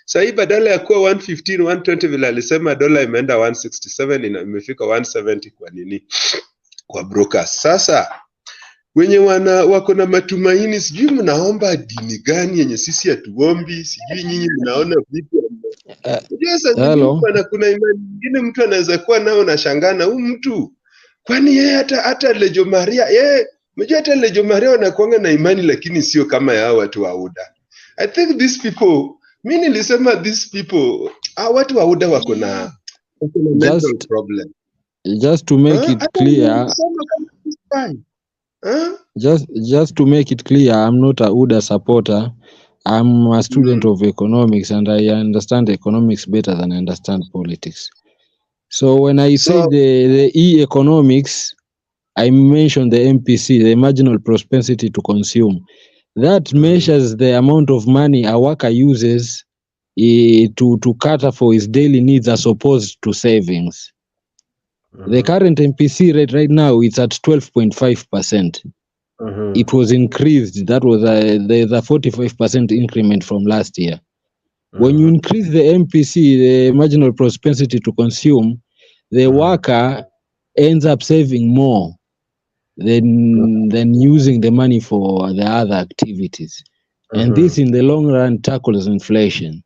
Sasa hii badala ya kuwa 115 120 vile alisema dola imeenda 167 imefika 170 kwa nini? Kwa brokers. Sasa wenye wako na matumaini, sijui mnaomba dini gani yenye sisi hatuombi, sijui nyinyi mnaona vipi. Hello. Kuna imani nyingine mtu anaweza kuwa nao na shangana huyu mtu. Kwani yeye hata Lejo Maria, mjua hata Lejo Maria wanakuanga na imani lakini sio kama ya watu wa UDA. I think these people, mimi nilisema these people, watu wa UDA wako na mental problem. Just to make it clear. Just to make it clear, I'm not a UDA supporter. I'm a student of economics and I understand economics better than I understand politics. So when I say the economics, I mentioned the MPC, the marginal propensity to consume. That measures the amount of money a worker uses to cater for his daily needs as opposed to savings. The current MPC rate right now is at 12.5%. It was increased. That was there's a 45% increment from last year. When you increase the MPC, the marginal propensity to consume, the worker ends up saving more. than using the money for the other activities. And this in the long run tackles inflation.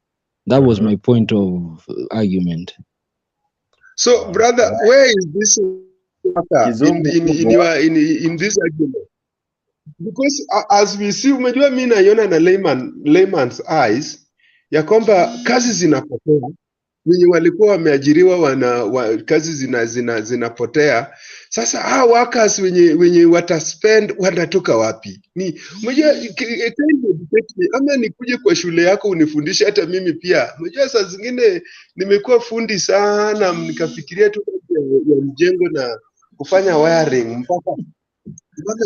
That was my point of argument. So, brother, where is this in this argument? Because as we see, umejua mimi naiona na layman's eyes ya kwamba kazi zinapotea, wenye walikuwa wameajiriwa kazi zinapotea. Sasa hawa workers wenye wataspend wanatoka wapi? Ni umejua ama nikuje kwa shule yako unifundishe hata mimi pia. Umejua saa zingine nimekuwa fundi sana, nikafikiria tu ya mjengo na kufanya wiring mpaka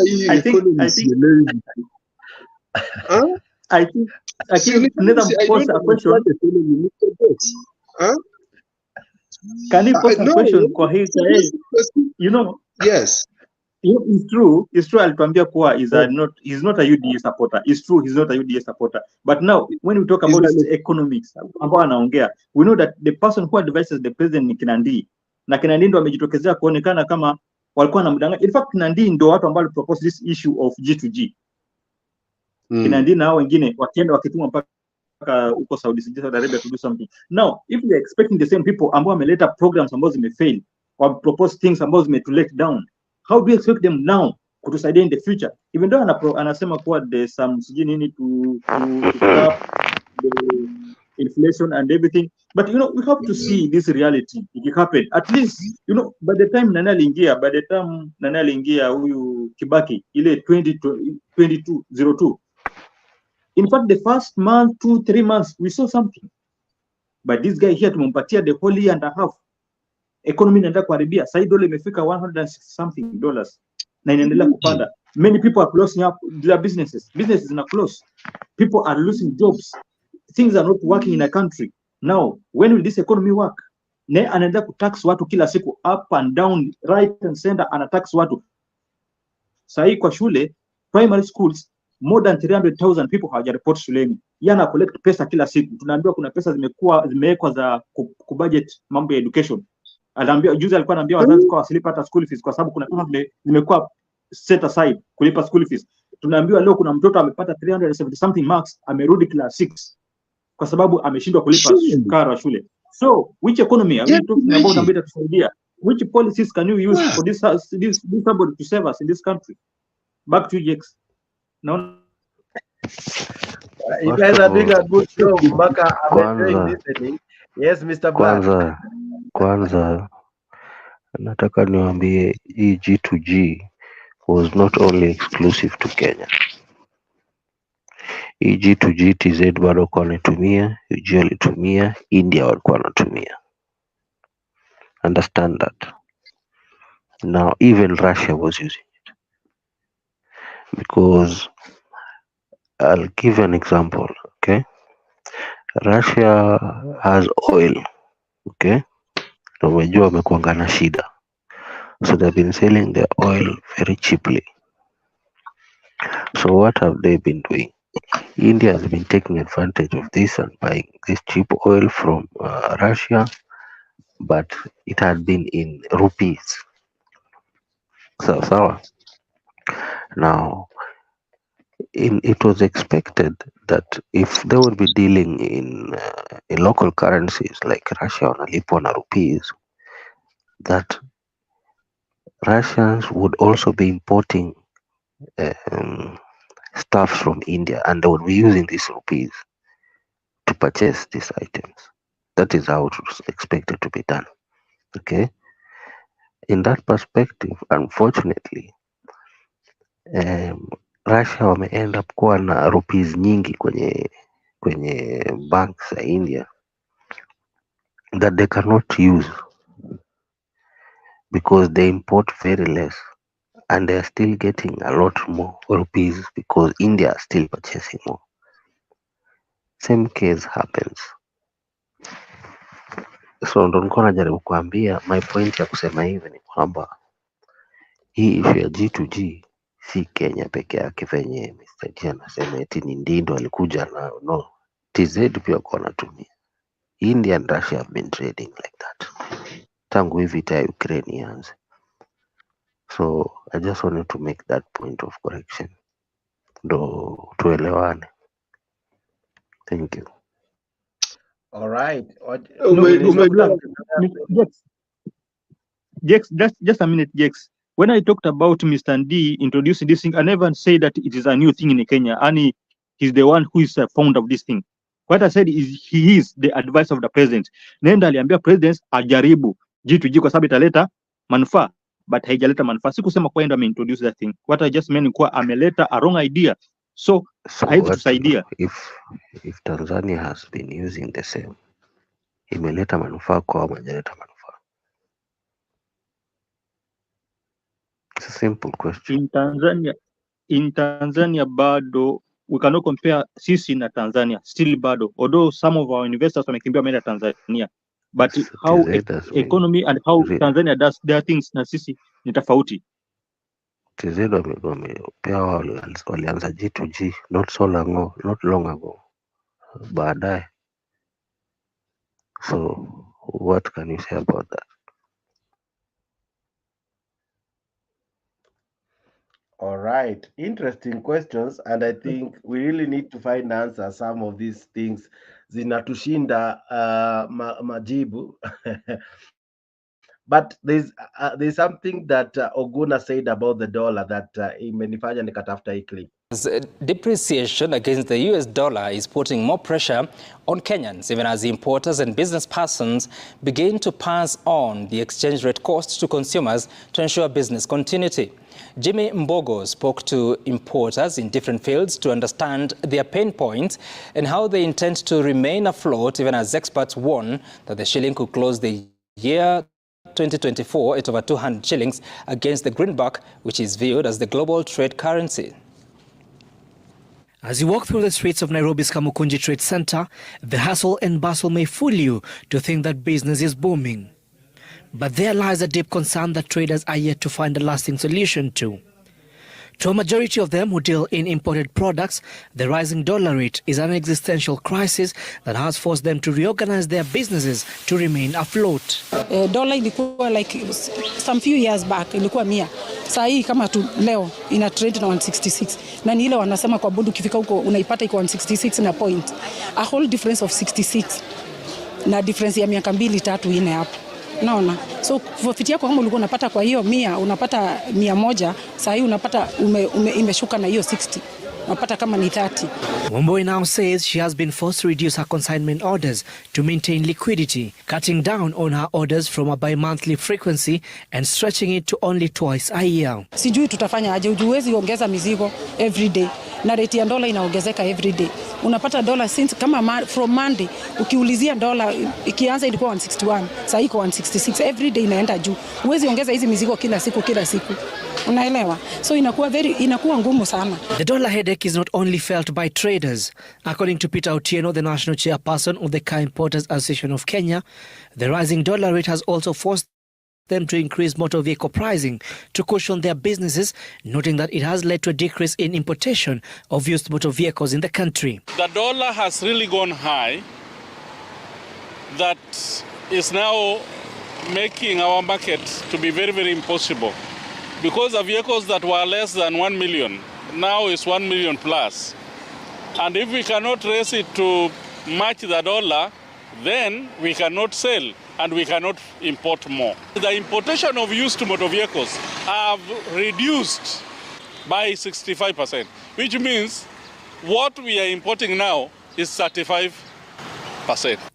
hii economy sielewi. I think another pose a question. Can you pose a question kwa hii you know? Yes. It's true. Alituambia kuwa he's not a UDA supporter. It's true, he's not a UDA supporter. But now, when we talk about economics, ambao anaongea, we know that the person who advises the president ni Kinandi. Na Kinandi ndo amejitokezea kuonekana kama walikuwa wanamdanganya. In fact, Kinandi ndo watu ambao propose this issue of G2G. Kinandi na hao wengine wakienda wakituma mpaka huko Saudi Arabia to do something. Now, if we are expecting the same people ambao wameleta programs ambao zimefail, or propose things ambao zimetulet down, how do you expect them now kutusaidia in the future? Even though anasema kuwa there's some sijini to stop the inflation and everything, but you know, we have to see this reality. It happened at least, you know, by the time Nana aliingia huyu Kibaki ile 2202. In fact, the first month, 2-3 months, we saw something. But this guy here tumempatia the whole year and a half. Economy inaenda kuharibia. Sasa dola imefika $160 something na inaendelea kupanda. Many people are closing up their businesses. Businesses are close. People are losing jobs. Things are not working in a country. Now, when will this economy work? Ne anaenda kutax watu kila siku, up and down, right and center, anatax watu. Sasa kwa shule, primary schools, more than 300,000 people hawajareport shuleni. Yana collect pesa kila siku. Tunaambiwa kuna pesa zimewekwa za kubudget mambo ya education. Juzi alikuwa anaambia wazazi kwa wasilipa hata school fees kwa sababu kuna pesa zimekuwa set aside kulipa school fees. Tunaambiwa leo kuna mtoto amepata 370 something marks, amerudi class 6 kwa sababu ameshindwa kulipa karo ya shule. So, which economy are we talking about ambayo tusaidia? Which policies can you use for this somebody to save us in this country? Back to you, Jex. Now, you guys are doing a good job. Mbaka, I'm enjoying listening. Yes, Mr. Black. Kwanza nataka niwaambie hii G2G was not only exclusive to Kenya. Hii G2G TZ bado walikuwa wanatumia, UG walitumia, India walikuwa wanatumia. Understand that. Now even Russia was using it. Because I'll give an example, okay? Russia has oil, okay? Na umejua wamekuanga na shida. So they've been selling their oil very cheaply. So what have they been doing? India has been taking advantage of this and buying this cheap oil from Russia, but it had been in rupees. So now, it was expected that if they would be dealing in local currencies like Russia wanalipwa na rupees, that Russians would also be importing stuff from India and they would be using these rupees to purchase these items. That is how it was expected to be done. Okay. In that perspective, unfortunately, Russia wame end up kuwa na rupees nyingi kwenye banks ya India that they cannot use because they import very less and they are still getting a lot more rupees because India is still purchasing more. Same case happens. So ndo nilikuwa najaribu kuambia, my point ya kusema hivi ni kwamba hii issue ya G2G si Kenya peke yake venye Mr. G anasema eti ni Ndindo alikuja nayo. No, TZ pia kwa wanatumia. India and Russia have been trading like that tangu hii vita ya Ukraine ianze. So I just wanted to make that point of correction. Ndo tuelewane. Thank you. All right. Jex, just a minute, Jex. When I talked about Mr. Ndii introducing this thing, I never say that it is a new thing in Kenya. And he's the one who is a founder of this thing. What I said is he is the advisor of the president. Nenda aliambia president ajaribu G2G kwa sababu italeta manufaa, but haijaleta manufaa. Sikusema kwa ndo ameintroduce that thing. What I just meant ni kuwa ameleta a wrong idea. So haitusaidia. If Tanzania has been using the same, imeleta manufaa kwa hajaleta manufaa? It's a simple question. In Tanzania bado we cannot compare sisi na Tanzania, still bado, although some of our investors wamekimbia wameenda Tanzania, but how economy and how Tanzania does their things na sisi ni tofauti. TZ pia walianza G2G not long ago, baadaye. So what can you say about that? All right, interesting questions, and I think we really need to find answers. Some of these things zinatushinda majibu. But there's something that Oguna said about the dollar that imenifanya nikatafuta hii clip. Depreciation against the US dollar is putting more pressure on Kenyans, even as importers and business persons begin to pass on the exchange rate costs to consumers to ensure business continuity. Jimmy Mbogo spoke to importers in different fields to understand their pain points and how they intend to remain afloat, even as experts warn that the shilling could close the year 2024 at over 200 shillings against the greenback, which is viewed as the global trade currency. As you walk through the streets of Nairobi's Kamukunji Trade Center, the hustle and bustle may fool you to think that business is booming. But there lies a deep concern that traders are yet to find a lasting solution to. To a majority of them who deal in imported products, the rising dollar rate is an existential crisis that has forced them to reorganize their businesses to remain afloat. Dollar ilikuwa like some few years back ilikuwa 100. Saa hii kama tu leo ina trade na 166. Na ni ile wanasema kwa bodu ukifika huko unaipata iko 166 na point. A whole difference of 66. Na difference ya miaka 2-3 ine hapo. Naona. So profit yako kama ulikuwa unapata kwa hiyo 100 unapata 100, saa hii unapata imeshuka na hiyo 60. Unapata kama ni 30. Wamboi now says she has been forced to reduce her consignment orders to maintain liquidity, cutting down on her orders from a bi-monthly frequency and stretching it to only twice a year. Sijui tutafanya aje, huwezi ongeza mizigo every day. Na rate ya dola inaongezeka every day. Unapata dola since kama from Monday ukiulizia dola ikianza ilikuwa 161, sasa iko 166, every day inaenda juu. Huwezi ongeza hizi mizigo kila siku. Unaelewa? So inakuwa ngumu sana. The dollar headache is not only felt by traders. According to Peter Otieno, the national chairperson of the Car Importers Association of Kenya, the rising dollar rate has also forced them to increase motor vehicle pricing to cushion their businesses, noting that it has led to a decrease in importation of used motor vehicles in the country. The dollar has really gone high. That is now making our market to be very, very impossible. Because the vehicles that were less than 1 million now is 1 million plus. And if we cannot raise it to match the dollar, then we cannot sell and we cannot import more. The importation of used motor vehicles have reduced by 65%, which means what we are importing now is 35%.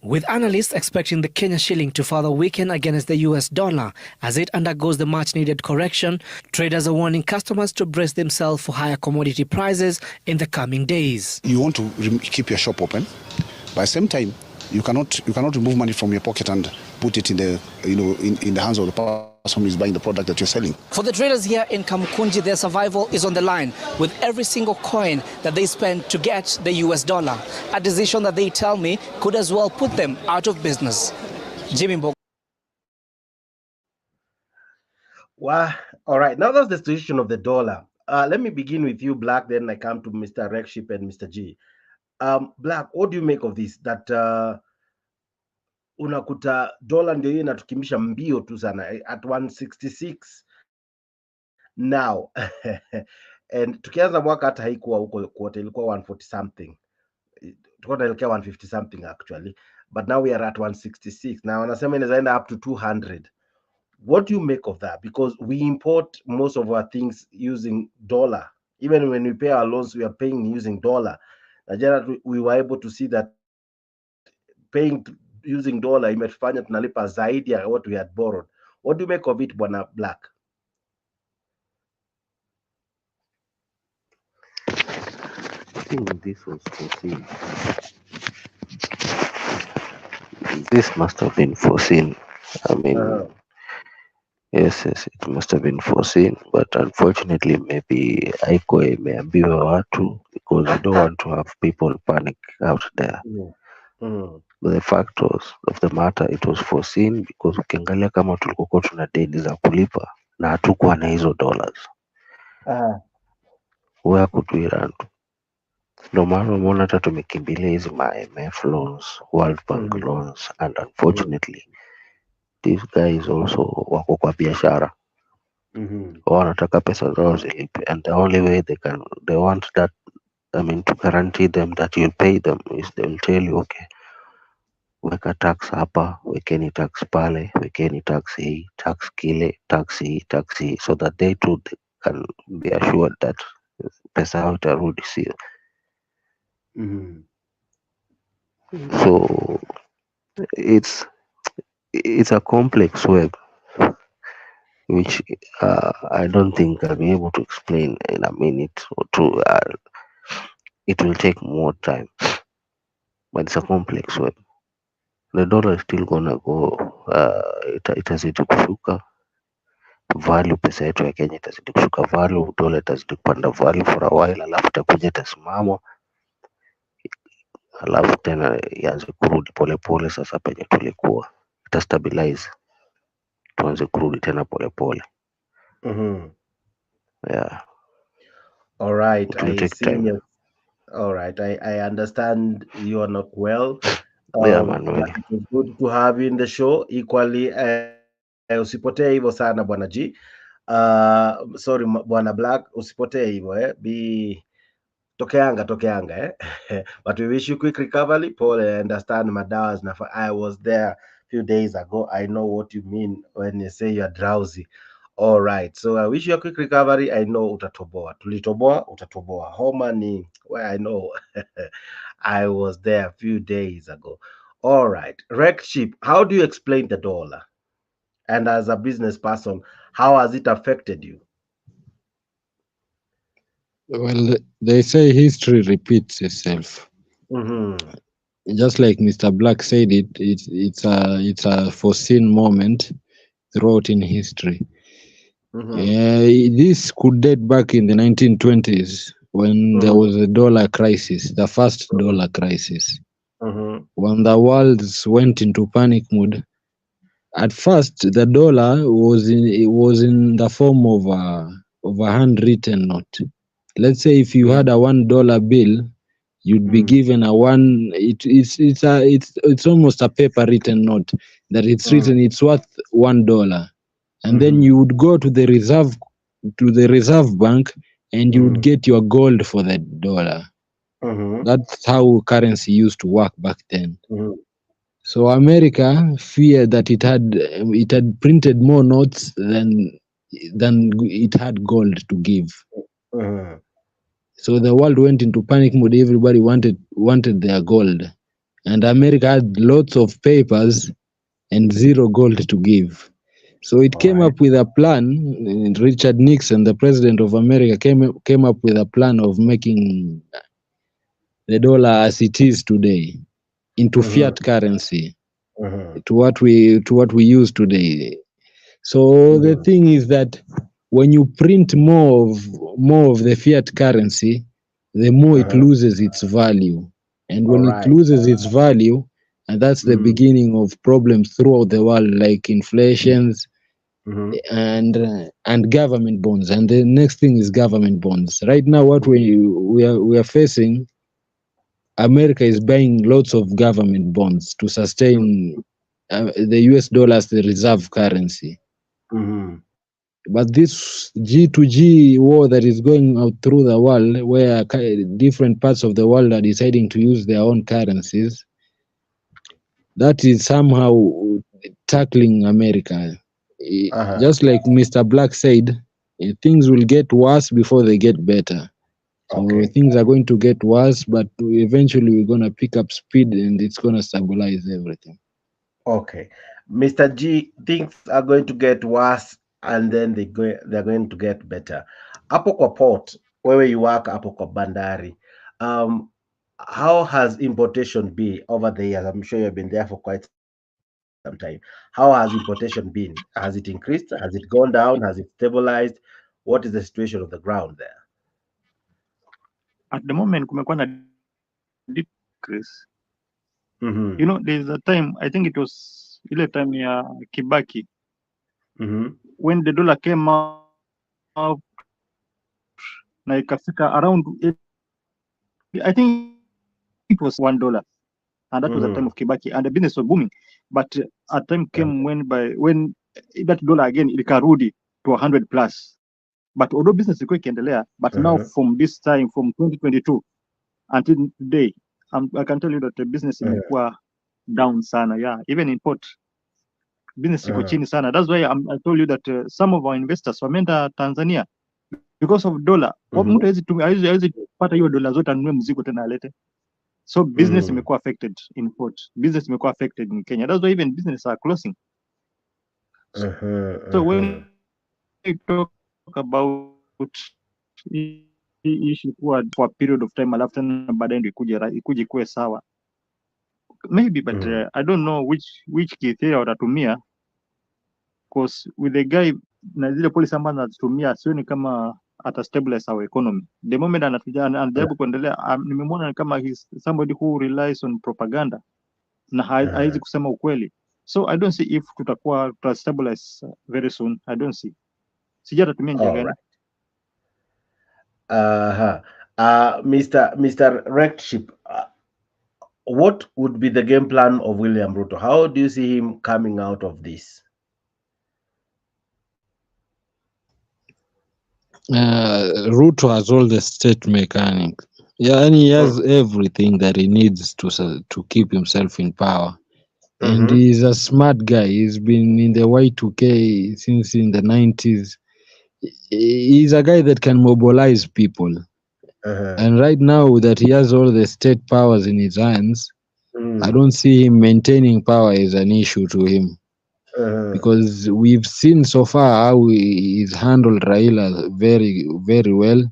With analysts expecting the Kenya shilling to further weaken against the US dollar as it undergoes the much-needed correction, traders are warning customers to brace themselves for higher commodity prices in the coming days. You want to keep your shop open, but at the same time, you cannot remove money from your pocket and put it in the in the hands of the person who is buying the product that you're selling. For the traders here in Kamukunji, their survival is on the line with every single coin that they spend to get the US dollar. A decision that they tell me could as well put them out of business. Jimmy Mbogo. Wow. All right. Now that's the situation of the dollar. Let me begin with you, Black. Then I come to Mr. Rekship and Mr. G. Black, what do you make of this? That unakuta dola ndio inatukimbiza mbio tu sana at 166 Now and tukianza mwaka hata haikuwa huko kote, ilikuwa 140 something, tulikuwa tunaelekea 150 something actually, but now we are at 166. Now wanasema inaenda up to 200. What do you make of that? Because we import most of our things using dollar. Even when we pay our loans, we are paying using dollar. Nigeria, we were able to see that paying using dollar imetufanya tunalipa zaidi ya what we had borrowed. What do you make of it, Bwana Black? I think this was foreseen. This must have been foreseen. I mean, yes, it must have been foreseen, but unfortunately maybe haikuwa imeambiwa watu, because you don't want to have people panic out there. But the fact of the matter, it was foreseen, because ukiangalia kama tulikuwa tuna deni za kulipa na hatukuwa na hizo dollars. Where could we run to? Ndio maana umeona hata tumekimbilia hizi IMF loans, World Bank loans, and unfortunately these guys also wako kwa biashara. Wanataka pesa zao zilipe, and the only way they want that, I mean, to guarantee them that you'll pay them is they will tell you, okay, weka tax hapa, wekeni tax pale, wekeni tax hii, tax kile, tax hii, so that they too can be assured that pesa yao itarudi sio. So it's a complex web which I don't think I'll be able to explain in a minute or two. It will take more time, but it's a complex web. The dollar is still gonna go, itazidi kushuka value, pesa yetu ya Kenya itazidi kushuka value, dollar itazidi kupanda value for a while, alafu itakuja itasimama, alafu tena ianze kurudi polepole. Sasa penye tulikuwa itastabilize, tuanze kurudi tena polepole. Yeah. All right, it will take time. All right, I understand you are not well. Yeah, man, it's good to have you in the show. Equally, usipotee hivyo sana Bwana G. Sorry Bwana Black, usipotee hivyo be tokeanga but we wish you quick recovery. Paul, I understand madawas na I was there a few days ago. I know what you mean when you say you're drowsy. All right, so I wish you a quick recovery. I know utatoboa, utatoboa. Homa ni where I know. I was there a few days ago. All right, Rec Ship, how do you explain the dollar? And as a business person, how has it affected you? Well, they say history repeats itself. Just like Mr. Black said, it's a foreseen moment throughout in history. This could date back in the 1920s when there was a dollar crisis, the first dollar crisis. When the world went into panic mode, at first the dollar was in the form of a handwritten note. Let's say if you had a $1 bill, you'd be given a one. It's almost a paper written note that it's written it's worth $1, and then you would go to the reserve bank and you would get your gold for that dollar. That's how currency used to work back then. So America feared that it had printed more notes than it had gold to give. So the world went into panic mode. Everybody wanted their gold, and America had lots of papers and zero gold to give. So it came up with a plan. Richard Nixon, the president of America, came up with a plan of making the dollar as it is today into fiat currency, to what we use today. So the thing is that when you print more of the fiat currency, the more it loses its value, and when it loses its value, and that's the beginning of problems throughout the world, like inflations and government bonds. And the next thing is government bonds. Right now, what we are facing, America is buying lots of government bonds to sustain the US dollar as the reserve currency. But this G2G war that is going out through the world, where different parts of the world are deciding to use their own currencies, that is somehow tackling America. Just like Mr. Black said, things will get worse before they get better. So things are going to get worse, but eventually we're going to pick up speed and it's going to stabilize everything. Okay. Mr. G, things are going to get worse and then they're going to get better. Hapo kwa port, where you work hapo kwa bandari, how has importation been over the years? I'm sure you've been there for quite some time. How has importation been? Has it increased? Has it gone down? Has it stabilized? What is the situation on the ground there? At the moment, kumekuwa na decrease. You know, there's a time, I think it was ile time ya Kibaki, when the dollar came out, na ikafika around, I think it was $1, and that was the time of Kibaki, and the business was booming. But a time came when that dollar again ikarudi to 100 plus. But although business ilikuwa ikiendelea, but now from this time, from 2022 until today, I can tell you that the business imekuwa down sana. Yeah, even in port business iko chini sana. That's why I told you that some of our investors wameenda Tanzania because of dollar. Mtu hawezi pata hiyo dola zote anunue mzigo tena alete. So business imekuwa affected in port. Business imekuwa affected in Kenya. That's why even business are closing. So when we talk about issue for a period of time, alafu tena baadaye ndio ikuje kuwe sawa. Maybe, but I don't know which criteria watatumia, because with the guy na zile policy ambazo anazitumia sioni kama ata stabilize our economy. The moment anajaribu kuendelea, nimemwona kama he's somebody who relies on propaganda na haizi kusema ukweli. So I don't see if tuta stabilize very soon. I don't see. Sija atatumia njia gani. Mr. Rectship, what would be the game plan of William Ruto? How do you see him coming out of this? Ruto has all the state mechanics. Yeah, and he has everything that he needs to keep himself in power. And he's a smart guy. He's been in the Y2K since in the 90s. He's a guy that can mobilize people. And right now that he has all the state powers in his hands, I don't see him maintaining power as an issue to him. Because we've seen so far how he's handled Raila very, very well.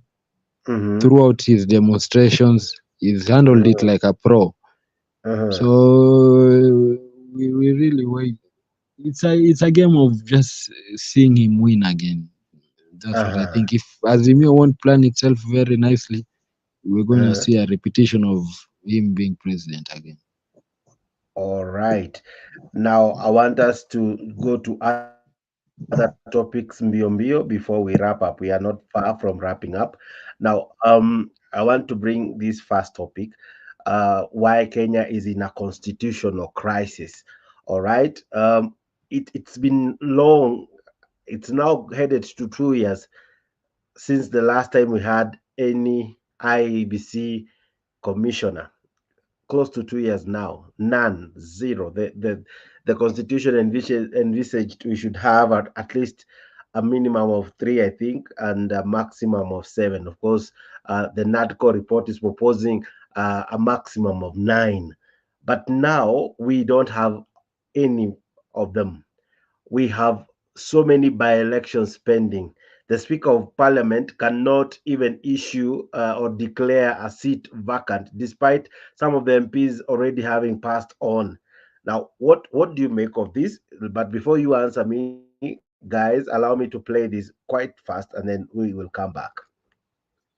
Throughout his demonstrations, he's handled it like a pro. So we really wait. It's a game of just seeing him win again. That's what I think. If Azimio won't plan itself very nicely, we're going to see a repetition of him being president again. All right. Now I want us to go to other topics mbio before we wrap up. We are not far from wrapping up. Now, I want to bring this first topic, why Kenya is in a constitutional crisis. All right. It's been long. It's now headed to 2 years since the last time we had any IEBC commissioner. Close to 2 years now. None. Zero. The constitution envisaged we should have at least a minimum of 3, I think, and a maximum of 7. Of course, the NADCO report is proposing a maximum of 9. But now we don't have any of them. We have so many by-elections pending. The Speaker of Parliament cannot even issue or declare a seat vacant, despite some of the MPs already having passed on. Now, what do you make of this? But before you answer me, guys, allow me to play this quite fast, and then we will come back.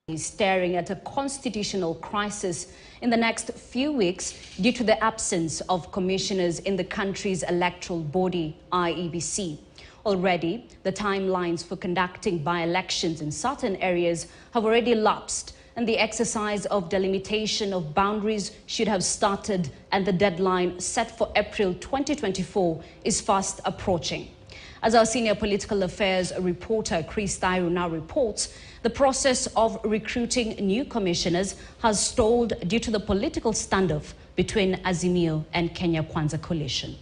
Is staring at a constitutional crisis in the next few weeks due to the absence of commissioners in the country's electoral body, IEBC. Already, the timelines for conducting by-elections in certain areas have already lapsed, and the exercise of delimitation of boundaries should have started, and the deadline set for April 2024 is fast approaching. As our senior political affairs reporter Chris now reports, the process of recruiting new commissioners has stalled due to the political standoff between Azimio and Kenya Kwanza coalition.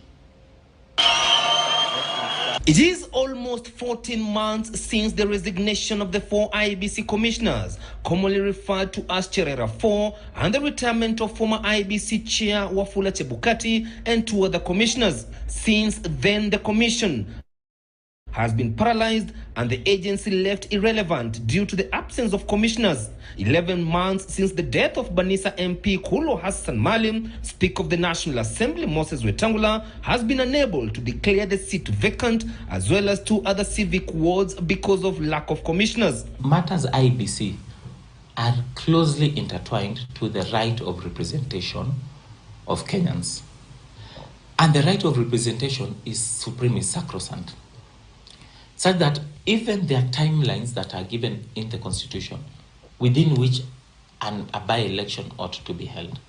It is almost 14 months since the resignation of the 4 IEBC commissioners, commonly referred to as Cherera 4, and the retirement of former IEBC chair Wafula Chebukati and 2 other commissioners. Since then, the commission has been paralyzed and the agency left irrelevant due to the absence of commissioners. 11 months since the death of Banisa MP Kulo Hassan Malim, Speaker of the National Assembly Moses Wetangula has been unable to declare the seat vacant, as well as 2 other civic wards because of lack of commissioners. Matters IEBC are closely intertwined to the right of representation of Kenyans. And the right of representation is supreme, is sacrosanct. Such that even there are timelines that are given in the Constitution within which a by-election ought to be held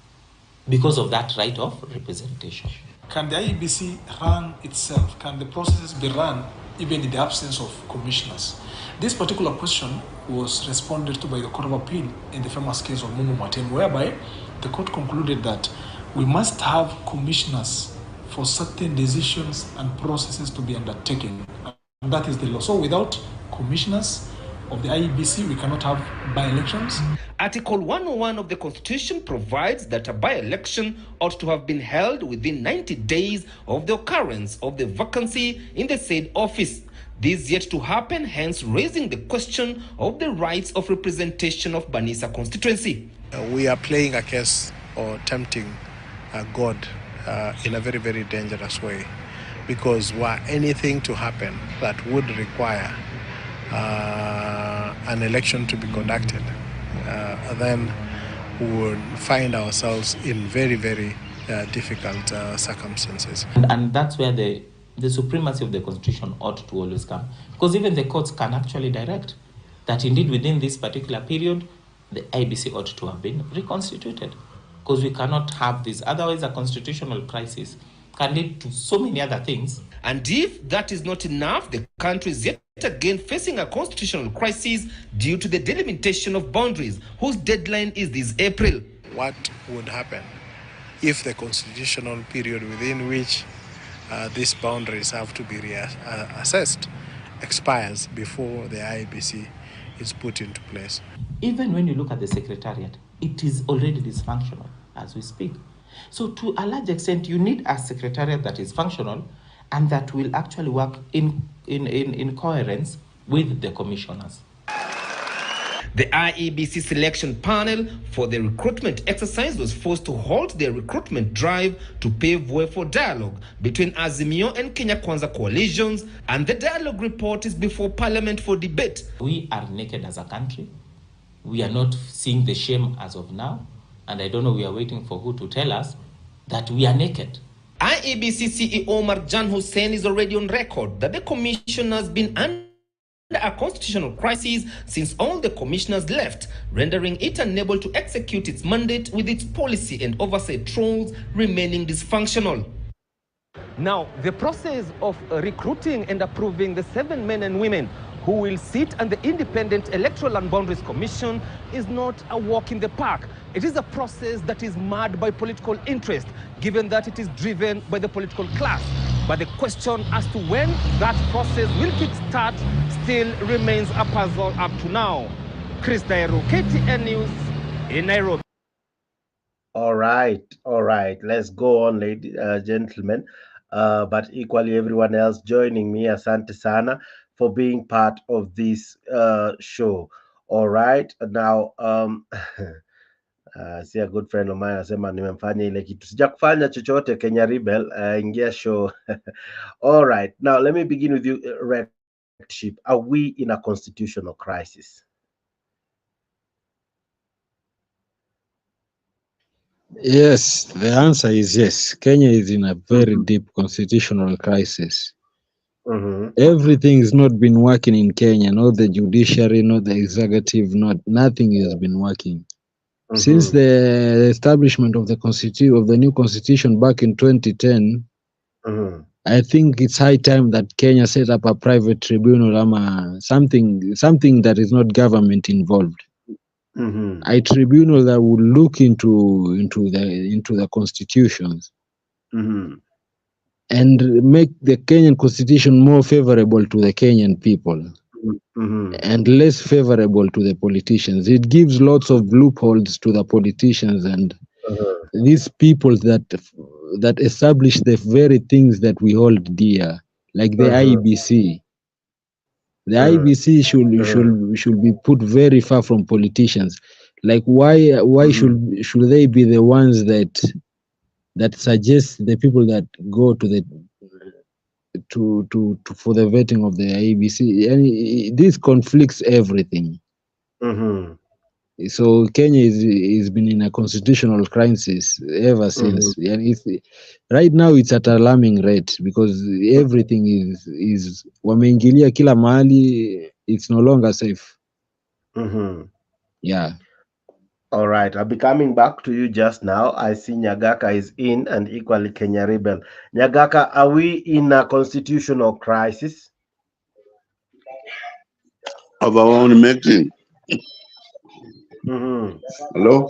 because of that right of representation. Can the IEBC run itself? Can the processes be run even in the absence of commissioners? This particular question was responded to by the Court of Appeal in the famous case of Mungu Matem, whereby the court concluded that we must have commissioners for certain decisions and processes to be undertaken. And that is the law. So without commissioners of the IEBC, we cannot have by-elections. Article 101 of the Constitution provides that a by-election ought to have been held within 90 days of the occurrence of the vacancy in the said office. This is yet to happen, hence raising the question of the rights of representation of Banisa constituency. We are playing a case or tempting God in a very, very dangerous way. Because were anything to happen that would require an election to be conducted, then we would find ourselves in very, very difficult circumstances. And that's where the supremacy of the Constitution ought to always come. Because even the courts can actually direct that indeed within this particular period, the IEBC ought to have been reconstituted. Because we cannot have this. Otherwise, a constitutional crisis can lead to so many other things. And if that is not enough, the country is yet again facing a constitutional crisis due to the delimitation of boundaries, whose deadline is this April. What would happen if the constitutional period within which these boundaries have to be assessed expires before the IEBC is put into place? Even when you look at the Secretariat, it is already dysfunctional as we speak. So to a large extent, you need a secretariat that is functional and that will actually work in coherence with the commissioners. The IEBC selection panel for the recruitment exercise was forced to halt their recruitment drive to pave way for dialogue between Azimio and Kenya Kwanza coalitions, and the dialogue report is before Parliament for debate. We are naked as a country. We are not seeing the shame as of now. And I don't know, we are waiting for who to tell us that we are naked. IEBC CEO Marjan Hussein is already on record that the commission has been under a constitutional crisis since all the commissioners left, rendering it unable to execute its mandate with its policy and oversight roles remaining dysfunctional. Now, the process of recruiting and approving the 7 men and women who will sit on the Independent Electoral and Boundaries Commission is not a walk in the park. It is a process that is marred by political interest, given that it is driven by the political class. But the question as to when that process will kickstart still remains a puzzle up to now. Chris Dairu, KTN News in Nairobi. All right. Let's go on, ladies, gentlemen. But equally, everyone else joining me, asante sana for being part of this show. All right. Now, see a good friend of mine asema nimemfanya ile kitu. Sijakufanya chochote Kenya Rebel, ingia show. All right. Now, let me begin with you, Rectorship. Are we in a constitutional crisis? Yes, the answer is yes. Kenya is in a very deep constitutional crisis. Everything has not been working in Kenya, not the judiciary, not the executive, nothing has been working. Since the establishment of the new constitution back in 2010, I think it's high time that Kenya set up a private tribunal, something that is not government involved. A tribunal that would look into the constitutions and make the Kenyan constitution more favorable to the Kenyan people and less favorable to the politicians. It gives lots of loopholes to the politicians and these people that establish the very things that we hold dear, like the IEBC. The IEBC should be put very far from politicians. Like why should they be the ones that suggest the people that go to the for the vetting of the IEBC? And this conflicts everything. So Kenya is been in a constitutional crisis ever since, and right now it's at an alarming rate because everything is wameingilia kila mahali. It's no longer safe. Yeah. All right, I'll be coming back to you just now. I see Nyagaka is in and equally Kenya Rebel. Nyagaka, are we in a constitutional crisis? Of our own making. Hello?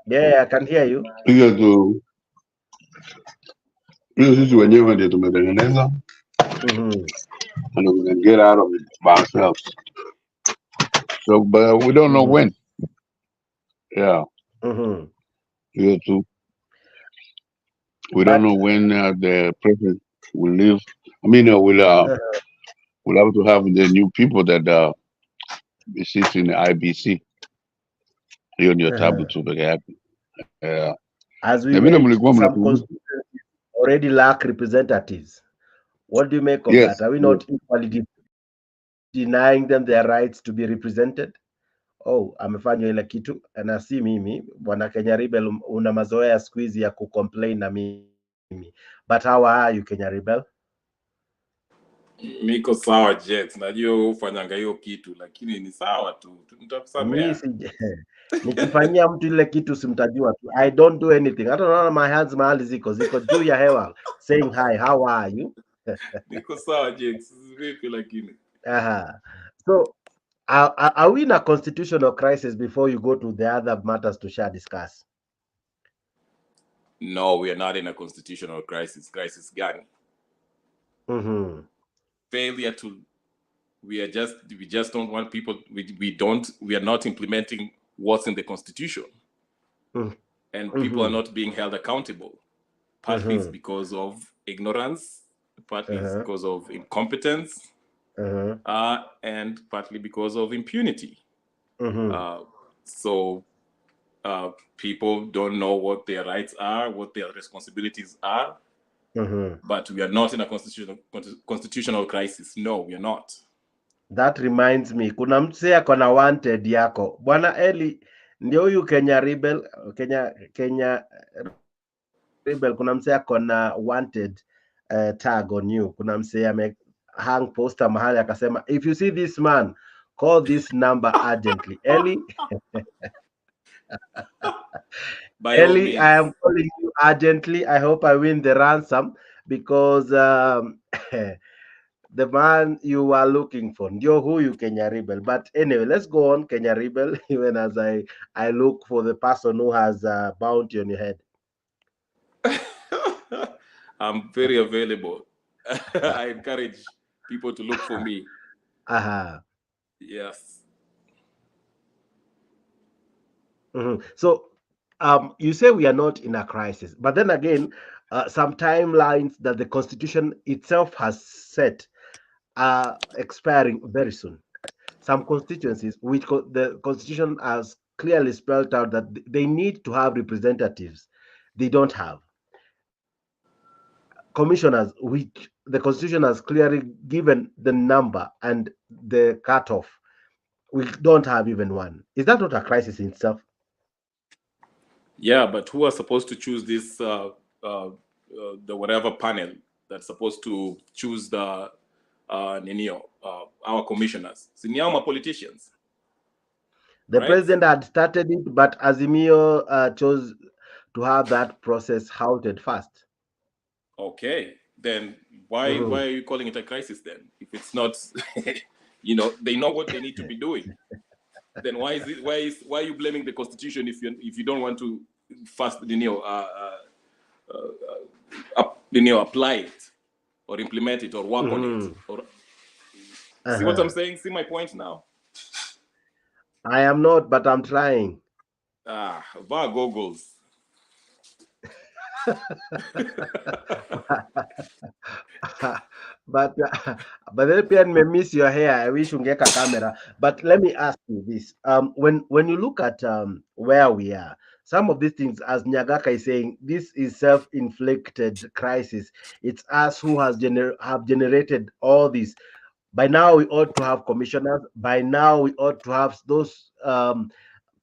Yeah, I can hear you. Hiyo sisi wenyewe ndio tumetengeneza and we can get out of it by ourselves. So, but we don't know when. Yeah. Here too. We don't know when the president will leave. I mean, we'll have to have the new people that sit in the IBC. Hiyo ndio tabu tu peke yake. As we made some constituencies already lack representatives. What do you make of that? Are we not equally denying them their rights to be represented? Oh, amefanya ile kitu na si mimi. Bwana Kenya Rebel, una mazoea siku hizi ya kucomplain na mimi. But how are you, Kenya Rebel? Miko sawa Jet, najua ufanyanga hiyo kitu lakini ni sawa tu, nitakusamea. Nikifanyia mtu ile kitu simtajua tu. I don't do anything. Hata naona my hands mahali ziko juu ya hewa saying hi, how are you? Niko sawa Jet, vipi lakini? So are we in a constitutional crisis before you go to the other matters to share discuss? No, we are not in a constitutional crisis. Crisis gani? Failure to, we just don't want people, we are not implementing what's in the constitution. And people are not being held accountable. Partly it's because of ignorance, partly it's because of incompetence, and partly because of impunity. So people don't know what their rights are, what their responsibilities are. But we are not in a constitutional crisis. No, we are not. That reminds me, kuna mtu ako na wanted yako. Bwana Eli, ndio huyu Kenya Rebel, Kenya Rebel, kuna mtu ako na wanted tag on you. Kuna mtu ame hang poster mahali akasema, if you see this man, call this number urgently. Eli, Eli, I am calling you urgently. I hope I win the ransom because the man you are looking for, ndio huyu Kenya Rebel. But anyway, let's go on, Kenya Rebel, even as I look for the person who has a bounty on your head. I'm very available. I encourage people to look for me. Yes. So you say we are not in a crisis, but then again, some timelines that the constitution itself has set are expiring very soon. Some constituencies, which the constitution has clearly spelled out that they need to have representatives, they don't have. Commissioners, which the constitution has clearly given the number and the cutoff, we don't have even one. Is that not a crisis in itself? Yeah, but who are supposed to choose this, the whatever panel that's supposed to choose the our commissioners? Siniama politicians. The president had started it, but Azimio chose to have that process halted first. Okay, then Why are you calling it a crisis then? If it's not, they know what they need to be doing. Then why are you blaming the constitution if you don't want to first apply it or implement it or work on it? Or see what I'm saying? See my point now? I am not, but I'm trying. VAR goggles. But then Pierre may miss your hair. I wish you get a camera. But let me ask you this: when you look at where we are, some of these things, as Nyagaka is saying, this is self-inflicted crisis. It's us who have generated all this. By now, we ought to have commissioners. By now, we ought to have those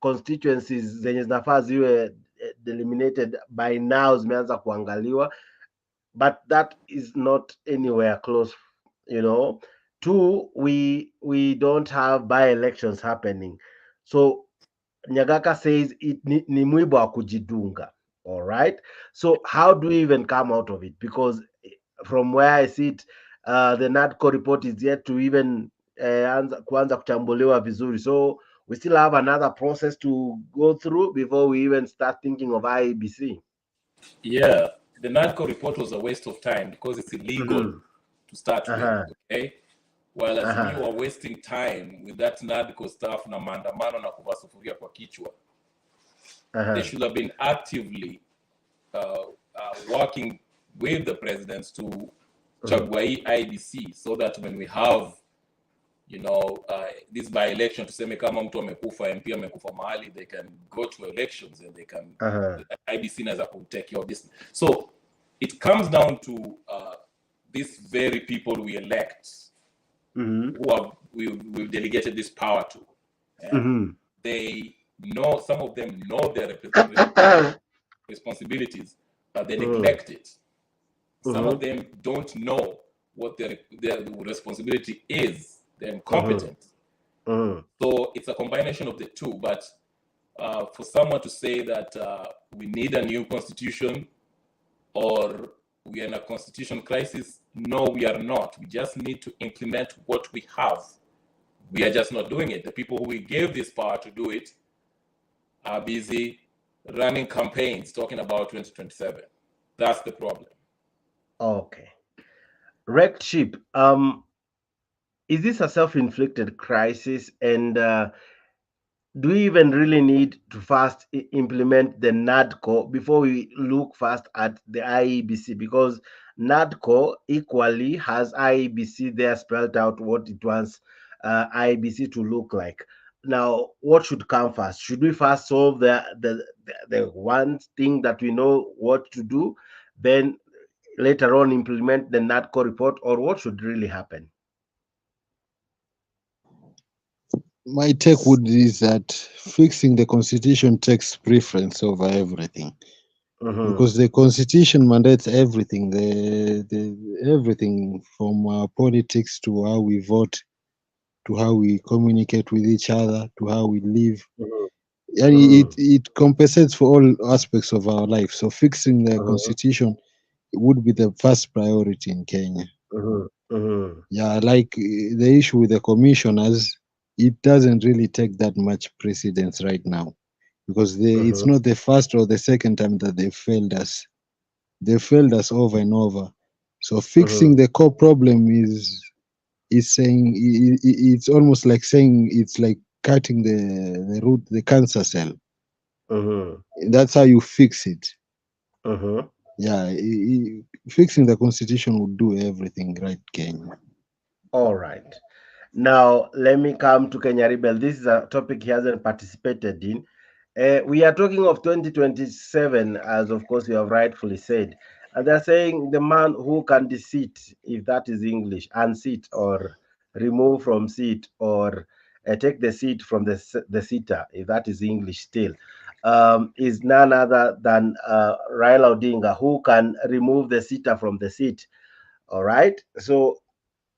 constituencies zenye zinafaa ziwe delimited. By now zimeanza kuangaliwa, but that is not anywhere close. Two, we don't have by-elections happening. So Nyagaka says it ni mwiba wa kujidunga. All right, so how do we even come out of it? Because from where I sit, the NADCO report is yet to even kuanza kuchambuliwa vizuri. So we still have another process to go through before we even start thinking of IEBC. Yeah, the NADCO report was a waste of time because it's illegal to start with, okay? While as you are wasting time with that NADCO stuff na maandamano na kuvaa sufuria kwa kichwa. They should have been actively working with the presidents to chagua IEBC so that when we have this by-election, tuseme kama mtu amekufa, MP amekufa mahali, they can go to elections and they can IEBC inaweza take care of this. So it comes down to these very people we elect, who we've delegated this power to. And they know, some of them know their responsibilities, but they neglect it. Some of them don't know what their responsibility is. They're incompetent. So it's a combination of the two. But for someone to say that we need a new constitution or we are in a constitution crisis, no, we are not. We just need to implement what we have. We are just not doing it. The people who we gave this power to do it are busy running campaigns talking about 2027. That's the problem. Okay. Wrecked ship. Is this a self-inflicted crisis? And do we even really need to first implement the NADCO before we look first at the IEBC? Because NADCO equally has IEBC there spelled out what it wants IEBC to look like. Now, what should come first? Should we first solve the one thing that we know what to do, then later on implement the NADCO report, or what should really happen? My take would is that fixing the constitution takes preference over everything, because the constitution mandates everything, everything from politics to how we vote, to how we communicate with each other, to how we live. It compensates for all aspects of our life. So fixing the constitution would be the first priority in Kenya. Yeah, like the issue with the commissioners, it doesn't really take that much precedence right now, because it's not the first or the second time that they failed us. They failed us over and over. So fixing the core problem is saying it's almost like saying it's like cutting the root, the cancer cell. That's how you fix it. Yeah, fixing the constitution would do everything right, Kenya. All right. Now, let me come to Kenya Rebel. This is a topic he hasn't participated in. We are talking of 2027, as of course you have rightfully said. And they're saying the man who can deseat, if that is English, unseat or remove from seat, or take the seat from the seater, if that is English still, is none other than Raila Odinga, who can remove the seater from the seat. All right. So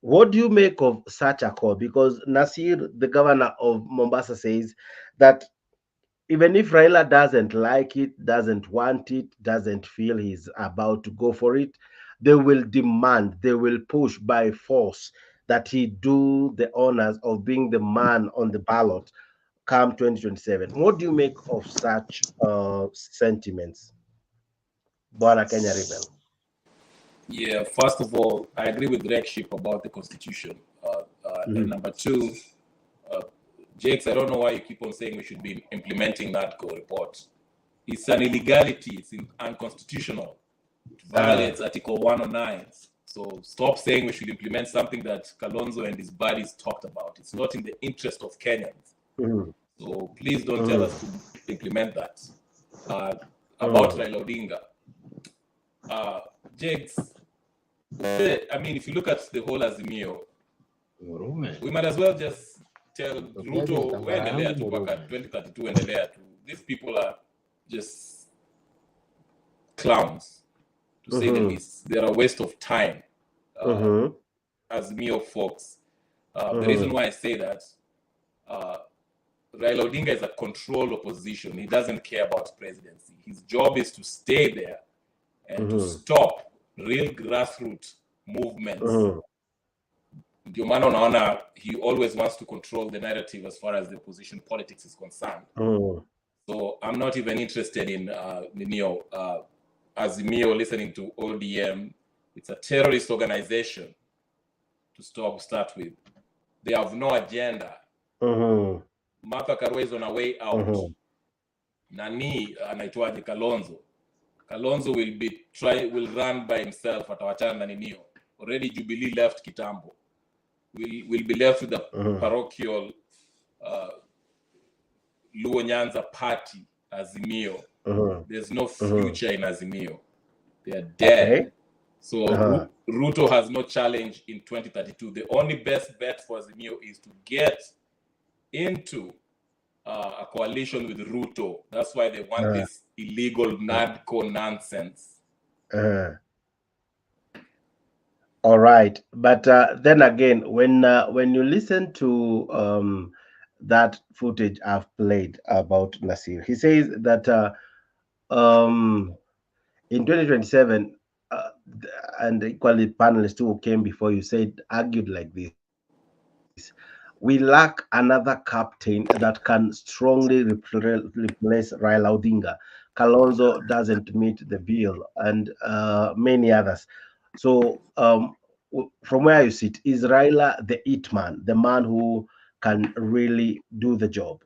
what do you make of such a call? Because Nasir, the governor of Mombasa, says that even if Raila doesn't like it, doesn't want it, doesn't feel he's about to go for it, they will demand, they will push by force that he do the honors of being the man on the ballot come 2027. What do you make of such sentiments, Bwana Kenya Rebel? Yeah, first of all, I agree with Rekship about the constitution. And number two, Jakes, I don't know why you keep on saying we should be implementing that report. It's an illegality. It's unconstitutional. It violates Article 109. So stop saying we should implement something that Kalonzo and his buddies talked about. It's not in the interest of Kenyans. So please don't tell us to implement that. About Raila Odinga, Jakes, I mean, if you look at the whole Azimio, we might as well just tell Ruto, endelea tu mpaka 2032, endelea tu. These people are just clowns, to say the least. They're a waste of time. Azimio folks. The reason why I say that, Raila Odinga is a controlled opposition. He doesn't care about presidency. His job is to stay there and to stop real grassroots movements. Ndio maana unaona he always wants to control the narrative as far as the opposition politics is concerned. So I'm not even interested in Azimio listening to ODM. It's a terrorist organization to start with. They have no agenda. Martha Karua is on her way out. Nani anaitwaje Kalonzo. Kalonzo will run by himself at Awachana na Ninio. Already Jubilee left Kitambo. We'll be left with the parochial Luo Nyanza party, Azimio. There's no future in Azimio. They are dead. Okay. So Ruto has no challenge in 2032. The only best bet for Azimio is to get into a coalition with Ruto. That's why they want this illegal NADCO nonsense. All right, but then again, when you listen to that footage I've played about Nasir, he says that in 2027, and equally panelists who came before you argued like this: we lack another captain that can strongly replace Raila Odinga. Kalonzo doesn't meet the bill, and many others. So from where you sit, is Raila the it man, the man who can really do the job?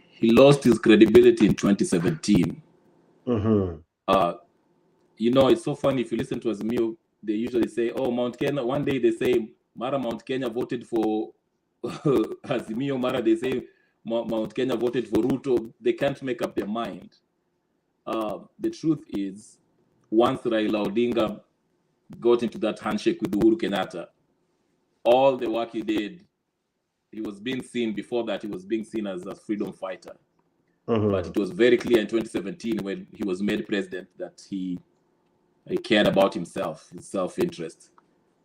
He lost his credibility in 2017. You know, it's so funny. If you listen to Azimio, they usually say, oh, Mount Kenya. One day they say, Mara Mount Kenya voted for Azimio. Mara they say, Mount Kenya voted for Ruto. They can't make up their mind. The truth is, once Raila Odinga got into that handshake with Uhuru Kenyatta, all the work he did, he was being seen before that, he was being seen as a freedom fighter. But it was very clear in 2017 when he was made president that he cared about himself, his self-interest.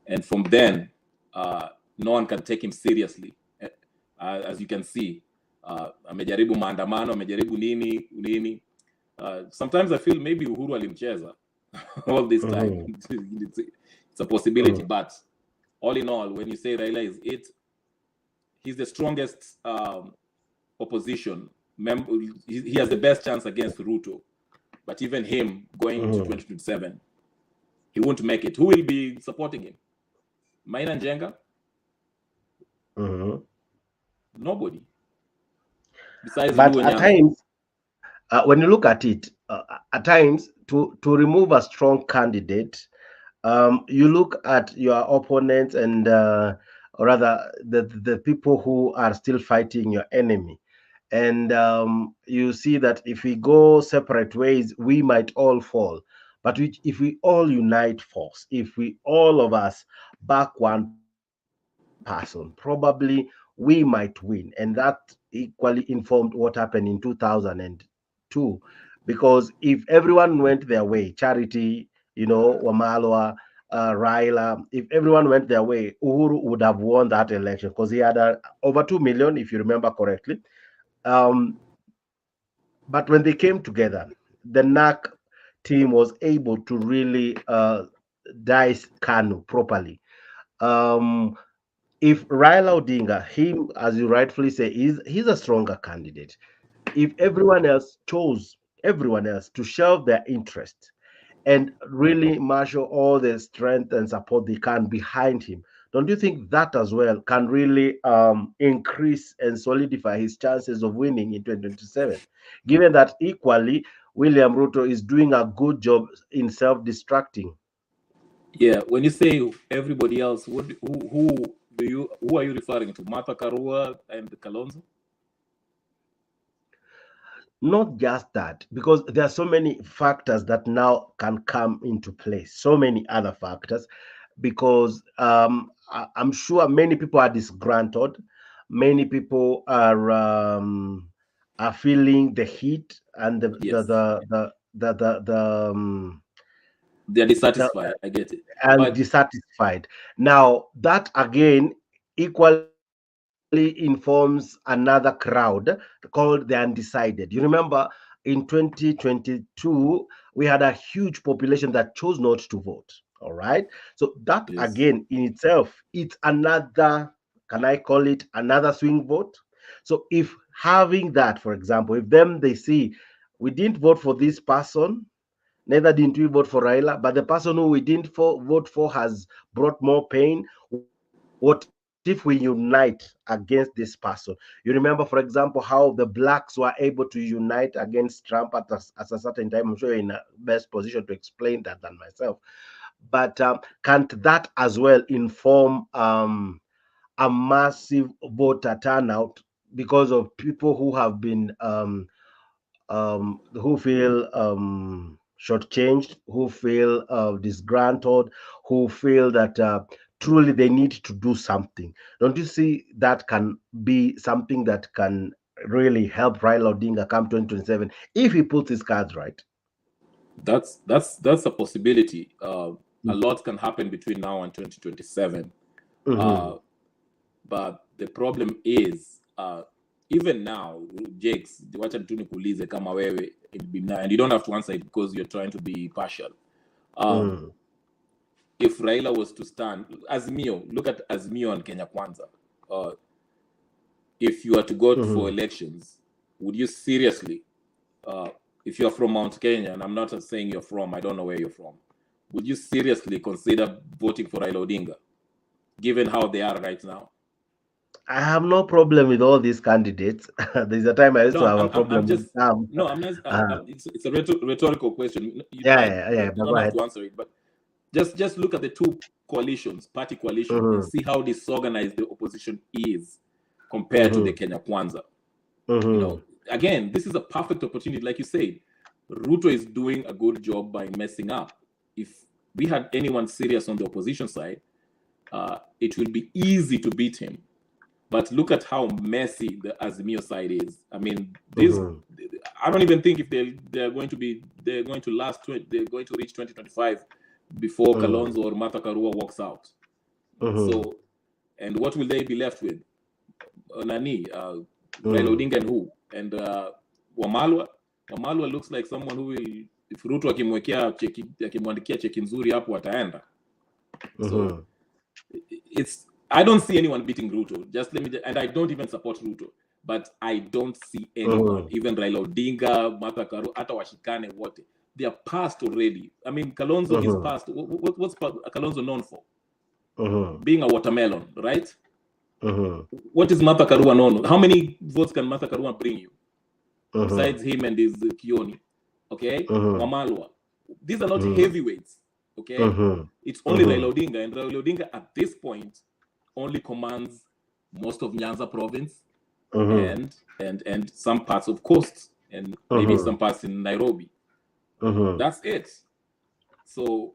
And from then, no one can take him seriously. As you can see, amejaribu maandamano, amejaribu nini. Sometimes I feel maybe Uhuru alimcheza all this time. It's a possibility, but all in all, when you say Raila is it, he's the strongest opposition. He has the best chance against Ruto. But even him going to 2027, he won't make it. Who will be supporting him? Maina Njenga? Nobody. Besides, but at times, when you look at it, at times to remove a strong candidate, you look at your opponents and or rather the people who are still fighting your enemy, and you see that if we go separate ways, we might all fall. But if we all unite force, if we all of us back one person, probably we might win. And that equally informed what happened in 2002, because if everyone went their way, Charity, Wamalwa, Raila, if everyone went their way, Uhuru would have won that election because he had over 2 million, if you remember correctly. But when they came together, the NAC team was able to really dice KANU properly. If Raila Odinga, him, as you rightfully say, he's a stronger candidate. If everyone else chose to shelve their interest and really marshal all the strength and support they can behind him, don't you think that as well can really increase and solidify his chances of winning in 2027? Given that equally, William Ruto is doing a good job in self-destructing. Yeah, when you say everybody else, who are you referring to? Martha Karua and Kalonzo? Not just that, because there are so many factors that now can come into place, so many other factors, because I'm sure many people are disgruntled, many people are feeling the heat and they're dissatisfied. I get it. And dissatisfied. Now that again equally informs another crowd called the undecided. You remember in 2022 we had a huge population that chose not to vote. All right, so that again in itself, it's another, can I call it another swing vote? So if having that, for example, if they see we didn't vote for this person, neither didn't we vote for Raila, but the person who we didn't vote for has brought more pain. What if we unite against this person? You remember, for example, how the blacks were able to unite against Trump at a certain time. I'm sure you're in a best position to explain that than myself. But can't that as well inform a massive voter turnout because of people who have been who feel shortchanged, who feel disgruntled, who feel that truly they need to do something? Don't you see that can be something that can really help Raila Odinga come 2027 if he puts his cards right? That's a possibility. A lot can happen between now and 2027. But the problem is even now, Jakes, wacha tu nikuulize kama wewe, and you don't have to answer it because you're trying to be partial. If Raila was to stand, Azimio, look at Azimio and Kenya Kwanza. If you are to go for elections, would you seriously, if you're from Mount Kenya, and I'm not saying you're from, I don't know where you're from, would you seriously consider voting for Raila Odinga, given how they are right now? I have no problem with all these candidates. There's a time I used to have a problem with some. No, I'm not. It's a rhetorical question. You don't have to answer it, but just look at the two coalitions, party coalition, and see how disorganized the opposition is compared to the Kenya Kwanza. You know, again, this is a perfect opportunity. Like you said, Ruto is doing a good job by messing up. If we had anyone serious on the opposition side, it will be easy to beat him. But look at how messy the Azimio side is. I mean, this I don't even think if they're going to reach 2025 before Kalonzo or Martha Karua walks out. So, and what will they be left with? Nani, Raila Odinga and who? And Wamalwa. Wamalwa looks like someone who will, if Ruto akimwandikia cheki nzuri hapo ataenda. So I don't see anyone beating Ruto. And I don't even support Ruto, but I don't see anyone, even Raila Odinga, Martha Karua, hata washikane wote. They are past already. I mean, Kalonzo is past. What's Kalonzo known for? Being a watermelon, right? What is Martha Karua known? How many votes can Martha Karua bring you? Besides him and his Kioni. Okay? Wamalwa. These are not heavyweights. Okay? It's only Raila Odinga. And Raila Odinga at this point only commands most of Nyanza province and some parts of coast and maybe some parts in Nairobi. That's it. So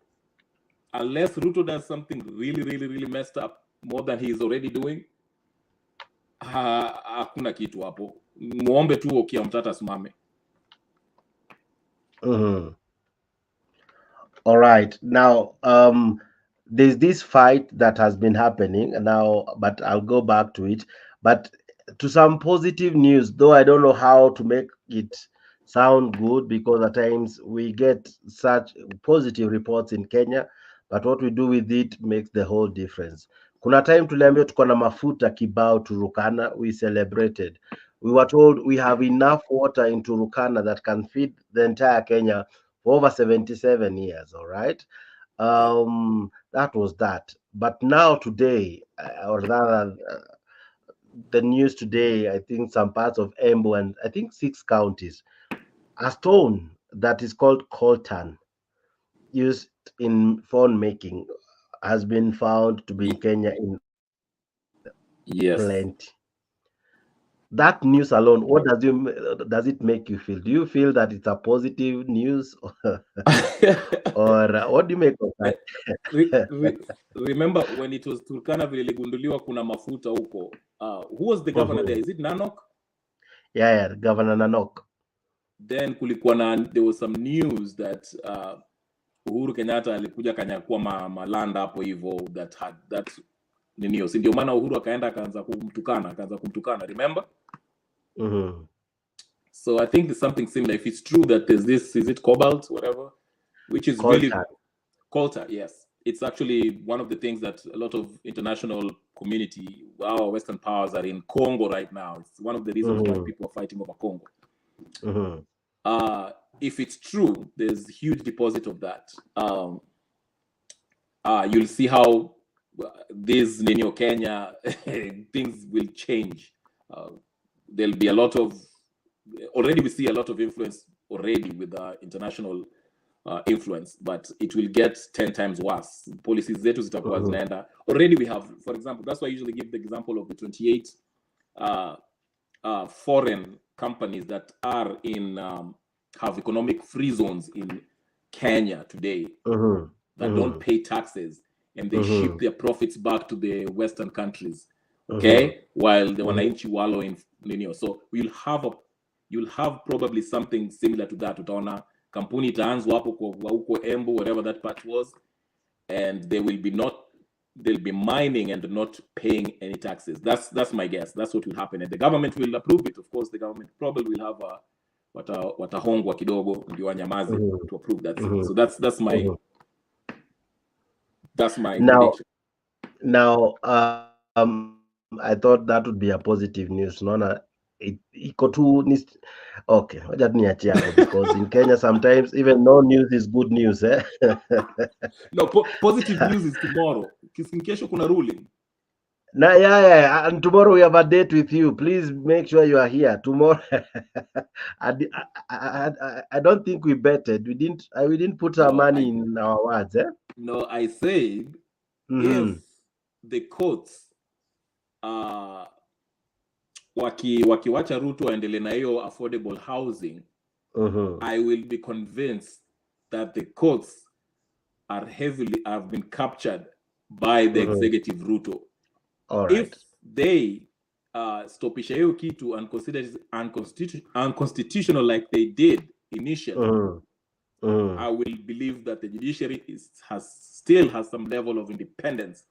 unless Ruto does something really, really, really messed up, more than he's already doing, hakuna kitu hapo. Muombe tu Okia Mtata simame. All right. Now, there's this fight that has been happening now, but I'll go back to it. But to some positive news, though I don't know how to make it sound good because at times we get such positive reports in Kenya, but what we do with it makes the whole difference. Kuna time tuliambiwa tuko na mafuta kibao Turukana, we celebrated. We were told we have enough water in Turukana that can feed the entire Kenya for over 77 years, all right? That was that. But now today, or rather, the news today, I think some parts of Embu and I think 6 counties, a stone that is called coltan, used in phone making, has been found to be in Kenya in plenty. That news alone, what does it make you feel? Do you feel that it's a positive news, or what do you make of that? Remember when it was Turkana vile iligunduliwa kuna mafuta huko. Who was the governor there? Is it Nanok? Yeah, Governor Nanok. Then there was some news that Uhuru Kenyatta alikuja kanyakua malanda hapo hivyo that nini, si ndio maana Uhuru akaenda akaanza kumtukana, remember? So I think there's something similar. If it's true that there's this, is it cobalt, whatever, which is really coltan, yes. It's actually one of the things that a lot of international community, our Western powers are in Congo right now. It's one of the reasons why people are fighting over Congo. If it's true, there's huge deposit of that. You'll see how this Nino Kenya things will change. There'll be a lot of, already we see a lot of influence already with international influence, but it will get 10 times worse. Policies zetu zitakuwa zinaenda. Already we have, for example, that's why I usually give the example of the 28 foreign companies that are in have economic free zones in Kenya today that don't pay taxes, and they ship their profits back to the Western countries, okay? While the wananchi wallow in Nino. So you'll have probably something similar to that. Utaona kampuni itaanzwa hapo kwa huko Embu, whatever that part was, and they'll be mining and not paying any taxes. That's my guess. That's what will happen, and the government will approve it. Of course, the government probably will have watahongwa kidogo ndio wanyamaze to approve that. So that's my prediction. Now, I thought that would be a positive news. Iko tu okay, wacha niachie hapo, because in Kenya sometimes even no news is good news, eh? No, positive news is tomorrow. Kesho kuna ruling. Yeah, and tomorrow we have a date with you. Please make sure you are here tomorrow. I don't think we betted. We didn't put our money in our words, eh? No, I said if the courts wakiwacha Ruto aendelee na hiyo affordable housing, I will be convinced that the courts have been captured by the executive Ruto. All right. If they stopisha hiyo kitu and consider it unconstitutional like they did initially, I will believe that the judiciary still has some level of independence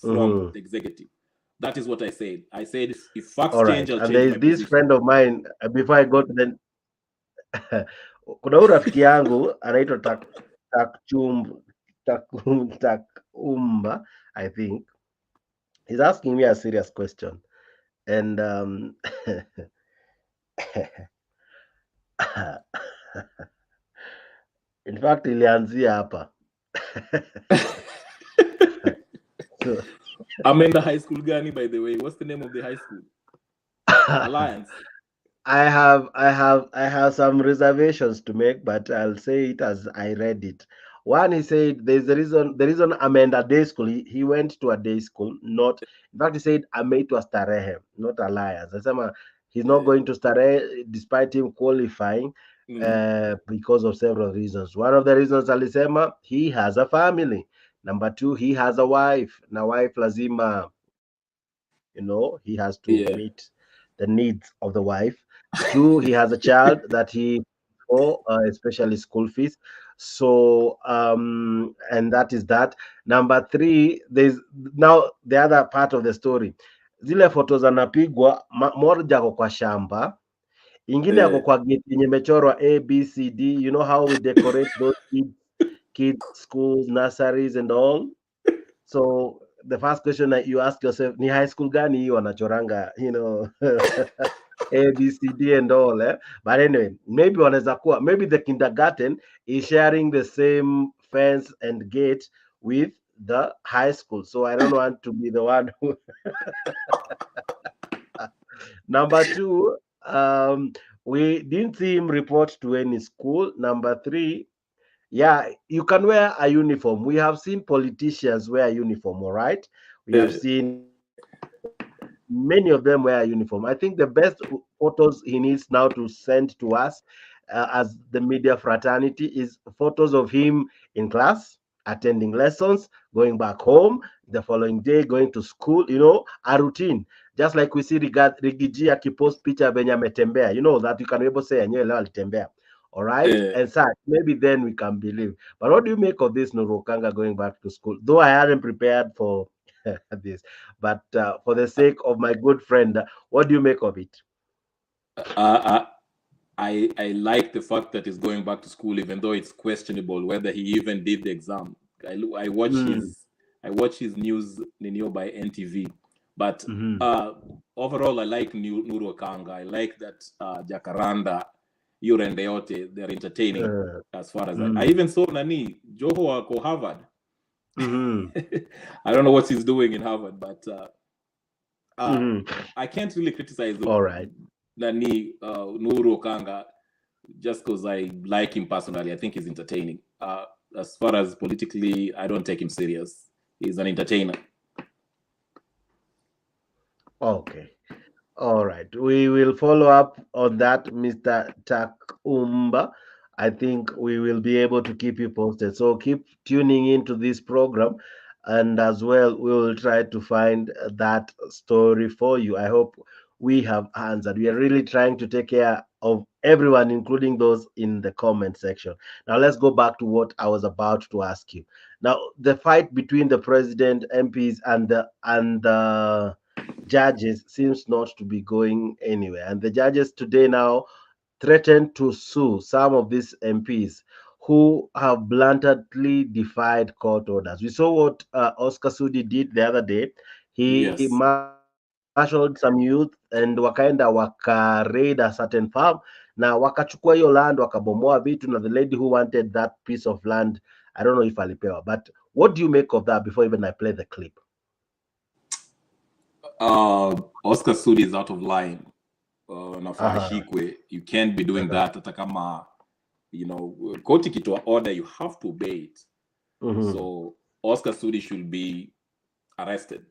from the executive. That is what I said. I said if facts change, I'll change. And there is this friend of mine, before I go to the kuna huyu rafiki yangu anaitwa Takumba, I think. He's asking me a serious question, and in fact ilianzia hapa. I'm in the high school gani, by the way. What's the name of the high school? Alliance. I have some reservations to make, but I'll say it as I read it. One, he said there's the reason ameenda day school. He went to a day school, not, in fact, he said ameitwa Starehe, not Alliance. Asema he's not going to Starehe despite him qualifying because of several reasons. One of the reasons alisema, he has a family. Number two, he has a wife. Na wife lazima, he has to meet the needs of the wife. Two, he has a child that he especially school fees. So and that is that. Number three, there's now the other part of the story. Zile photos anapigwa moja kwa shamba, ingine yako kwa gate yenye imechorwa ABCD. You know how we decorate those kids schools, nurseries and all. So the first question that you ask yourself, ni high school gani hii wanachoranga, you know, ABCD and all, eh? But anyway, maybe wanaweza kuwa, maybe the kindergarten is sharing the same fence and gate with the high school. So I don't want to be the one who Number 2, we didn't see him report to any school. Number 3, yeah, you can wear a uniform. We have seen politicians wear a uniform, all right? We have seen many of them wear a uniform. I think the best photos he needs now to send to us as the media fraternity is photos of him in class, attending lessons, going back home, the following day going to school, you know, a routine. Just like we see Rigiji akipost picha venye ametembea, you know, that you can be able to say, enyewe leo alitembea. All right, and such. Maybe then we can believe. But what do you make of this, Nurokanga, going back to school? Though I hadn't prepared for this, but for the sake of my good friend, what do you make of it? I like the fact that he's going back to school, even though it's questionable whether he even did the exam. I watch his news by NTV, but overall I like Nurokanga. I like that Jacaranda, Yurendeote, they're entertaining as far as I even saw Nani Joho ako Harvard. I don't know what he's doing in Harvard, but I can't really criticize Nani Nurokanga just because I like him personally. I think he's entertaining. As far as politically, I don't take him serious. He's an entertainer. Okay. All right. We will follow up on that, Mr. Takumba. I think we will be able to keep you posted. So keep tuning into this program, and as well, we will try to find that story for you. I hope we have answered. We are really trying to take care of everyone, including those in the comment section. Now, let's go back to what I was about to ask you. Now, the fight between the president, MPs, and the judges seems not to be going anywhere. And the judges today now threatened to sue some of these MPs who have bluntly defied court orders. We saw what Oscar Sudi did the other day. He marshaled some youth and wakaenda waka-raid a certain farm na wakachukua hiyo land wakabomoa vitu, na the lady who wanted that piece of land, I don't know if alipewa. But what do you make of that before even I play the clip? Oscar Sudi is out of line. You can't be doing that. Atakama, you know, koti kitoa order, you have to obey it. So Oscar Sudi should be arrested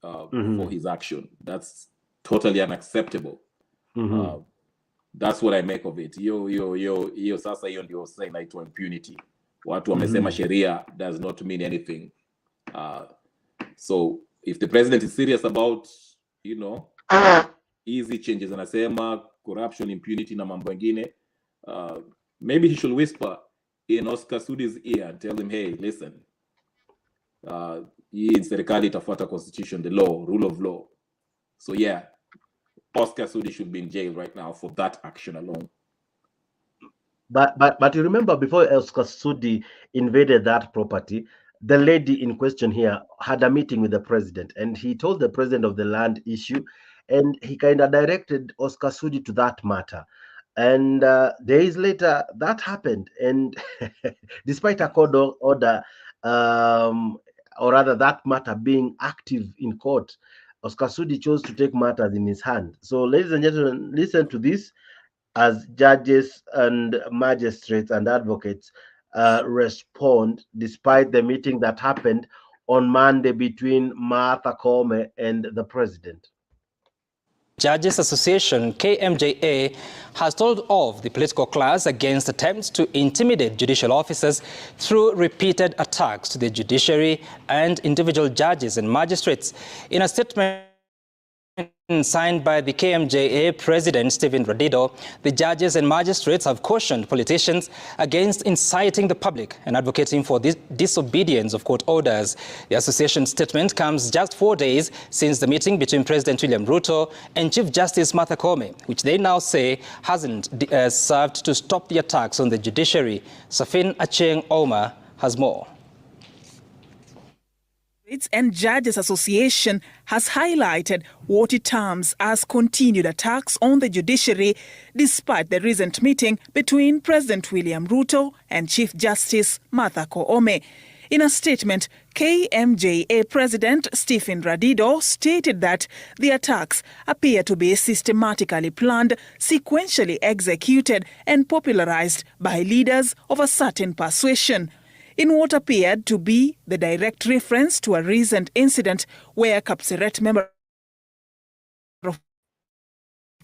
for his action. That's totally unacceptable. That's what I make of it. Yo sasa hiyo ndio sasa inaitwa impunity. Watu wamesema sheria does not mean anything. So if the president is serious about, you know, easy changes, anasema corruption, impunity na mambo mengine, maybe he should whisper in Oscar Sudi's ear and tell him, hey, listen, hii serikali itafuata constitution, the law, rule of law. So yeah, Oscar Sudi should be in jail right now for that action alone. But you remember, before Oscar Sudi invaded that property, the lady in question here had a meeting with the president, and he told the president of the land issue, and he kind of directed Oscar Sudi to that matter. And days later, that happened. And despite a court order, or rather that matter being active in court, Oscar Sudi chose to take matters in his hand. So, ladies and gentlemen, listen to this as judges and magistrates and advocates respond despite the meeting that happened on Monday between Martha Koome and the president. Judges Association, KMJA, has told off the political class against attempts to intimidate judicial officers through repeated attacks to the judiciary and individual judges and magistrates. In a statement, signed by the KMJA President Stephen Ruto, the judges and magistrates have cautioned politicians against inciting the public and advocating for the disobedience of court orders. The association statement comes just 4 days since the meeting between President William Ruto and Chief Justice Martha Koome, which they now say hasn't served to stop the attacks on the judiciary. Safin Acheng Oma has more. And Judges Association has highlighted what it terms as continued attacks on the judiciary despite the recent meeting between President William Ruto and Chief Justice Martha Koome. In a statement, KMJA President Stephen Ruto stated that the attacks appear to be systematically planned, sequentially executed and popularized by leaders of a certain persuasion, in what appeared to be the direct reference to a recent incident where Kapseret member of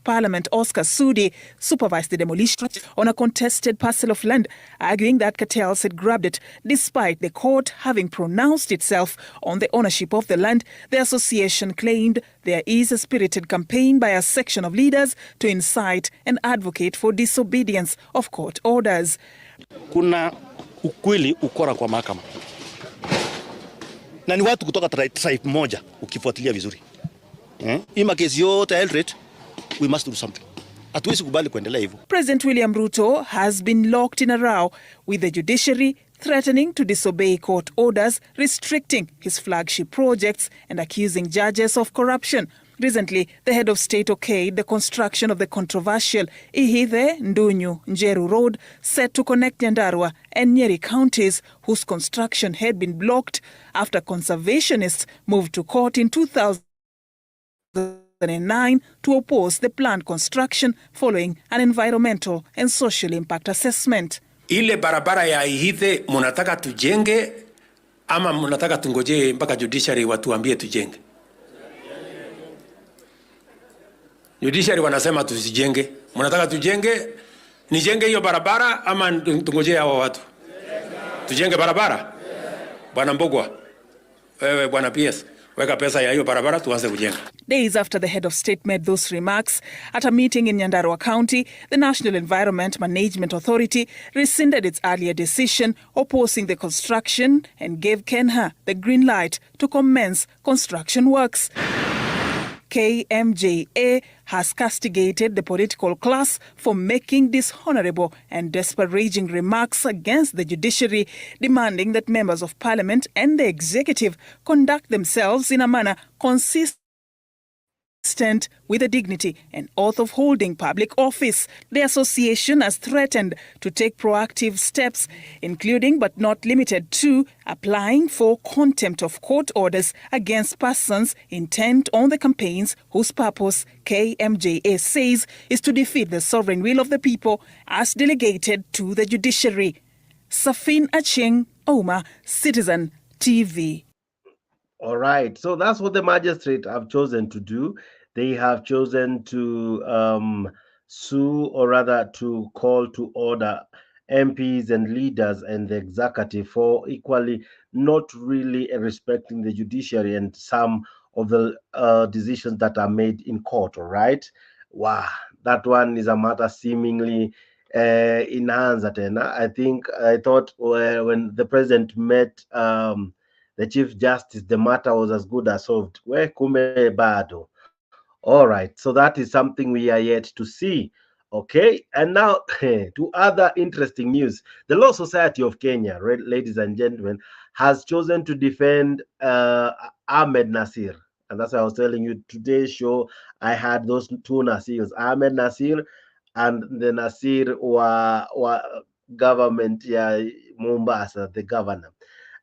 Parliament Oscar Sudi supervised the demolition on a contested parcel of land, arguing that cartels had grabbed it despite the court having pronounced itself on the ownership of the land. The association claimed there is a spirited campaign by a section of leaders to incite and advocate for disobedience of court orders. Kuna ukweli ukora kwa mahakama na ni watu kutoka tribe moja ukifuatilia vizuri. Hii makesi yote Eldoret, we must do something. Hatuwezi kubali kuendelea hivyo. President William Ruto has been locked in a row with the judiciary, threatening to disobey court orders, restricting his flagship projects and accusing judges of corruption. Recently, the head of state okayed the construction of the controversial Ihithe Ndunyu Njeru Road, set to connect Nyandarua and Nyeri counties, whose construction had been blocked after conservationists moved to court in 2009 to oppose the planned construction following an environmental and social impact assessment. Ile barabara ya Ihithe munataka tujenge ama munataka tungoje mpaka judiciary watuambie tujenge? Judiciary wanasema tusijenge. Mnataka tujenge, nijenge hiyo barabara ama tungojee hao watu? Tujenge barabara? Bwana Mbogwa, wewe bwana PS, weka pesa ya hiyo barabara tuanze kujenga. Days after the head of state made those remarks at a meeting in Nyandarua County, the National Environment Management Authority rescinded its earlier decision opposing the construction and gave KENHA the green light to commence construction works. KMJA has castigated the political class for making dishonorable and disparaging remarks against the judiciary, demanding that members of parliament and the executive conduct themselves in a manner consistent with the dignity and oath of holding public office. The association has threatened to take proactive steps, including but not limited to applying for contempt of court orders against persons intent on the campaigns whose purpose, KMJA says, is to defeat the sovereign will of the people as delegated to the judiciary. Safin Acheng Oma, Citizen TV. All right, so that's what the magistrate have chosen to do. They have chosen to sue, or rather to call to order MPs and leaders and the executive for equally not really respecting the judiciary and some of the decisions that are made in court. All right, wow, that one is a matter seemingly in hands. I thought when the president met the Chief Justice, the matter was as good as solved. Where kume bado. All right, so that is something we are yet to see. Okay, and now to other interesting news. The Law Society of Kenya, ladies and gentlemen, has chosen to defend Ahmed Nasir. And that's why I was telling you today's show, I had those two Nasirs, Ahmed Nasir and the Nasir wa government, Mombasa, the governor.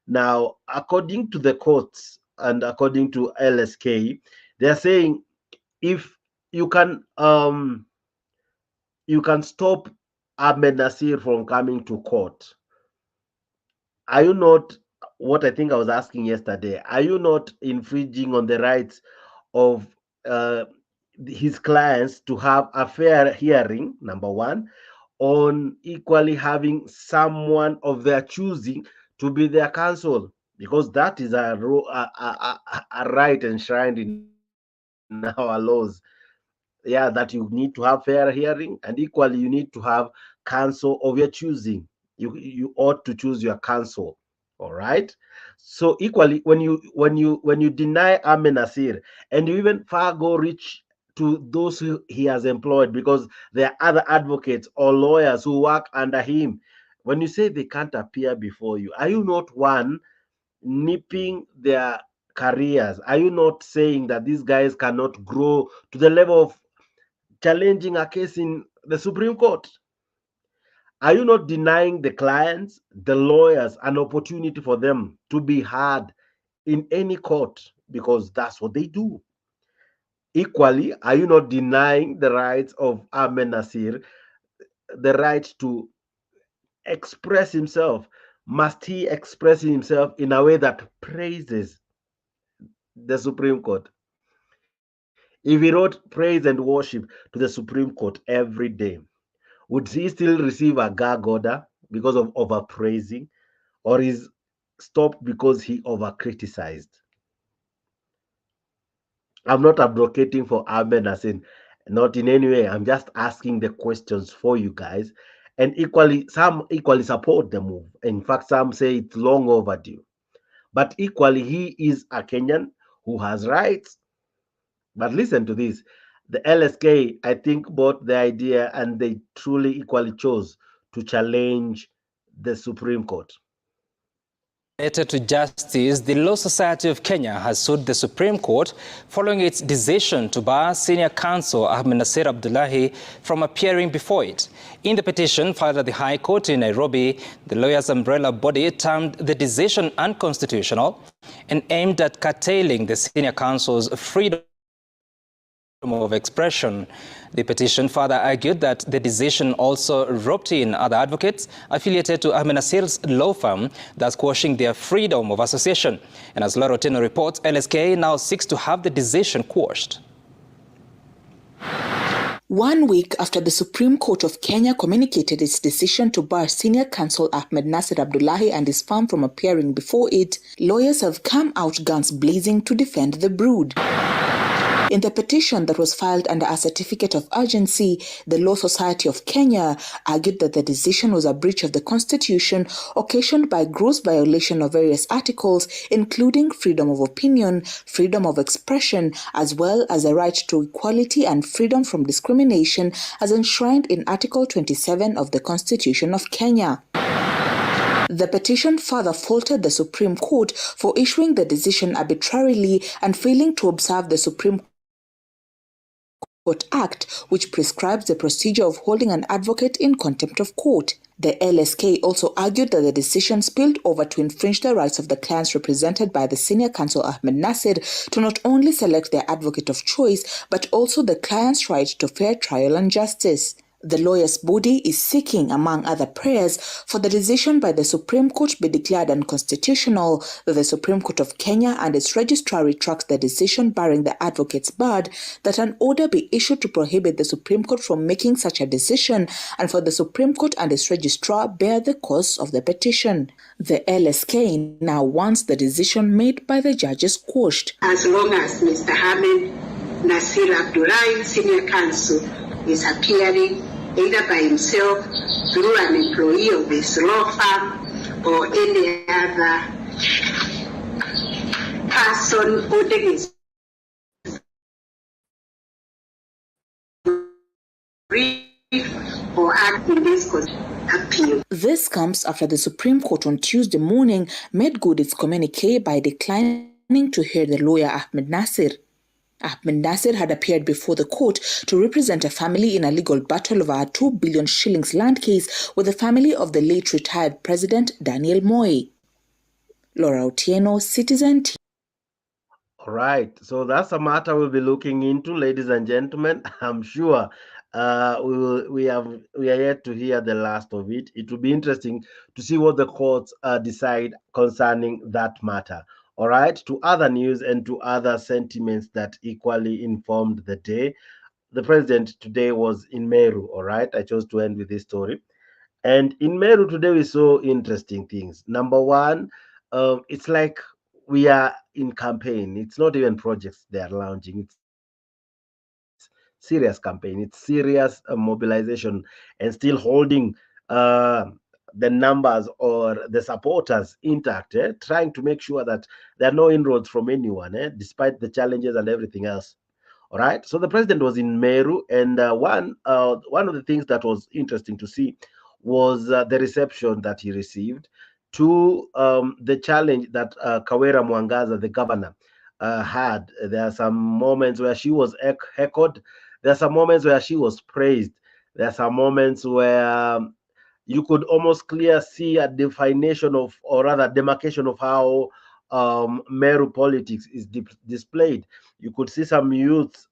Now, according to the courts and according to LSK, they're saying if you can stop Ahmed Nasir from coming to court, are you not, what I think I was asking yesterday, are you not infringing on the rights of his clients to have a fair hearing, number one, on equally having someone of their choosing to be their counsel? Because that is a right enshrined in our laws. Yeah, that you need to have fair hearing, and equally you need to have counsel of your choosing. You ought to choose your counsel. All right. So equally, when you deny Ahmed Nasir, and you even far go reach to those who he has employed, because there are other advocates or lawyers who work under him, when you say they can't appear before you, are you not one nipping their careers? Are you not saying that these guys cannot grow to the level of challenging a case in the Supreme Court? Are you not denying the clients, the lawyers, an opportunity for them to be heard in any court, because that's what they do? Equally, are you not denying the rights of Ahmed Nasir, the right to express himself? Must he express himself in a way that praises the Supreme Court? If he wrote praise and worship to the Supreme Court every day, would he still receive a gag order because of overpraising, or is stopped because he over-criticized? I'm not advocating for Ahmed Nasir, not in any way. I'm just asking the questions for you guys. And some equally support the move. In fact, some say it's long overdue. But equally, he is a Kenyan who has rights. But listen to this. The LSK, I think, bought the idea, and they truly equally chose to challenge the Supreme Court. Related to justice, the Law Society of Kenya has sued the Supreme Court following its decision to bar senior counsel Ahmed Nasir Abdullahi from appearing before it. In the petition filed at the High Court in Nairobi, the lawyers' umbrella body termed the decision unconstitutional and aimed at curtailing the senior counsel's freedom of expression. The petition further argued that the decision also roped in other advocates affiliated to Ahmed Nasir's law firm, thus quashing their freedom of association. And as Laura Otieno reports, LSK now seeks to have the decision quashed. 1 week after the Supreme Court of Kenya communicated its decision to bar senior counsel Ahmed Nasir Abdullahi and his firm from appearing before it, lawyers have come out guns blazing to defend the brood. In the petition that was filed under a certificate of urgency, the Law Society of Kenya argued that the decision was a breach of the Constitution occasioned by gross violation of various articles, including freedom of opinion, freedom of expression, as well as the right to equality and freedom from discrimination as enshrined in Article 27 of the Constitution of Kenya. The petition further faulted the Supreme Court for issuing the decision arbitrarily and failing to observe the Supreme Court Act, which prescribes the procedure of holding an advocate in contempt of court. The LSK also argued that the decision spilled over to infringe the rights of the clients represented by the senior counsel Ahmed Nasir to not only select their advocate of choice, but also the client's right to fair trial and justice. The lawyers' body is seeking, among other prayers, for the decision by the Supreme Court be declared unconstitutional, that the Supreme Court of Kenya and its registrar retracts the decision barring the advocates barred, that an order be issued to prohibit the Supreme Court from making such a decision, and for the Supreme Court and its registrar bear the cost of the petition. The LSK now wants the decision made by the judges quashed. As long as Mr. Ahmed Nasir Abdullahi, senior counsel, is appearing either by himself, through an employee of his law firm, or any other person holding his brief or act in this appeal. This comes after the Supreme Court on Tuesday morning made good its communique by declining to hear the lawyer Ahmed Nasir. Ahmed Nasir had appeared before the court to represent a family in a legal battle over a 2 billion shillings land case with the family of the late retired President Daniel Moi. Laura Otieno, Citizen TV. All right, so that's a matter we'll be looking into, ladies and gentlemen. I'm sure we are yet to hear the last of it. It will be interesting to see what the courts decide concerning that matter. All right, to other news and to other sentiments that equally informed the day. The president today was in Meru, all right? I chose to end with this story. And in Meru today, we saw interesting things. Number one, it's like we are in campaign. It's not even projects they are launching. It's serious campaign. It's serious mobilization, and still holding the numbers or the supporters intact, trying to make sure that there are no inroads from anyone, despite the challenges and everything else. All right. So the president was in Meru, and one of the things that was interesting to see was the reception that he received to the challenge that Kawera Mwangaza, the governor, had. There are some moments where she was echoed. There are some moments where she was praised. There are some moments where you could almost clearly see a definition of, or rather demarcation of, how Meru politics is displayed. You could see some youths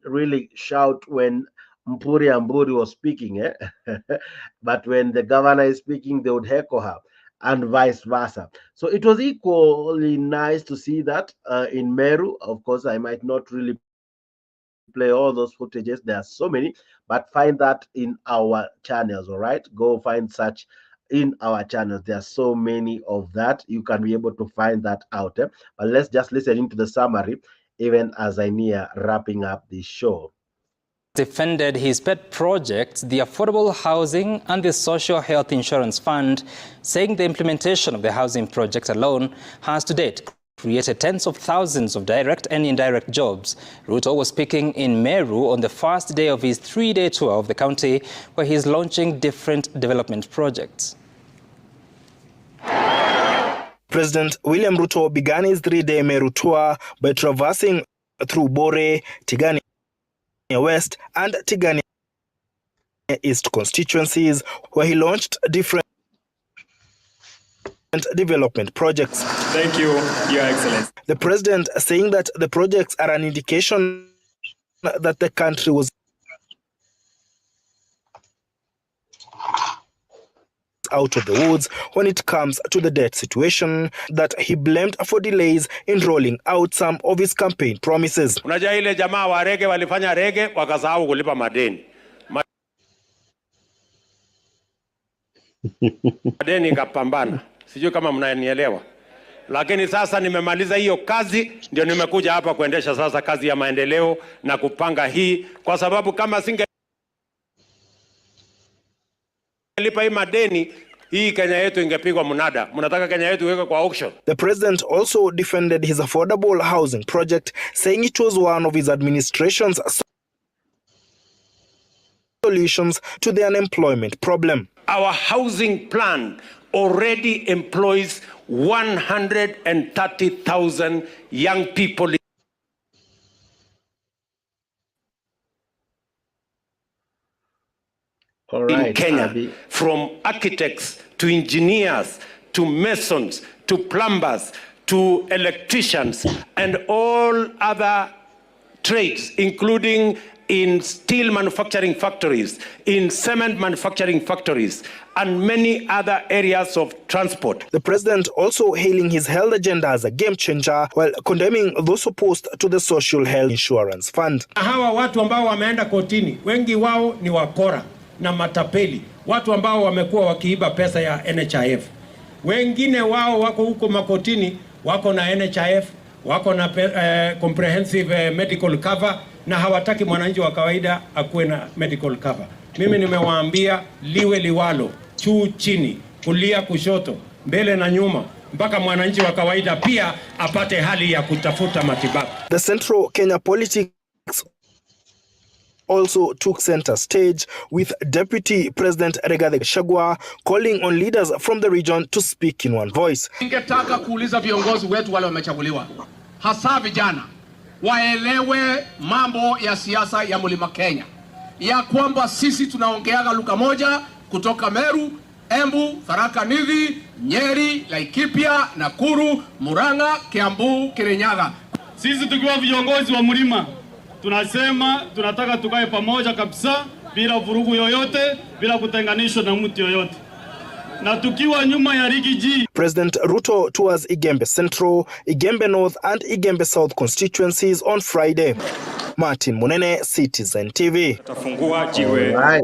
really shout when Mpuri Amburi was speaking, but when the governor is speaking, they would echo her, and vice versa. So it was equally nice to see that in Meru. Of course, I might not really play all those footages. There are so many, but find that in our channels. All right, go find such in our channels. There are so many of that. You can be able to find that out. But let's just listen into the summary, even as I near wrapping up the show. Defended his pet projects, the Affordable Housing and the Social Health Insurance Fund, saying the implementation of the housing project alone has to date created tens of thousands of direct and indirect jobs. Ruto was speaking in Meru on the first day of his 3-day tour of the county, where he is launching different development projects. President William Ruto began his 3-day Meru tour by traversing through Bore, Tigania West and Tigania East constituencies, where he launched different development projects. Thank you, Your Excellency. The president saying that the projects are an indication that the country was out of the woods when it comes to the debt situation that he blamed for delays in rolling out some of his campaign promises. Unajua ile jamaa wa rege walifanya rege wakasahau kulipa madeni. Madeni kapambana. Sijui kama mnanielewa. Lakini sasa nimemaliza hiyo kazi, ndio nimekuja hapa kuendesha sasa kazi ya maendeleo na kupanga hii, kwa sababu kama singe lipa hii madeni, hii Kenya yetu ingepigwa mnada. Mnataka Kenya yetu iwekwe kwa auction. The president also defended his affordable housing project, saying it was one of his administration's solutions to the unemployment problem. Our housing plan already employs 130,000 young people in Kenya, from architects to engineers to masons to plumbers to electricians and all other trades, including in steel manufacturing factories, in cement manufacturing factories, and many other areas of transport. The president also hailing his health agenda as a game changer, while condemning those opposed to the Social Health Insurance Fund. Hawa watu ambao wameenda kotini, wengi wao ni wakora na matapeli, watu ambao wamekuwa wakiiba pesa ya NHIF. Wengine wao wako huko makotini, wako na NHIF, wako na comprehensive medical cover, na hawataki mwananchi wa kawaida akuwe na medical cover. Mimi nimewaambia liwe liwalo, juu chini, kulia kushoto, mbele na nyuma, mpaka mwananchi wa kawaida pia apate hali ya kutafuta matibabu. The Central Kenya politics also took center stage, with Deputy President Rigathi Gachagua calling on leaders from the region to speak in one voice. Ningetaka kuuliza viongozi wetu wale wamechaguliwa, hasa vijana, waelewe mambo ya siasa ya Mlima Kenya, ya kwamba sisi tunaongeaga lugha moja kutoka Meru, Embu, Tharaka Nithi, Nyeri, Laikipia, Nakuru, Murang'a, Kiambu, Kirinyaga. Sisi tukiwa viongozi wa mlima tunasema tunataka tukae pamoja kabisa, bila vurugu yoyote, bila kutenganishwa na mtu yoyote. Na tukiwa nyuma ya Rigiji. President Ruto tours Igembe Central, Igembe North and Igembe South constituencies on Friday. Martin Munene, Citizen TV. Right.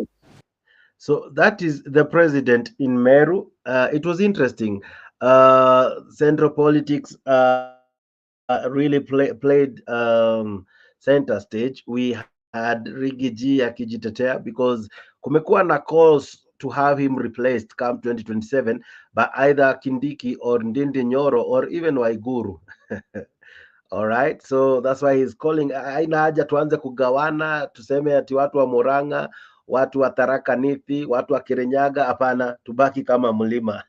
So that is the president in Meru. It was interesting. Central politics really played center stage. We Rigiji akijitetea because kumekuwa na calls to have him replaced come 2027 by either Kindiki or Ndindi Nyoro or even Waiguru. All right, so that's why he's calling. Haina haja tuanze kugawana tuseme ati watu wa Murang'a, watu wa Tharaka Nithi, watu wa Kirinyaga. Hapana, tubaki kama mlima.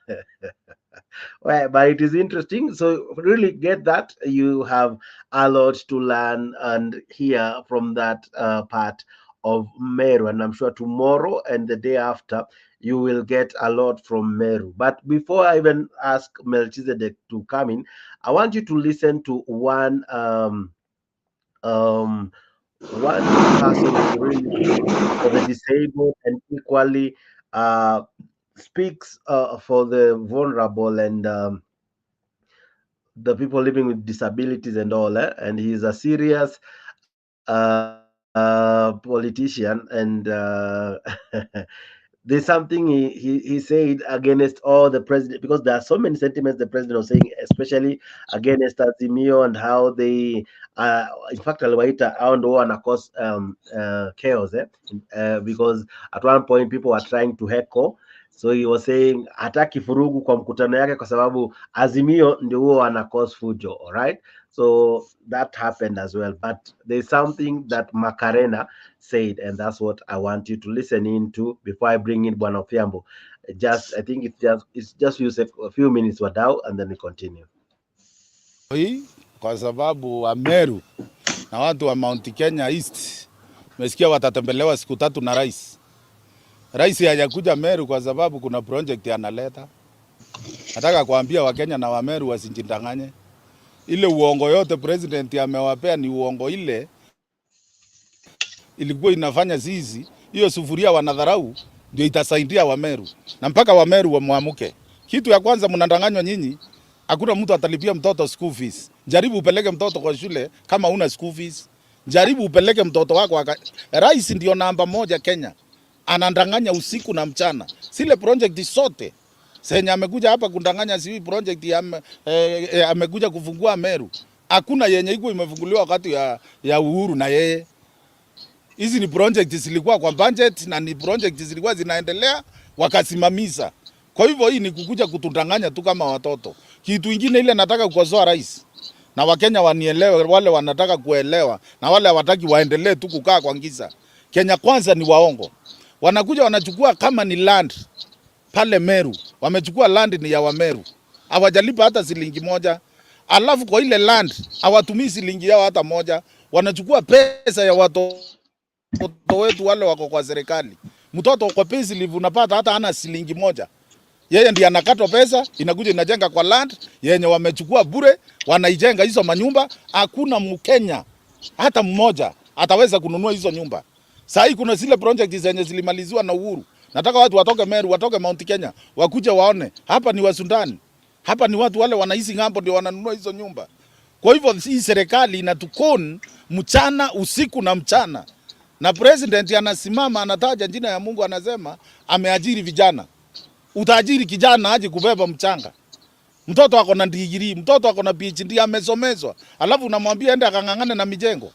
Well, but it is interesting. So really get that. You have a lot to learn and hear from that part of Meru. And I'm sure tomorrow and the day after, you will get a lot from Meru. But before I even ask Melchizedek to come in, I want you to listen to one person who really for the disabled and equally speaks for the vulnerable and the people living with disabilities and all, and he's a serious politician, and there's something he said against all the president, because there are so many sentiments the president was saying, especially against Azimio and how they in fact aliwaita hao ndio wana cause chaos because at one point people were trying to heckle. So he was saying hataki furugu kwa mkutano yake kwa sababu Azimio ndio huo wana cause fujo. All right, so that happened as well, but there's something that Macarena said, and that's what I want you to listen into before I bring in Bwana Fiambo. I think it's just use a few minutes wadau, and then we continue. Hii kwa sababu wa Meru na watu wa Mount Kenya East umesikia watatembelewa siku 3 na rais. Rais hajakuja Meru kwa sababu kuna project analeta. Nataka kuambia Wakenya na wa Meru wasijidanganye. Ile uongo yote president amewapea ni uongo, ile ilikuwa inafanya sisi hiyo sufuria wanadharau ndio itasaidia wa Meru. Na mpaka wa Meru wamwamuke. Kitu ya kwanza mnadanganywa nyinyi, hakuna mtu atalipia mtoto school fees. Jaribu upeleke mtoto kwa shule kama una school fees. Jaribu upeleke mtoto wako rais ndio namba 1 Kenya. Anandanganya usiku na mchana. Sile project sote. Senya amekuja hapa kundanganya siwi project amekuja kufungua Meru. Hakuna yenye iko imefunguliwa wakati ya Uhuru na yeye. Hizi ni project zilikuwa kwa budget na ni project zilikuwa zinaendelea wakasimamisha. Kwa hivyo hii ni kukuja kutundanganya tu kama watoto. Kitu kingine ile nataka kukosoa rais. Na Wakenya wanielewe, wale wanataka kuelewa na wale hawataki waendelee tu kukaa kwa giza. Kenya Kwanza ni waongo. Wanakuja wanachukua kama ni land pale Meru. Wamechukua land ni ya wa Meru. Hawajalipa hata shilingi moja. Alafu kwa ile land hawatumii shilingi yao hata moja. Wanachukua pesa ya watoto wetu wale wako kwa serikali. Mtoto kwa pesa livu unapata hata hana shilingi moja. Yeye ndiye anakatwa pesa, inakuja inajenga kwa land yenye wamechukua bure, wanaijenga hizo manyumba. Hakuna Mkenya hata mmoja ataweza kununua hizo nyumba. Sasa hii kuna zile project zenye zilimaliziwa na Uhuru. Nataka watu watoke Meru, watoke Mount Kenya, wakuje waone. Hapa ni Wasundani. Hapa ni watu wale wanaishi ngambo ndio wananunua hizo nyumba. Kwa hivyo hii serikali inatukon mchana, usiku na mchana. Na president anasimama anataja jina ya Mungu, anasema ameajiri vijana. Utaajiri kijana aje kubeba mchanga? Mtoto wako na degree, mtoto wako na PhD amesomezwa. Alafu unamwambia ende akangangane na mijengo.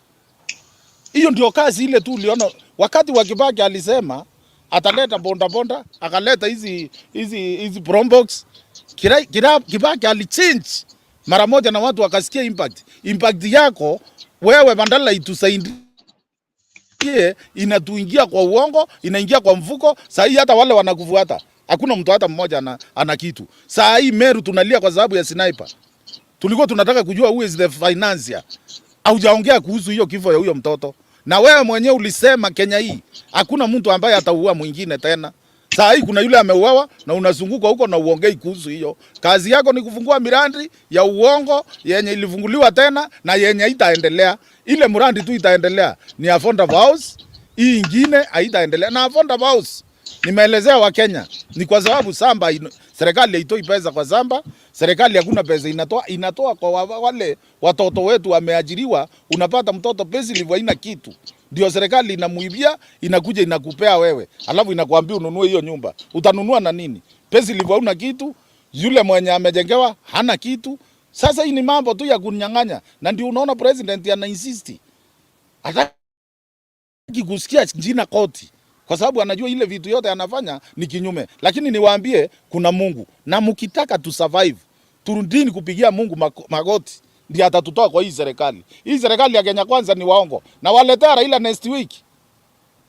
Hiyo ndio kazi ile tu uliona wakati wa Kibaki alisema ataleta bonda, akaleta hizi Brombox. Kibaki alichange mara moja na watu wakasikia impact yako wewe, bandala itusaidie inatuingia kwa uongo, inaingia kwa mfuko. Sasa hii hata wale wanakufuata hakuna mtu hata mmoja ana kitu. Sasa hii Meru tunalia kwa sababu ya sniper. Tulikuwa tunataka kujua who is the financier. Haujaongea kuhusu hiyo kifo ya huyo mtoto. Na wewe mwenyewe ulisema Kenya hii hakuna mtu ambaye ataua mwingine tena. Sasa hii kuna yule ameuawa na unazunguka huko na uongei kuhusu hiyo. Kazi yako ni kufungua mirandi ya uongo yenye ilifunguliwa tena na yenye itaendelea. Ile mrandi tu itaendelea ni affordable house, hii nyingine haitaendelea. Na affordable house nimeelezea wa Kenya ni kwa sababu samba serikali haitoi pesa kwa samba, serikali hakuna pesa inatoa kwa wale watoto wetu wameajiriwa. Unapata mtoto pesa ilivyo haina kitu, ndio serikali inamuibia, inakuja inakupea wewe, alafu inakuambia ununue hiyo nyumba. Utanunua na nini? Pesa ilivyo hauna kitu, yule mwenye amejengewa hana kitu. Sasa hii ni mambo tu ya kunyang'anya, na ndio unaona president ana insist kusikia jina koti, kwa sababu anajua ile vitu yote anafanya ni kinyume. Lakini niwaambie kuna Mungu, na mkitaka tu survive, turudini kupigia Mungu magoti, ndiye atatutoa kwa hii serikali. Hii serikali ya Kenya Kwanza ni waongo, na waletea Raila next week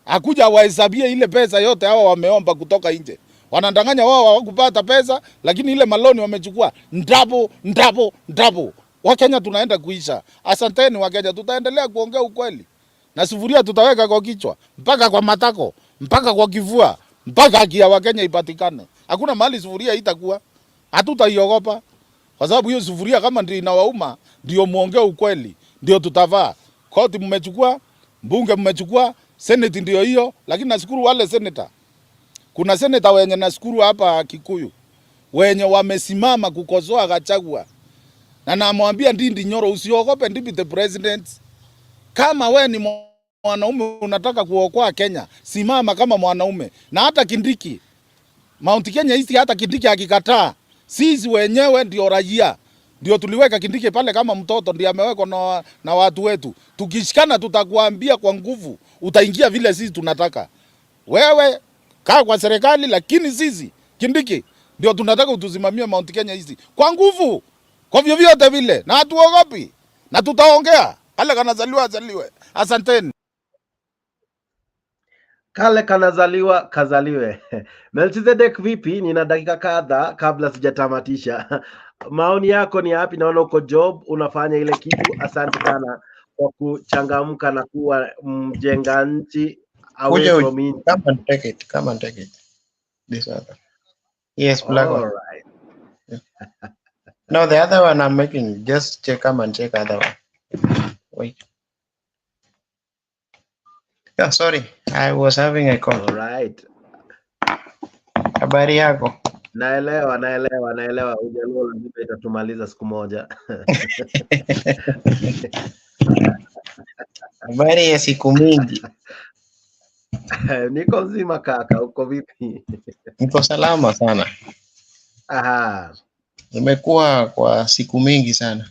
akuja wahesabie ile pesa yote hao wameomba kutoka nje. Wanadanganya wao hawakupata pesa, lakini ile maloni wamechukua ndapo. Wakenya tunaenda kuisha. Asanteni Wakenya, tutaendelea kuongea ukweli. Na sufuria tutaweka kwa kichwa, mpaka kwa matako, mpaka kwa kifua, mpaka haki ya Wakenya ipatikane. Hakuna mahali sufuria itakuwa. Hatutaiogopa. Kwa sababu hiyo sufuria kama ndio inawauma, ndio muongee ukweli, ndio tutavaa. Koti mmechukua, bunge mmechukua, senate ndio hiyo, lakini nashukuru wale senator. Kuna senator wenye nashukuru hapa Kikuyu, wenye wamesimama kukosoa Gachagua. Na namwambia Ndindi Nyoro, usiogope Deputy President. Kama we ni mwanaume unataka kuokoa Kenya, simama kama mwanaume. Na hata Kindiki, Mount Kenya hizi hata Kindiki akikataa, sisi wenyewe ndio raia. Ndio tuliweka Kindiki pale kama mtoto, ndio amewekwa na watu wetu. Tukishikana tutakuambia kwa nguvu, utaingia vile sisi tunataka. Wewe kaa kwa serikali, lakini sisi Kindiki ndio tunataka utusimamie Mount Kenya hizi kwa nguvu, kwa vyovyote vile, na hatuogopi, na tutaongea. Kale kanazaliwa azaliwe. Asanteni. Kale kanazaliwa kazaliwe. Melchizedek, vipi? Nina dakika kadhaa kabla sijatamatisha. Maoni yako ni yapi? Naona uko job, unafanya ile kitu. Asante sana kwa kuchangamka na kuwa mjenga nchi away from me. Come and take it. This other. Yes, black one. Right. No, the other one I'm making. Just come and check other one. Wait. Yeah, sorry. I was having a call. All right. Habari yako? Naelewa. Ujaluo lazima itatumaliza siku moja. Habari ya siku mingi. Niko mzima kaka, uko vipi? Niko salama sana. Aha. Nimekuwa kwa siku mingi sana.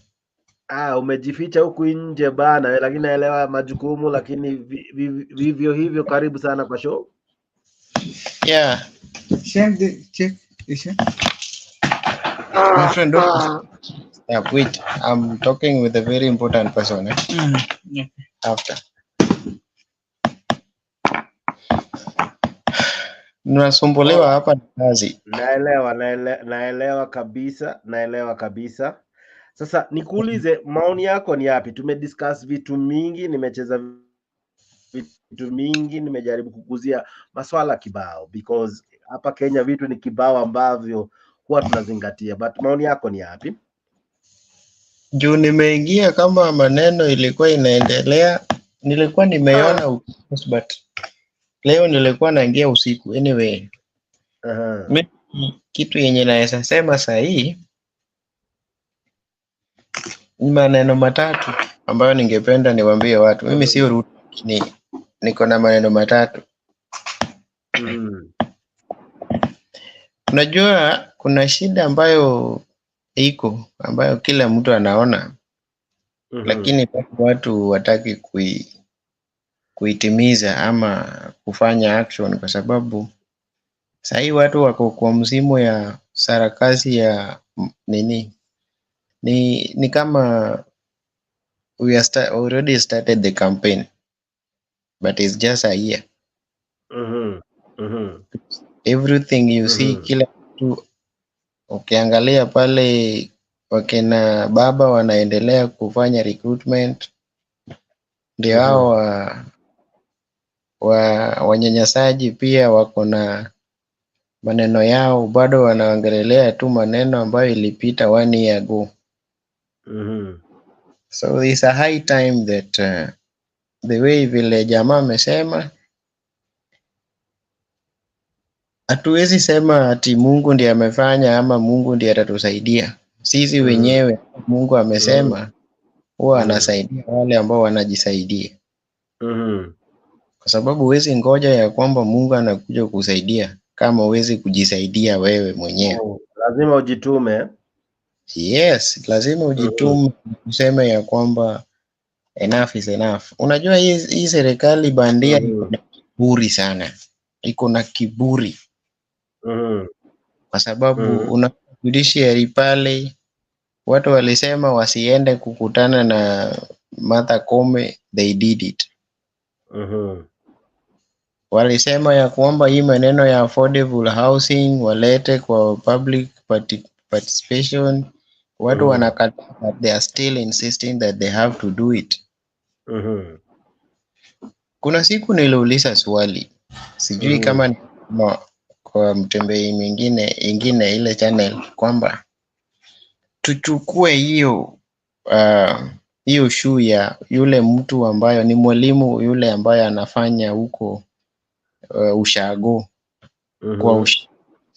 Umejificha huku nje bana, lakini naelewa majukumu, lakini vivyo hivyo karibu sana kwa show. Yeah. Check. My friend, yeah, wait. I'm talking with a very important person. Yeah. After. Nasumbuliwa hapa na kazi. Naelewa kabisa. Sasa nikuulize, maoni yako ni yapi? Tumediscuss vitu mingi, nimecheza vitu mingi, nimejaribu kukuzia maswala kibao, because hapa Kenya vitu ni kibao ambavyo huwa tunazingatia. But maoni yako ni yapi? Juu nimeingia kama maneno ilikuwa inaendelea, nilikuwa nimeona but leo nilikuwa naingia usiku. Anyway, kitu yenye naweza sema sahi ni maneno matatu ambayo ningependa niwaambie watu. Mimi sio Ruto, niko na maneno matatu. Unajua kuna shida ambayo iko, ambayo kila mtu anaona, lakini watu wataki kuitimiza ama kufanya action, kwa sababu sahi watu wako kwa msimu ya sarakasi ya nini. Ni kama we already started the campaign, but it's just a year. Everything you see, kila mtu ukiangalia pale, wakina baba wanaendelea kufanya recruitment, ndio hao wanyanyasaji pia wako na maneno yao, bado wanaongelelea tu maneno ambayo ilipita 1 year ago. So it's a high time that the way vile jamaa amesema, hatuwezi sema ati Mungu ndiye amefanya ama Mungu ndiye atatusaidia. Sisi wenyewe Mungu amesema huwa anasaidia wale ambao wanajisaidia. Kwa sababu huwezi ngoja ya kwamba Mungu anakuja kusaidia kama huwezi kujisaidia wewe mwenyewe. Lazima ujitume. Yes, lazima ujitume. Useme ya kwamba enough is enough. Unajua hii serikali bandia iko na kiburi sana, iko na kiburi kwa sababu una judiciary pale, watu walisema wasiende kukutana na Martha Koome, they did it. Walisema ya kwamba hii maneno ya affordable housing walete kwa public participation, watu wanakataa, but they are still insisting that they have to do it. Kuna siku niliuliza swali, sijui kama ni kwa mtembei ingine ile channel, kwamba tuchukue hiyo shoe ya yule mtu ambayo ni mwalimu yule ambaye anafanya huko ushago kwa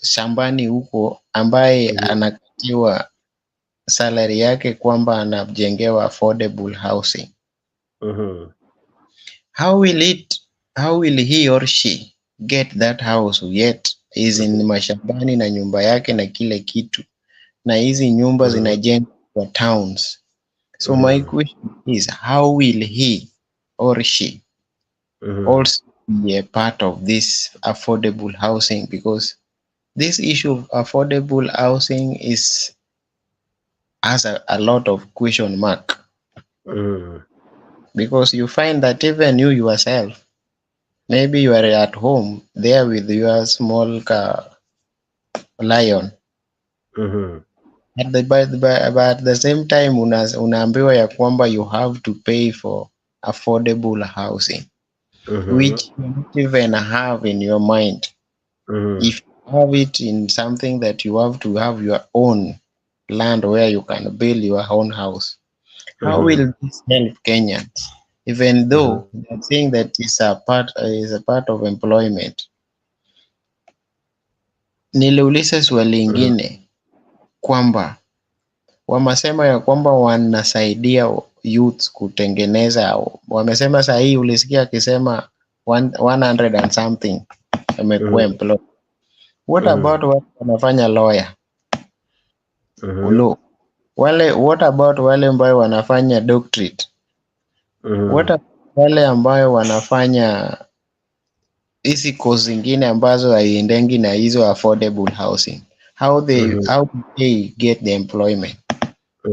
shambani huko, ambaye anakatiwa salary yake kwamba anajengewa affordable housing. How will he or she get that house yet is in mashambani na nyumba yake na kile kitu, na hizi nyumba zinajengwa kwa towns? So my question is, how will he or she also be a part of this affordable housing? Because this issue of affordable housing has a lot of question mark. Because you find that even you yourself, maybe you are at home there with your small car lion, but at the same time unaambiwa ya kwamba you have to pay for affordable housing, which you don't even have in your mind. If you have it in something that you have to have your own land where you can build your own house, how will this help Kenyans? Even though they're saying that is a part of employment. Niliuliza swali lingine kwamba wamesema ya kwamba wanasaidia youth kutengeneza, wamesema saa hii ulisikia akisema 100 and something amekuwa employed. What about wale wanafanya lawyer? What about wale ambao wanafanya doctorate? What about wale ambao wanafanya hizi course zingine ambazo haiendengi na hizo affordable housing? How they get the employment?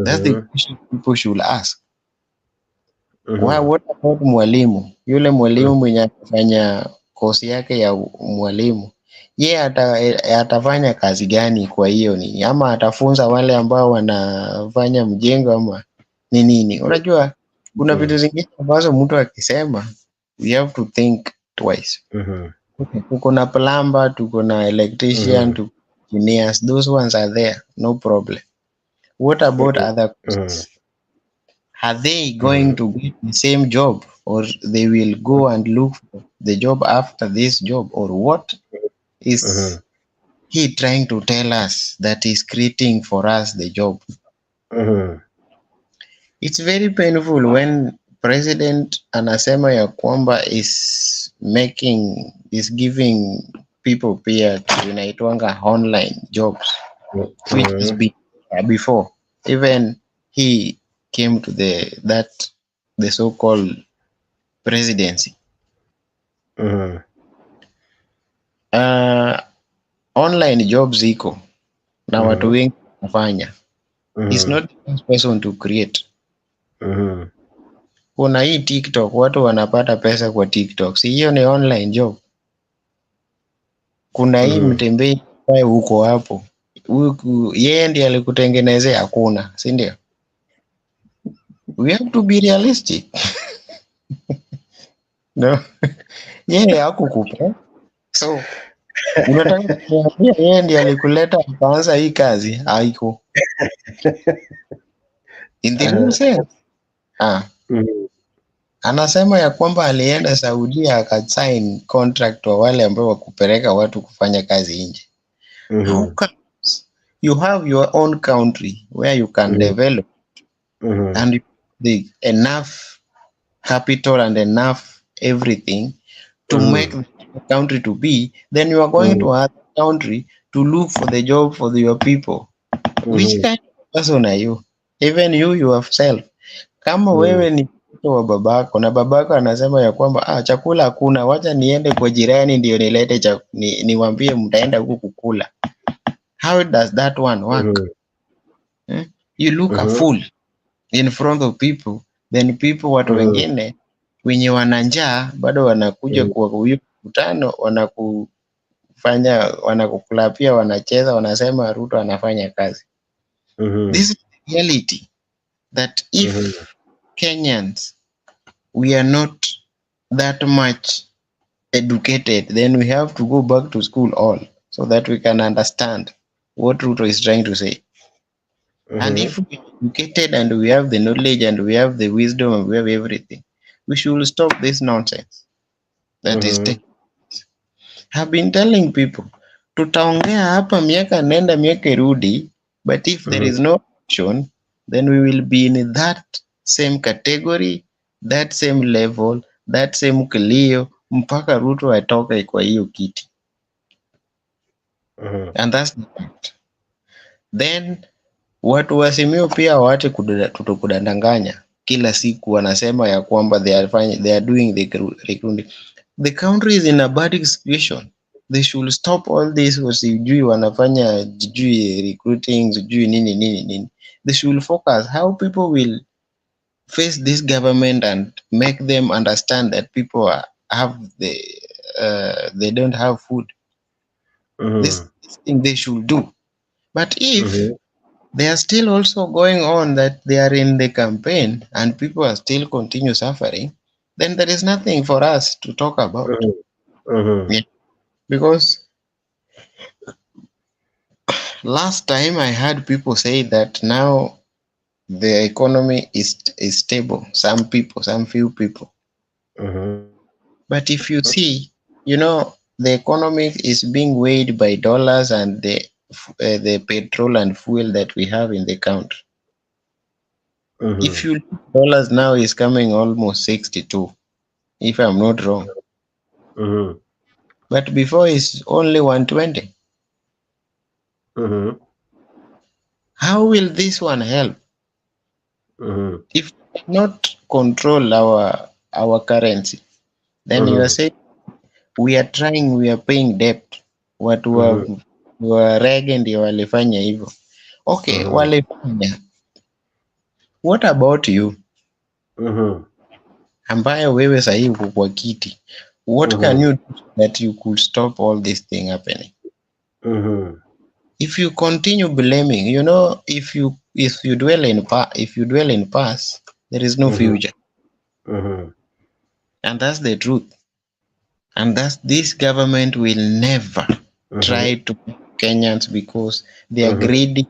That's the question people should ask. What about mwalimu? Yule mwalimu mwenye anafanya course yake ya mwalimu, atafanya kazi gani? Kwa hiyo ni ama atafunza wale ambao wanafanya mjengo ama ni nini? Unajua kuna vitu zingine ambazo mtu akisema we have to think twice. Tuko na plumber, tuko na electrician, tuko engineers, those ones are there, no problem. What about other courses? Are they going to get the same job, or they will go and look for the job after this job, or what is he trying to tell us that is creating for us the job? It's very painful when president anasema ya kwamba is giving people pia inaitwanga online jobs, which is before even he came to the so-called presidency. Online jobs iko na watu wengi wanafanya. He's not the first person to create. Kuna hii TikTok, watu wanapata pesa kwa TikTok, si hiyo ni online job? Kuna hii mtembei ambaye uko hapo, yeye ndiye alikutengenezea, hakuna, si ndio? We have to be realistic. No, yeye hakukupa, so unataka kuambia yeye ndiye alikuleta akaanza hii kazi? Haiko. In the real sense. Anasema ya kwamba alienda Saudia akasign contract wa wale ambao wakupeleka watu kufanya kazi nje. How comes you have your own country where you can develop and the enough capital and enough everything to make the country to be, then you are going to other country to look for the job for your people. Which kind of person are you? Even you yourself. Kama wewe ni mtoto wa babako na babako anasema ya kwamba chakula hakuna, wacha niende kwa jirani ndio nilete niwaambie mtaenda huku kukula. How does that one work? You look a fool in front of people, then people watu wengine wenye wana njaa bado wanakuja kwa huyu mkutano, wanakuklapia, wanacheza, wanasema Ruto anafanya kazi. This is the reality that if Kenyans we are not that much educated, then we have to go back to school all so that we can understand what Ruto is trying to say. And if we are educated and we have the knowledge and we have the wisdom and we have everything, we should stop this nonsense that is taking. I've been telling people, tutaongea hapa miaka nenda miaka irudi, but if there is no action, then we will be in that same category, that same level, that same kilio, mpaka Ruto atoke kwa hiyo kiti. And that's the point. Then watu wasimio pia waache kutokudanganya. Kila siku wanasema ya kwamba they are doing the recruiting. The country is in a bad situation. They should stop all this. Wasijui wanafanya jijui recruiting, sijui nini. They should focus how people will face this government and make them understand that people they don't have food. This thing they should do. But if they are still also going on that they are in the campaign and people are still continue suffering, then there is nothing for us to talk about. Yeah. Because last time I heard people say that now the economy is stable. Some few people. But if you see, the economy is being weighed by dollars and the petrol and fuel that we have in the country. If you look, dollars now is coming almost 62, if I'm not wrong. But before it's only 120. How will this one help? If we not control our currency, then you are saying we are paying debt. Watu wa rege ndio walifanya hivyo. Okay, walifanya. What about you? Ambayo wewe sahi uko kwa kiti. What can you do that you could stop all this thing happening? If you continue blaming, if you dwell in past, there is no future. And that's the truth. And this government will never try to Kenyans because they are greedy,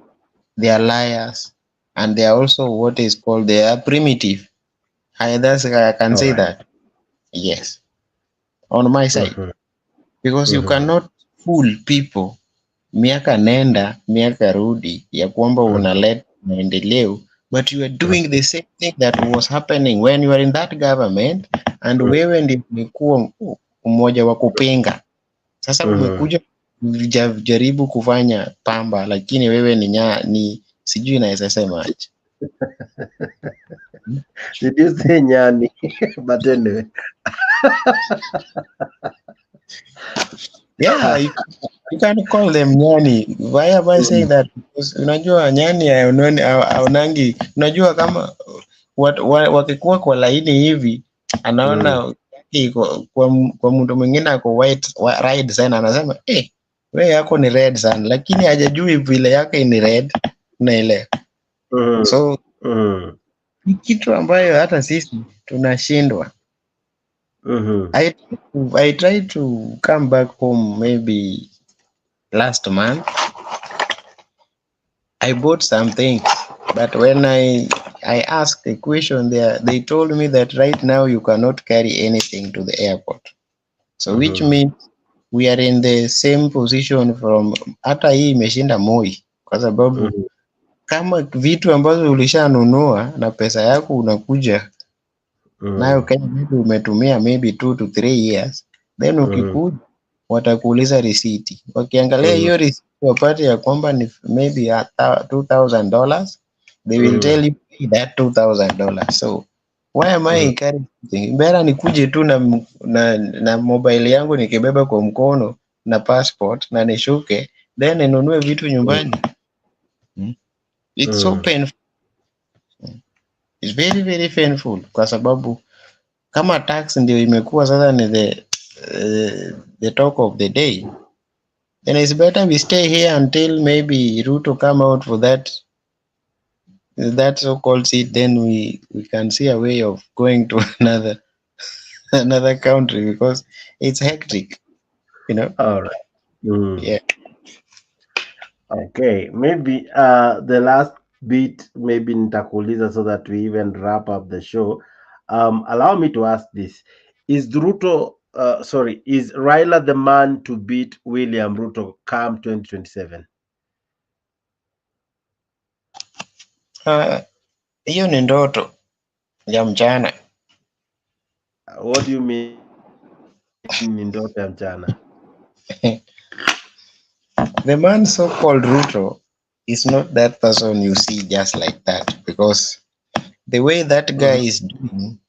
they are liars, and they are also what is called, they are primitive. I can say that. Yes. On my side. Because you cannot fool people miaka nenda, miaka rudi, ya kwamba unaleta maendeleo, but you are doing the same thing that was happening when you are in that government, and wewe ndio umekuwa mmoja wa kupinga. Sasa umekuja jaribu kufanya pamba, lakini wewe ni sijui naweza sema aje. Did you say nyani? But anyway. Yeah, you can call them nyani. Why am I saying that? Because unajua nyani haonangi, unajua kama wakikuwa kwa laini hivi, anaona kwa mtu mwingine ako white red sana, anasema wewe yako ni red sana, lakini hajajui vile yake ni red, unaelewa? So ni kitu ambayo hata sisi tunashindwa. I tried to come back home maybe last month. I bought some things, but when I asked a question there, they told me that right now you cannot carry anything to the airport. So which means we are in the same position from hata hii imeshinda Moi, kwa sababu kama vitu ambazo ulishanunua na pesa yako unakuja nayo Kenya umetumia maybe 2 to 3 years, then ukikuja watakuuliza risiti. Wakiangalia hiyo risiti wapate ya kwamba ni maybe $2,000, they will tell you that $2,000. So Why am I encouraging? Bora nikuje tu na mobile yangu nikibeba kwa mkono na passport na nishuke, then ninunue vitu nyumbani. It's so painful. It's very very painful kwa sababu kama tax ndio imekuwa sasa ni the talk of the day, then it's better we stay here until maybe Ruto come out for that so-called seat, then we can see a way of going to another country because it's hectic, you know. All right. Yeah. Okay, maybe the last bit maybe nitakuuliza so that we even wrap up the show. Allow me to ask this. Is Raila the man to beat William Ruto come 2027? Hiyo ni ndoto ya mchana. What do you mean ni ndoto ya mchana? The man so-called Ruto is not that person you see just like that, because the way that guy is doing,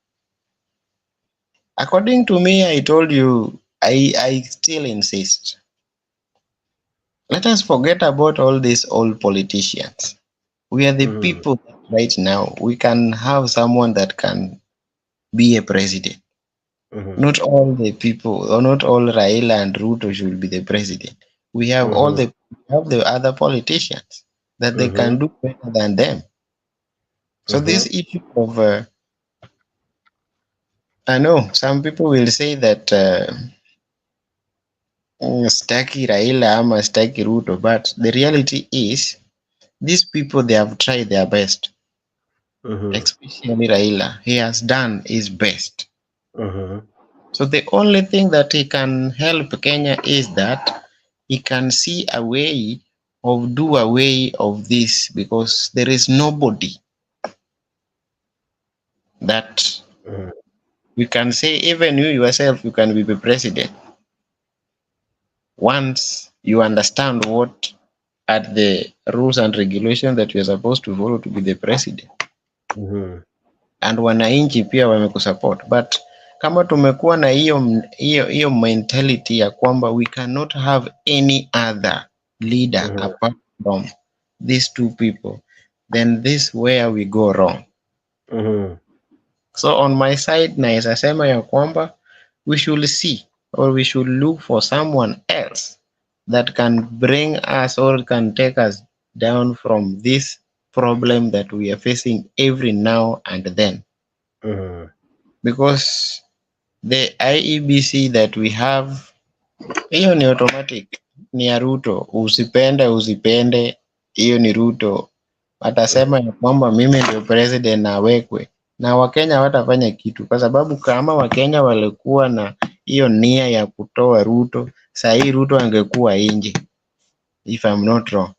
according to me, I told you, I still insist. Let us forget about all these old politicians. We are the people right now. We can have someone that can be a president. Not all the people, or not all Raila and Ruto should be the president. We have the other politicians that they can do better than them. So this issue of I know some people will say that staki Raila ama staki Ruto, but the reality is these people, they have tried their best. Especially Raila, he has done his best. So the only thing that he can help Kenya is that he can see a way of do away of this, because there is nobody that we can say, even you yourself, you can be the president. Once you understand what are the rules and regulations that you are supposed to follow to be the president. And wananchi pia wamekusupport, but kama tumekuwa na hiyo mentality ya kwamba we cannot have any other leader apart from these two people, then this where we go wrong. So on my side, naweza sema ya kwamba we should see, or we should look for someone else that can bring us or can take us down from this problem that we are facing every now and then. Because the IEBC that we have, hiyo ni automatic, ni ya Ruto. Usipende, hiyo ni Ruto. Atasema ya kwamba mimi ndio president na awekwe, na Wakenya watafanya kitu, kwa sababu kama Wakenya walikuwa na hiyo nia ya kutoa Ruto, sahii Ruto angekuwa nje, if I'm not wrong.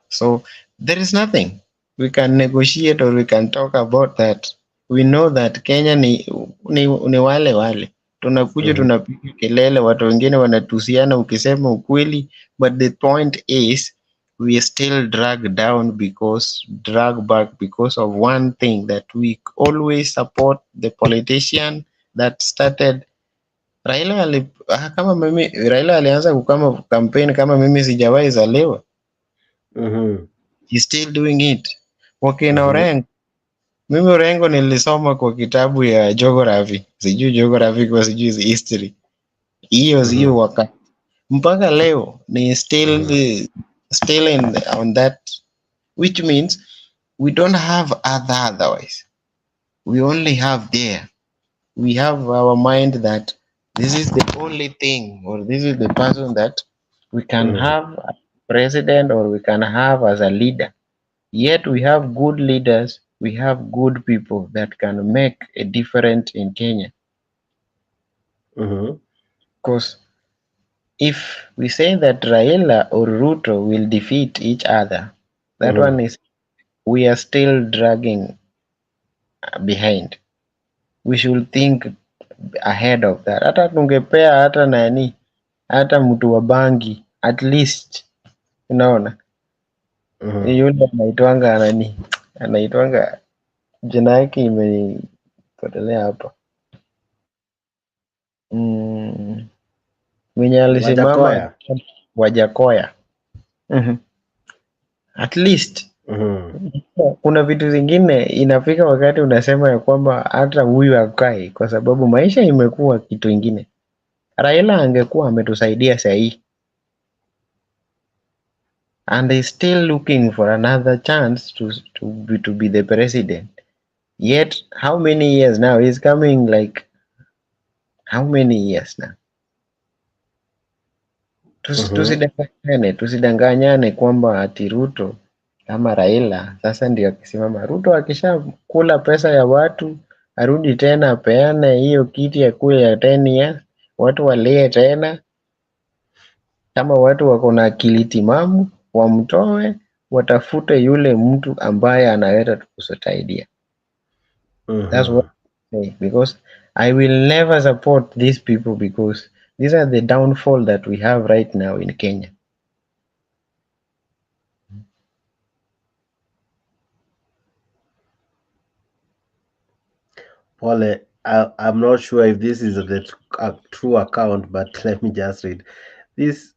So there is nothing we can negotiate or we can talk about that. We know that Kenya ni wale tunakuja tunapiga kelele, watu wengine wanatusiana ukisema ukweli, but the point is we are still dragged back because of one thing, that we always support the politician that started. Raila alianza kukama campaign kama mimi sijawahi zaliwa. He's still doing it. Wakina Orengo, mimi Orengo nilisoma kwa kitabu ya geography, sijui geography kwa sijui history, hiyo wakati mpaka leo ni still on that, which means we don't have otherwise. We only have there. We have our mind that this is the only thing, or this is the person that we can have as president, or we can have as a leader. Yet we have good leaders, we have good people that can make a difference in Kenya. Because if we say that Raila or Ruto will defeat each other, that one is, we are still dragging behind. We should think ahead of that. Hata tungepea hata mtu wa bangi, at least, unaona, yule anaitwanga jina yake imenipotelea hapa. Mwenye alisimama Wajakoya. At least kuna vitu zingine inafika wakati unasema ya kwamba hata huyu hakai, kwa sababu maisha imekuwa kitu ingine. Raila angekuwa ametusaidia sahi, and is still looking for another chance to be the president. Yet how many years now he's coming, like how many years now? Tusidanganyane kwamba ati Ruto kama Raila sasa ndio akisimama. Ruto akishakula pesa ya watu arudi tena apeane hiyo kiti ya kule ya 10 years, watu walie tena. Kama watu wako na akili timamu wamtoe, watafute yule mtu ambaye anaweza kusaidia. That's what I say, because I will never support these people, because these are the downfall that we have right now in Kenya. Paul, I'm not sure if this is the true account, but let me just read. This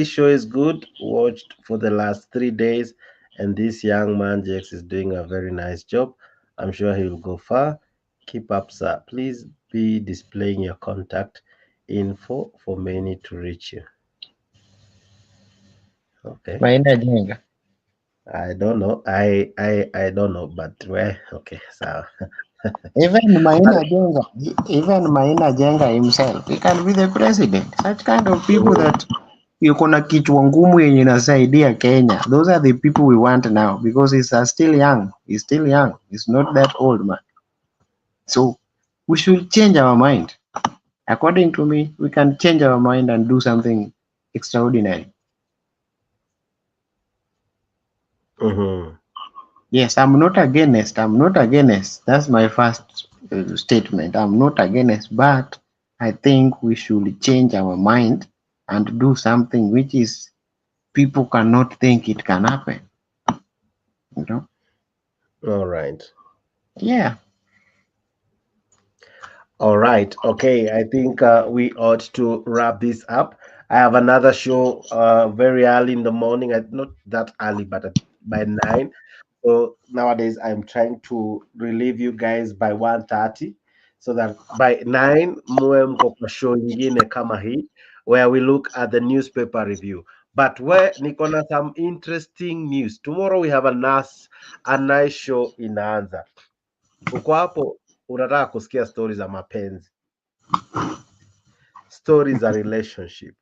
show is good, watched for the last 3 days, and this young man, Jex, is doing a very nice job. I'm sure he will go far. Keep up, sir. Please be displaying your contact info for many to reach you. Okay. Maina Jenga. I don't know. I don't know, but well, okay, so even Maina Jenga himself, he can be the president. Such kind of people that yuko na kichwa ngumu yenye inasaidia Kenya. Those are the people we want now, because he's still young. He's still young. He's not that old, man. So we should change our mind. According to me, we can change our mind and do something extraordinary. Yes, I'm not against. That's my first statement. I'm not against, but I think we should change our mind and do something which is people cannot think it can happen. You know? All right. Yeah. All right. Okay. I think we ought to wrap this up. I have another show very early in the morning. Not that early, but by 9. So nowadays I'm trying to relieve you guys by 1:30, so that by 9 muwe mko kwa show nyingine kama hii where we look at the newspaper review. But where niko na some interesting news. Tomorrow we have a nice show inaanza. Uko hapo unataka kusikia stories za mapenzi, stories za relationship.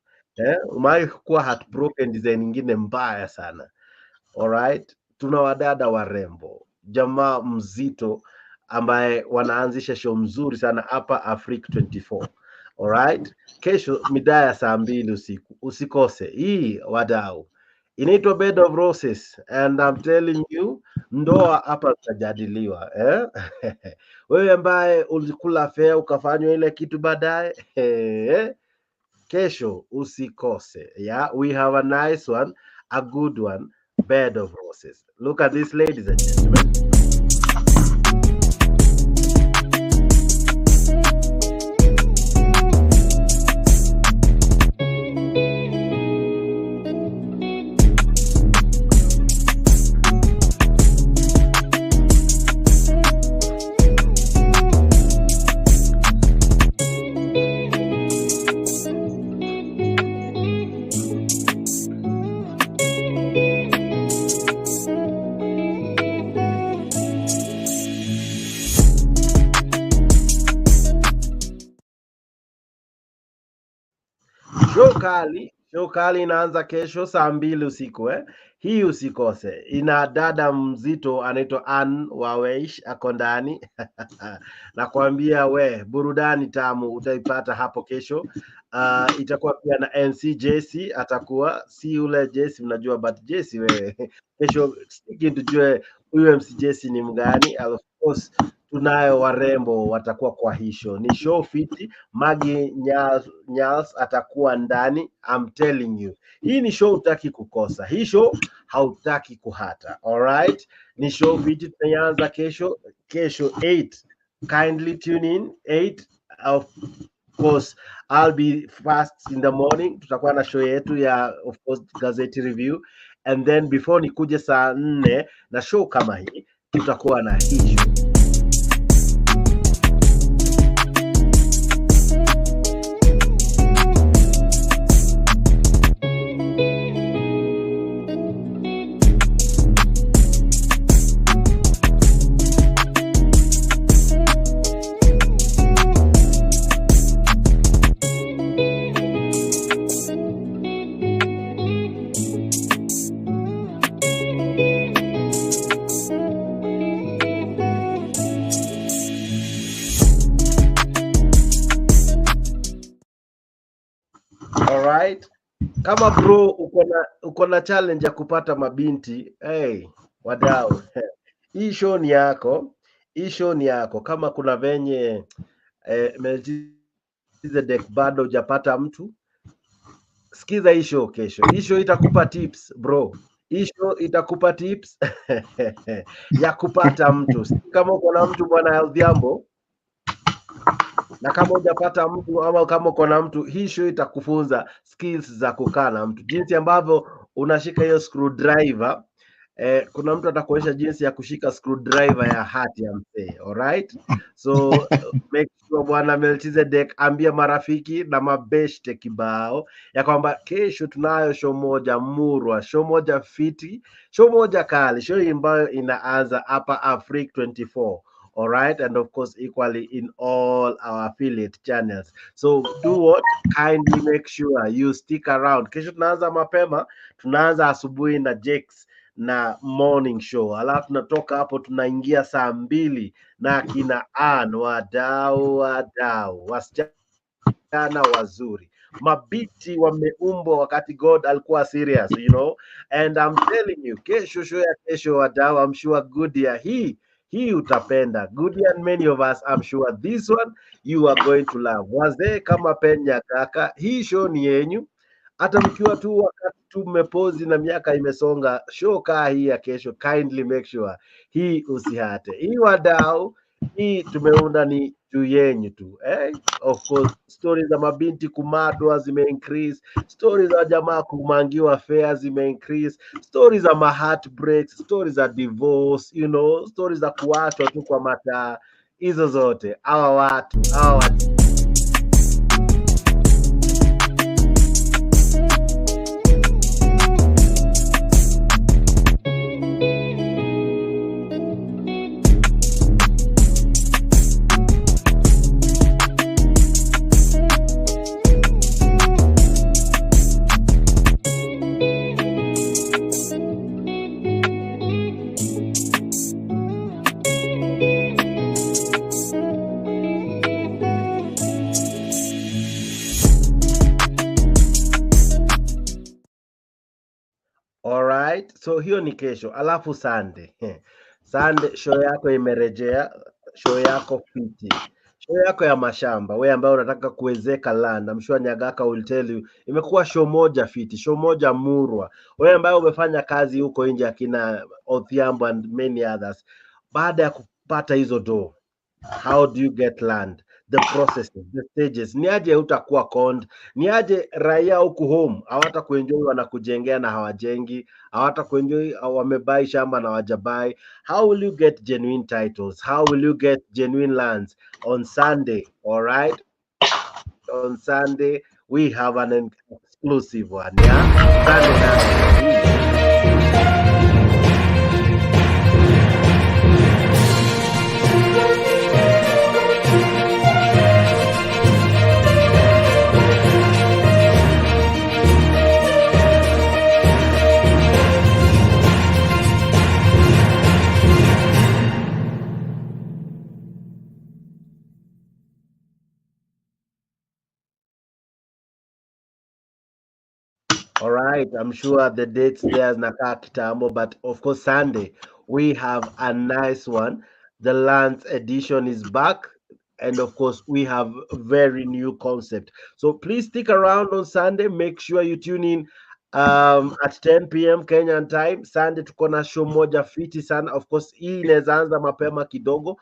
Umai kuwa heartbroken design nyingine mbaya sana. Alright, tuna wadada warembo, jamaa mzito ambaye wanaanzisha show mzuri sana hapa Africa 24. Alright, kesho mida ya saa 2 usiku, usikose hii wadau. Inaitwa Bed of Roses, and I'm telling you, ndoa hapa zitajadiliwa. Wewe ambaye ulikula fea ukafanywa ile kitu baadaye, kesho usikose. Yeah, we have a nice one, a good one. Bed of Roses. Look at this, ladies and gentlemen. Show kali inaanza kesho saa 2 usiku. Hii usikose. Ina dada mzito anaitwa Ann Waweish ako ndani. Nakwambia burudani tamu utaipata hapo kesho. Itakuwa pia na MC Jesse, atakuwa si yule Jesse mnajua, but Jesse kesho siki tujue huyu MC Jesse ni mgani. Of course tunayo warembo watakuwa kwa hii show. Ni show fiti. Magi Nyals atakuwa ndani. I'm telling you. Hii ni show hutaki kukosa. Hii show hautaki kuhata. Alright? Ni show fiti, tunaanza kesho 8. Kindly tune in 8. Of course, I'll be first in the morning. Tutakuwa na show yetu ya of course gazeti review, and then before nikuje saa 4 na show kama hii, tutakuwa na hii show. Alright, kama bro uko na challenge ya kupata mabinti, hey, wadau hii show ni yako, hii show ni yako. Kama kuna venye Melchizedek bado hujapata mtu, sikiza hii show kesho. Hii show itakupa tips bro, hii show itakupa tips ya kupata mtu. Kama uko na mtu bwana Odhiambo, na kama hujapata mtu ama kama uko na mtu, hii show itakufunza skills za kukaa na mtu, jinsi ambavyo unashika hiyo screwdriver. Kuna mtu atakuonyesha jinsi ya kushika screwdriver ya hati ya mzee. Alright, so make sure bwana Melchizedek, ambia marafiki na mabeshte kibao ya kwamba kesho tunayo show moja murwa, show moja fiti, show moja kali, show ambayo inaanza hapa Africa 24. All right, and of course equally in all our affiliate channels. So do what? Kindly make sure you stick around. Kesho tunaanza mapema, tunaanza asubuhi na Jakes na morning show, alafu tunatoka hapo tunaingia saa 2 na kina wadau wasichana wazuri, mabiti wameumbwa wakati God alikuwa serious, you know, and I'm telling you, kesho show ya kesho wadau, I'm sure good ya hii utapenda. Good and many of us, I'm sure this one you are going to love. Wazee kama Penya kaka, hii show ni yenyu. Hata mkiwa tu wakati tu mmepozi na miaka imesonga, show kaa hii ya kesho, kindly make sure hii usihate. Hii wadau, hii tumeunda ni juu yenyu tu. Of course, stories za mabinti kumadwa zime increase, stories za jamaa kumangiwa fair zime increase, stories za heartbreaks, stories za divorce, you know, stories za kuachwa tu kwa mataa, hizo zote. Hawa watu so hiyo ni kesho. Alafu Sunday show yako imerejea, show yako fiti, show yako ya mashamba, wewe ambaye unataka kuwezeka land. I'm sure Nyagaka will tell you, imekuwa show moja fiti, show moja murwa. Wewe ambaye umefanya kazi huko nje akina Odhiambo and many others, baada ya kupata hizo do, how do you get land? The processes, the stages. Ni aje utakuwa conned? Ni aje raia huku home hawata kuenjoy wanakujengea na hawajengi, hawata kuenjoy wamebai shamba na wajabai? How will you get genuine titles? How will you get genuine lands? On Sunday, all right? On Sunday we have an exclusive one, yeah? Sunday. All right, I'm sure the dates there nakaa kitambo, but of course Sunday we have a nice one. the Lands edition is back. And of course, we have a very new concept. So please stick around on Sunday. Make sure you tune in at 10 p.m. Kenyan time. Sunday tuko na show moja fiti sana. Of course, hii inaweza anza mapema kidogo,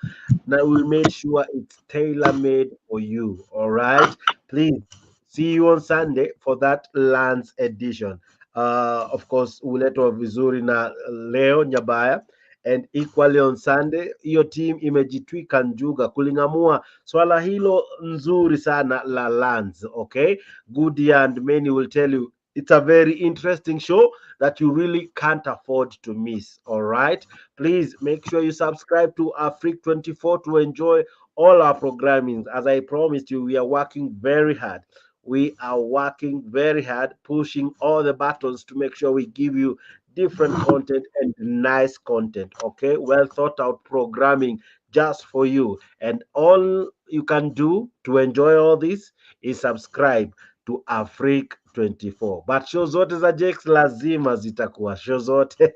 na we made sure it's tailor made for you. All right, please see you on Sunday for that Lands edition. Of course, uletwa vizuri na Leo Nyabaya, and equally on Sunday hiyo team imejitwika njuga kuling'amua swala hilo nzuri sana la lands. Okay, Goody and many will tell you it's a very interesting show that you really can't afford to miss. All right, please make sure you subscribe to Afrique 24 to enjoy all our programming. As I promised you, we are working very hard. We are working very hard, pushing all the buttons to make sure we give you different content and nice content. Okay, well thought out programming just for you. And all you can do to enjoy all this is subscribe to Afrique 24. But show zote za Jex lazima zitakuwa show zote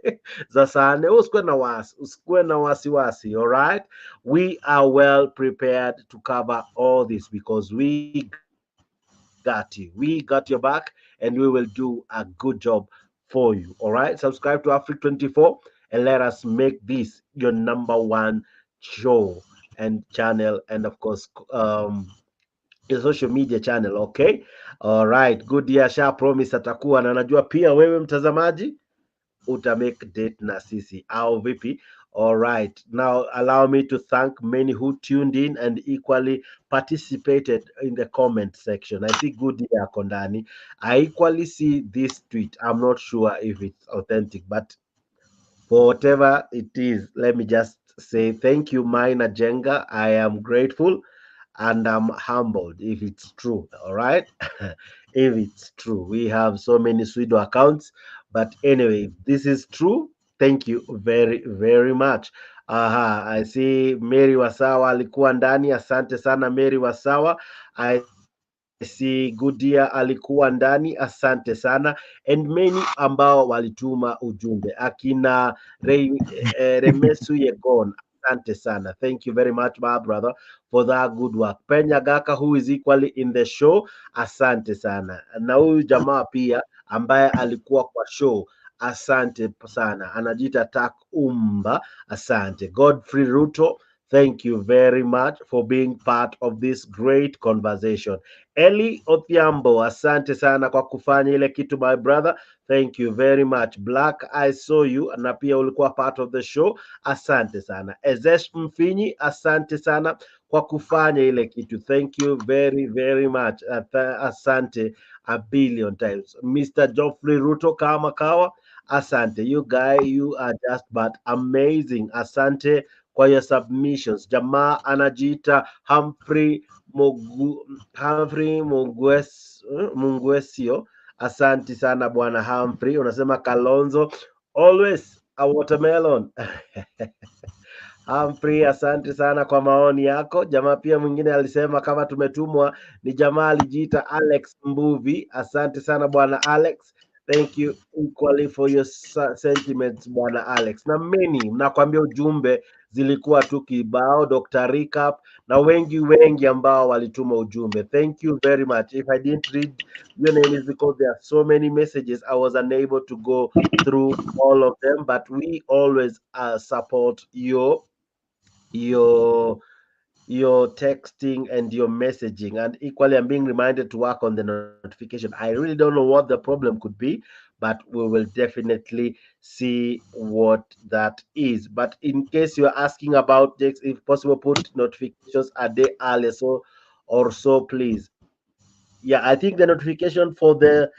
za saa nne. Usikuwe na wasiwasi. All right, we are well prepared to cover all this because we got you. We got your back, and we will do a good job for you. All right, subscribe to Afrique 24 and let us make this your #1 show and channel, and of course your social media channel. Okay, all right, good. Yeah, sha promise atakuwa na najua pia wewe mtazamaji utamake date na sisi au vipi? All right, now allow me to thank many who tuned in and equally participated in the comment section. I see good here Kondani. I equally see this tweet. I'm not sure if it's authentic, but for whatever it is, let me just say thank you, Mina Jenga. I am grateful and I'm humbled if it's true. All right, if it's true, we have so many pseudo accounts, but anyway, if this is true, thank you very very much. Aha, I see Mary Wasawa alikuwa ndani. Asante sana Mary Wasawa. I see Gudia alikuwa ndani, asante sana, and many ambao walituma ujumbe akina Remesu Yegon. Asante sana. Thank you very much, my brother, for that good work. Penya Gaka, who is equally in the show, asante sana. Na huyu jamaa pia ambaye alikuwa kwa show, asante sana. Anajita Tak Umba, asante. Godfrey Ruto, thank you very much for being part of this great conversation. Eli Othiambo, asante sana kwa kufanya ile kitu, my brother. Thank you very much. Black, I saw you na pia ulikuwa part of the show. Asante sana. Ezesh Mfinyi, asante sana kwa kufanya ile kitu. Thank you very very much. Asante a billion times. Mr. Geoffrey Ruto kama kawa, asante. You guy, you are just but amazing. Asante kwa your submissions. Jamaa anajiita Humphrey Mungwesio. Asante sana bwana Humphrey. Unasema Kalonzo always a watermelon. Humphrey, asante sana kwa maoni yako. Jamaa pia mwingine alisema kama tumetumwa ni jamaa alijiita Alex Mbuvi. Asante sana bwana Alex. Thank you equally for your sentiments bwana Alex. Na many mnakwambia ujumbe zilikuwa tu kibao, Dr. Recap na wengi ambao walituma ujumbe. Thank you very much. If I didn't read your name is because there are so many messages I was unable to go through all of them, but we always support your texting and your messaging, and equally I'm being reminded to work on the notification. I really don't know what the problem could be, but we will definitely see what that is. But in case you're asking about this, if possible, put notifications a day early or so, please. Yeah, I think the notification for the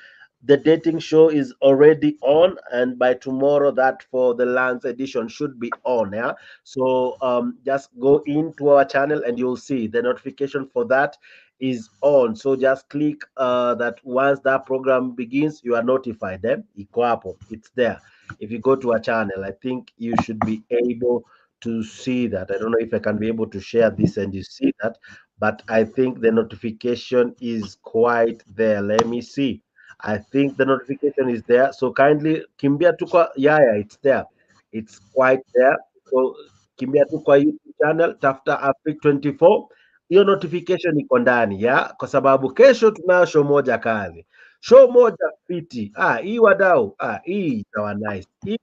dating show is already on, and by tomorrow that for the Lands edition should be on. Yeah, so just go into our channel and you'll see the notification for that is on. So just click that. Once that program begins, you are notified. It's there. If you go to our channel, I think you should be able to see that. I don't know if I can be able to share this and you see that, but I think the notification is quite there. Let me see. I think the notification is there. So kindly kimbia tu kwa it's there. It's quite there. So kimbia tu kwa YouTube channel, tafuta Africa 24. Hiyo notification iko ndani ya, kwa sababu kesho tunayo show moja kali, show moja fiti. Hii wadau, hii itawa nice, hii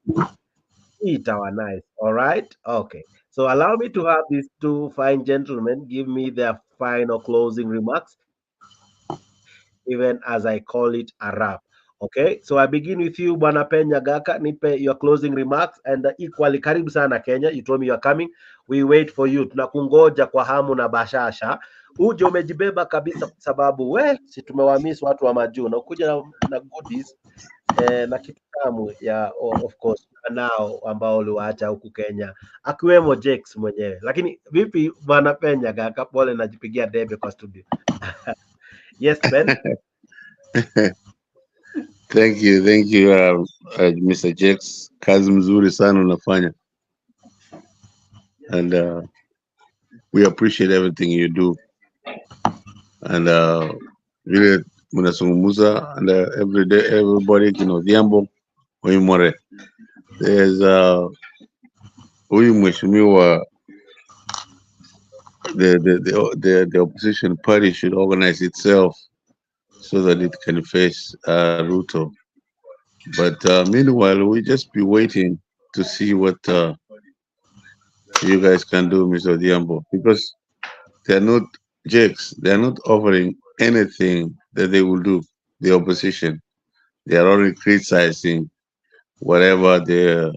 itawa nice. All right, okay. So allow me to have these two fine gentlemen give me their final closing remarks, even as I call it a wrap. Okay, so I begin with you, Bwana Penya Gaka. Nipe your closing remarks, and equally karibu sana Kenya. You told me you are coming. We wait for you. Tunakungoja kwa hamu na bashasha. Uje umejibeba kabisa, kwa sababu si tumewamiss watu wa majuu, na ukuja na goodies na kitu tamu ya of course nao ambao uliwaacha huku Kenya, akiwemo Jex mwenyewe. Lakini vipi Bwana Penya Gaka? Pole, najipigia debe kwa studio. Yes, Ben. Thank you, Mr. Jex. Kazi mzuri sana unafanya, and we appreciate everything you do, and vile mnazungumza, and every day everybody Odhiambo Oimore. There's huyu mheshimiwa, the opposition party should organize itself so that it can face Ruto. But meanwhile, we just be waiting to see what you guys can do, Mr. Odhiambo, because they're not jakes. They're not offering anything that they will do. The opposition, they are only criticizing whatever the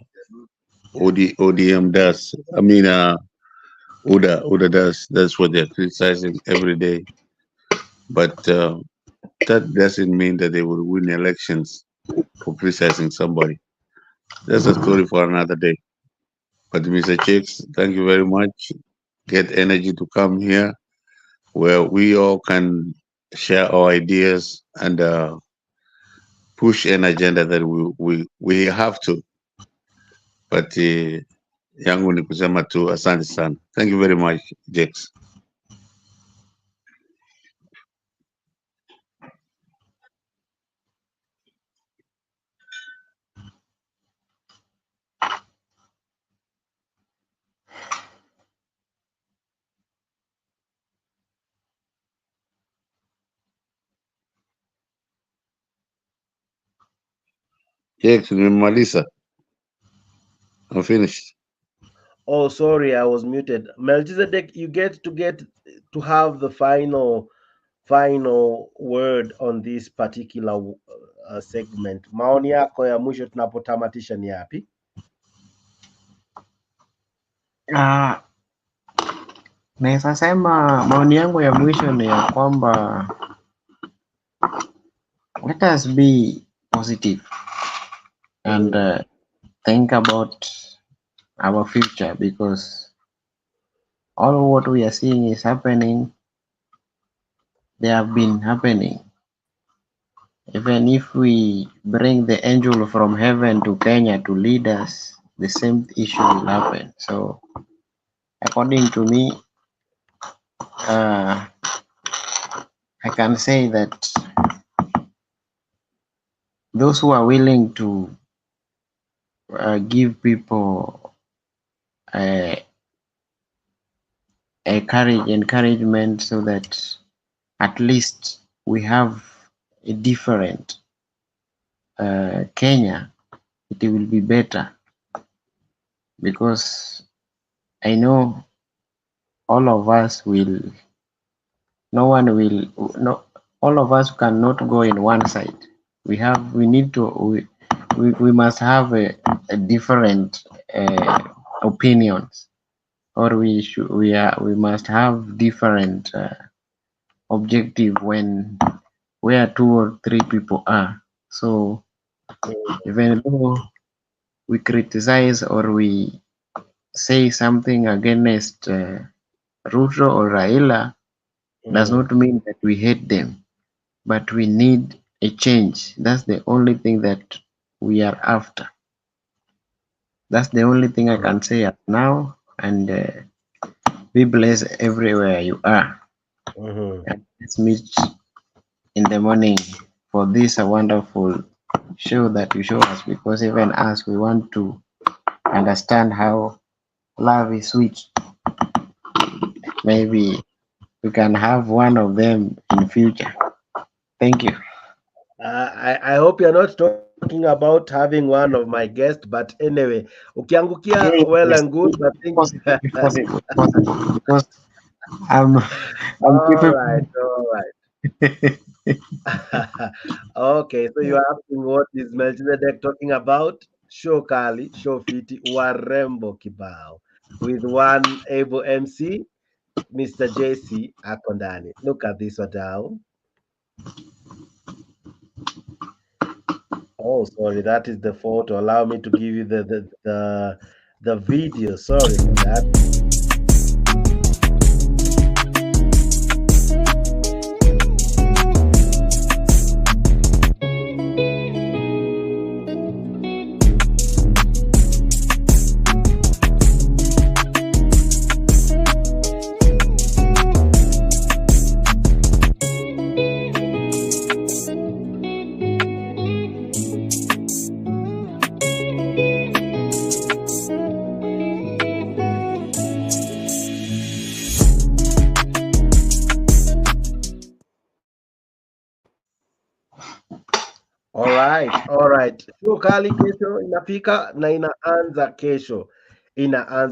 ODM does. I mean, UDA does. That's what they're criticizing every day. But that doesn't mean that they will win elections for criticizing somebody. That's a story for another day. But Mr. Chicks, thank you very much. Get energy to come here where we all can share our ideas and push an agenda that we have to. But yangu ni kusema tu asante sana. Thank you very much, Jex. Jex, nimemaliza. I'm finished. Oh, sorry, I was muted. Melchizedek, you get to have the final word on this particular segment. Maoni yako ya mwisho tunapotamatisha ni yapi? Naweza sema maoni yangu ya mwisho ni ya kwamba let us be positive and think about our future, because all what we are seeing is happening. They have been happening. Even if we bring the angel from heaven to Kenya to lead us, the same issue will happen. So according to me, I can say that those who are willing to give people encouragement, so that at least we have a different Kenya, it will be better, because I know all of us cannot go in one side. We must have a different opinions, or we must have different objective when where 2 or 3 people are. So even though we criticize or we say something against Ruto or Raila, does not mean that we hate them, but we need a change. That's the only thing that we are after. That's the only thing I can say now, and be blessed everywhere you are. And let's meet in the morning for this a wonderful show that you show us, because even us, we want to understand how love is sweet. maybe we can have one of them in future. Thank you. I hope you're not talking about having one of my guests, but anyway, ukiangukia well and good, but think possible, because I'm all right. Okay, so you're asking what is Melchizedek talking about? Show Kali, show fiti, warembo kibao. With one able MC, Mr. JC Akondani. Look at this one down. Oh, sorry, that is the photo. Allow me to give you the video. Sorry for that. All right. Show kali kesho inafika na inaanza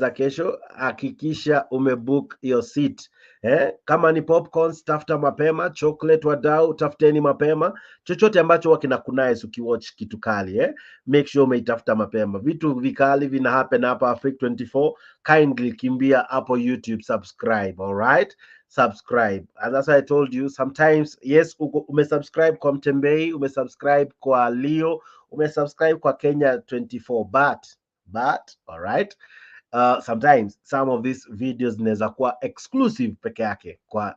kesho. Hakikisha umebook your seat. Kama ni popcorns tafuta mapema, chocolate wadau tafuteni mapema, chochote ambacho wakinakunais ukiwatch kitu kali make sure umeitafuta mapema. Vitu vikali vina happen hapa Africa 24. Kindly kimbia hapo YouTube, subscribe. All right, subscribe. And as I told you, sometimes yes, umesubscribe kwa Mtembei, umesubscribe kwa Leo, umesubscribe kwa Kenya 24, but all right, sometimes some of these videos zinaweza kuwa exclusive peke yake kwa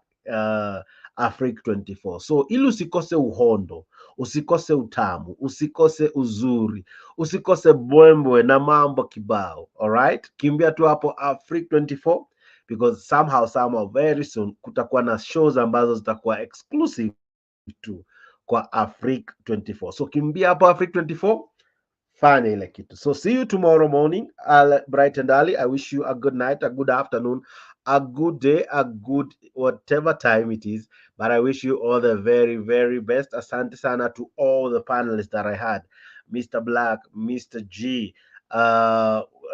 Africa 24. So ili usikose uhondo, usikose utamu, usikose uzuri, usikose bwembwe na mambo kibao, all right, kimbia tu hapo Africa 24, because somehow very soon kutakuwa na shows ambazo zitakuwa exclusive tu kwa Africa 24. So kimbia hapo Africa 24, fanya ile kitu. So see you tomorrow morning, bright and early. I wish you a good night, a good afternoon, a good day, a good whatever time it is, but I wish you all the very, very best. Asante sana to all the panelists that I had. Mr. Black, Mr. G,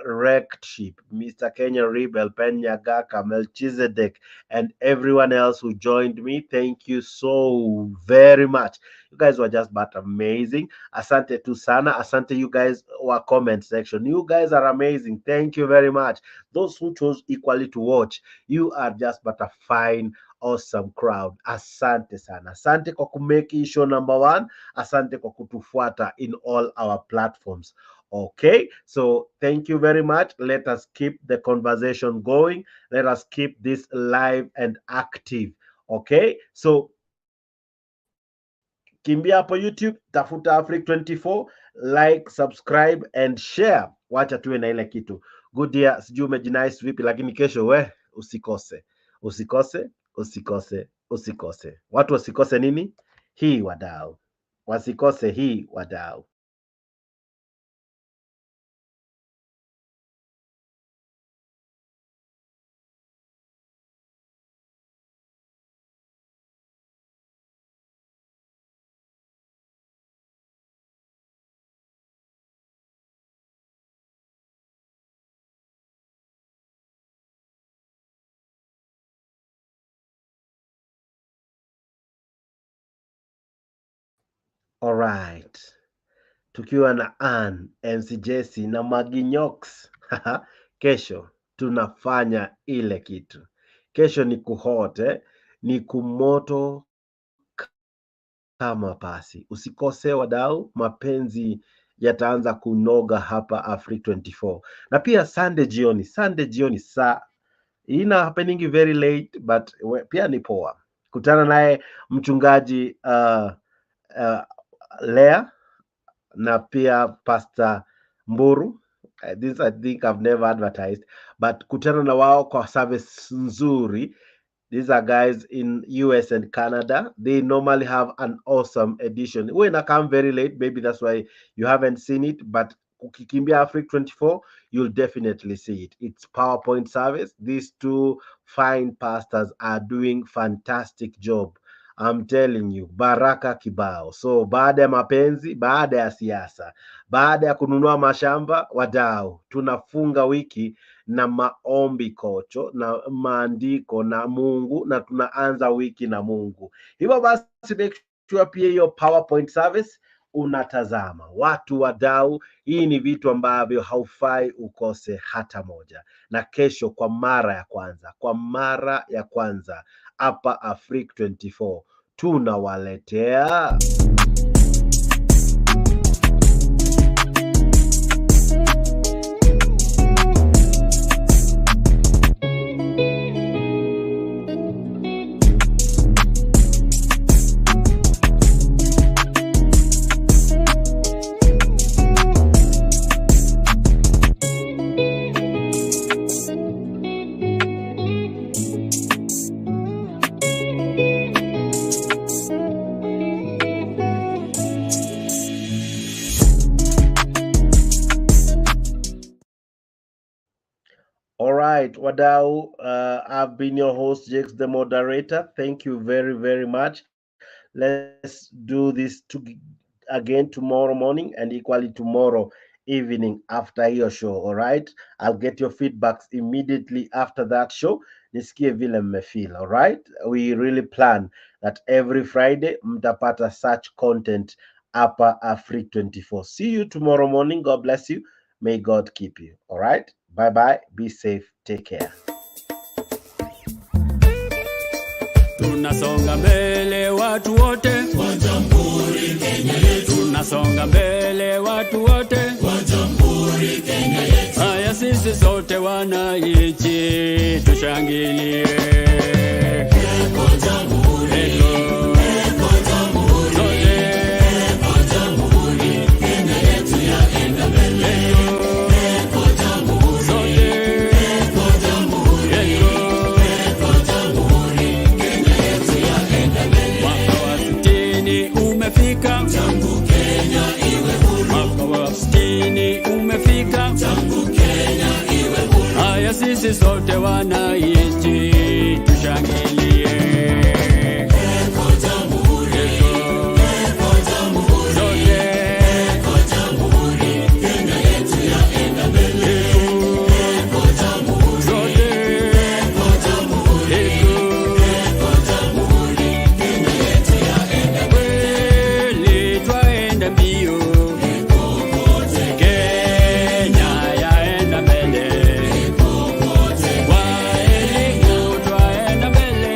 Wrecked Sheep, Mr. Kenya Rebel, Penyagaka, Melchizedek, and everyone else who joined me. Thank you so very much. You guys were just but amazing. Asante tu sana. Asante you guys were comment section. You guys are amazing. Thank you very much. Those who chose equally to watch, you are just but a fine, awesome crowd. Asante sana. Asante kwa kumeki show number 1. Asante kwa kutufuata in all our platforms. Okay, so thank you very much. Let us keep the conversation going. Let us keep this live and active. Okay, so kimbia hapo YouTube, tafuta Africa 24, like, subscribe and share. Wacha tuwe na ile kitu. Good dear, sijui umejinice vipi, lakini kesho usikose. Watu wasikose nini? Hii wadau. Wasikose hii wadau. All right. Tukiwa na Ann, MC Jesse na Maginyox. Kesho tunafanya ile kitu. Kesho ni kuhot, ni kumoto kama pasi. Usikose wadau, mapenzi yataanza kunoga hapa Africa 24. Na pia Sunday jioni saa ina happening very late, but pia ni poa. Kutana naye mchungaji Lea na pia Pastor Mburu. This I think I've never advertised, but kutana na wao kwa service nzuri. These are guys in US and Canada. They normally have an awesome edition. When I come very late, maybe that's why you haven't seen it, but ukikimbia Africa 24, you'll definitely see it. It's PowerPoint service. These two fine pastors are doing fantastic job. I'm telling you, baraka kibao. So baada ya mapenzi, baada ya siasa, baada ya kununua mashamba, wadau, tunafunga wiki na maombi kocho, na maandiko na Mungu, na tunaanza wiki na Mungu. Hivyo basi make sure pia hiyo PowerPoint service unatazama. Watu wadau, hii ni vitu ambavyo haufai ukose hata moja. Na kesho kwa mara ya kwanza hapa Africa 24 tunawaletea Alright, wadau, I've been your host, Jakes, the moderator. Thank you very, very much. Let's do this again tomorrow morning and equally tomorrow evening after your show. Alright, I'll get your feedbacks immediately after that show. Nisikie vile mmefeel. Alright, we really plan that every Friday mtapata such content hapa Africa 24. See you tomorrow morning. God bless you. May God keep you. Alright, bye bye. Be safe. Take care. Tunasonga mbele watu wote wa Jamhuri Kenya yetu. Tunasonga mbele watu wote wa Jamhuri Kenya yetu. Haya sisi sote wananchi tushangilie. Eko Jamhuri, eko Jamhuri, eko Jamhuri Kenya yetu yaenda mbele. Eko Jamhuri, eko Jamhuri, eko Jamhuri Kenya yetu yaenda mbele. Mwaka wa 60 umefika, tangu Kenya iwe huru. Mwaka wa 60 umefika, tangu Kenya iwe huru. Haya sisi sote wananchi tushangilie. Eko Jamhuri, eko Jamhuri, sote eko Jamhuri Kenya yetu yaenda mbele. Eko Jamhuri, sote eko Jamhuri, eko Jamhuri Kenya yetu yaenda mbele. Twaenda mbio, Kenya yaenda mbele. Kwa elimu twaenda mbele.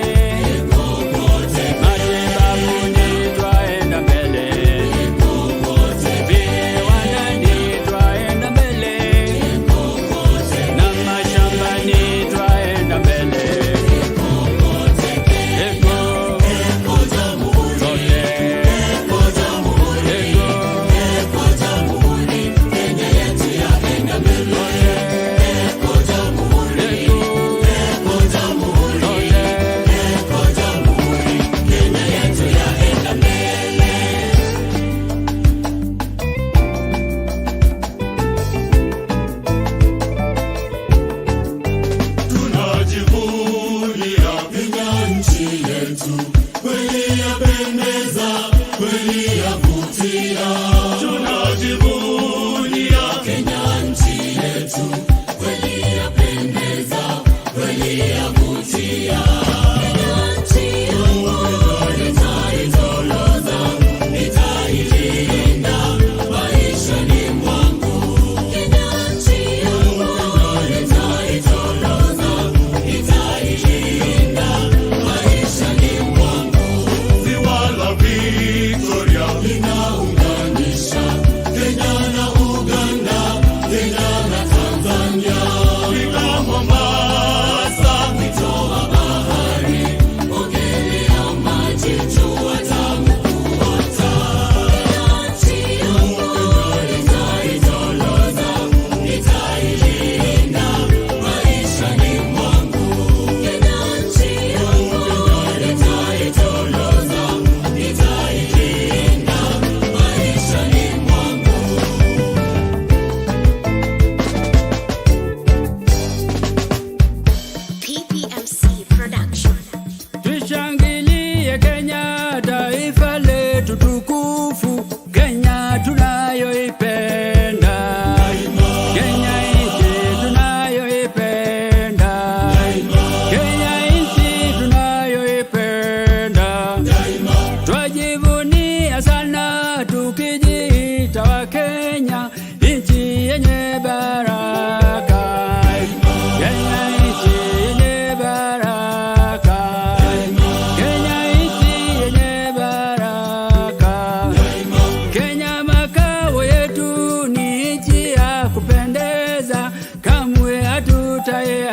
Hata yeye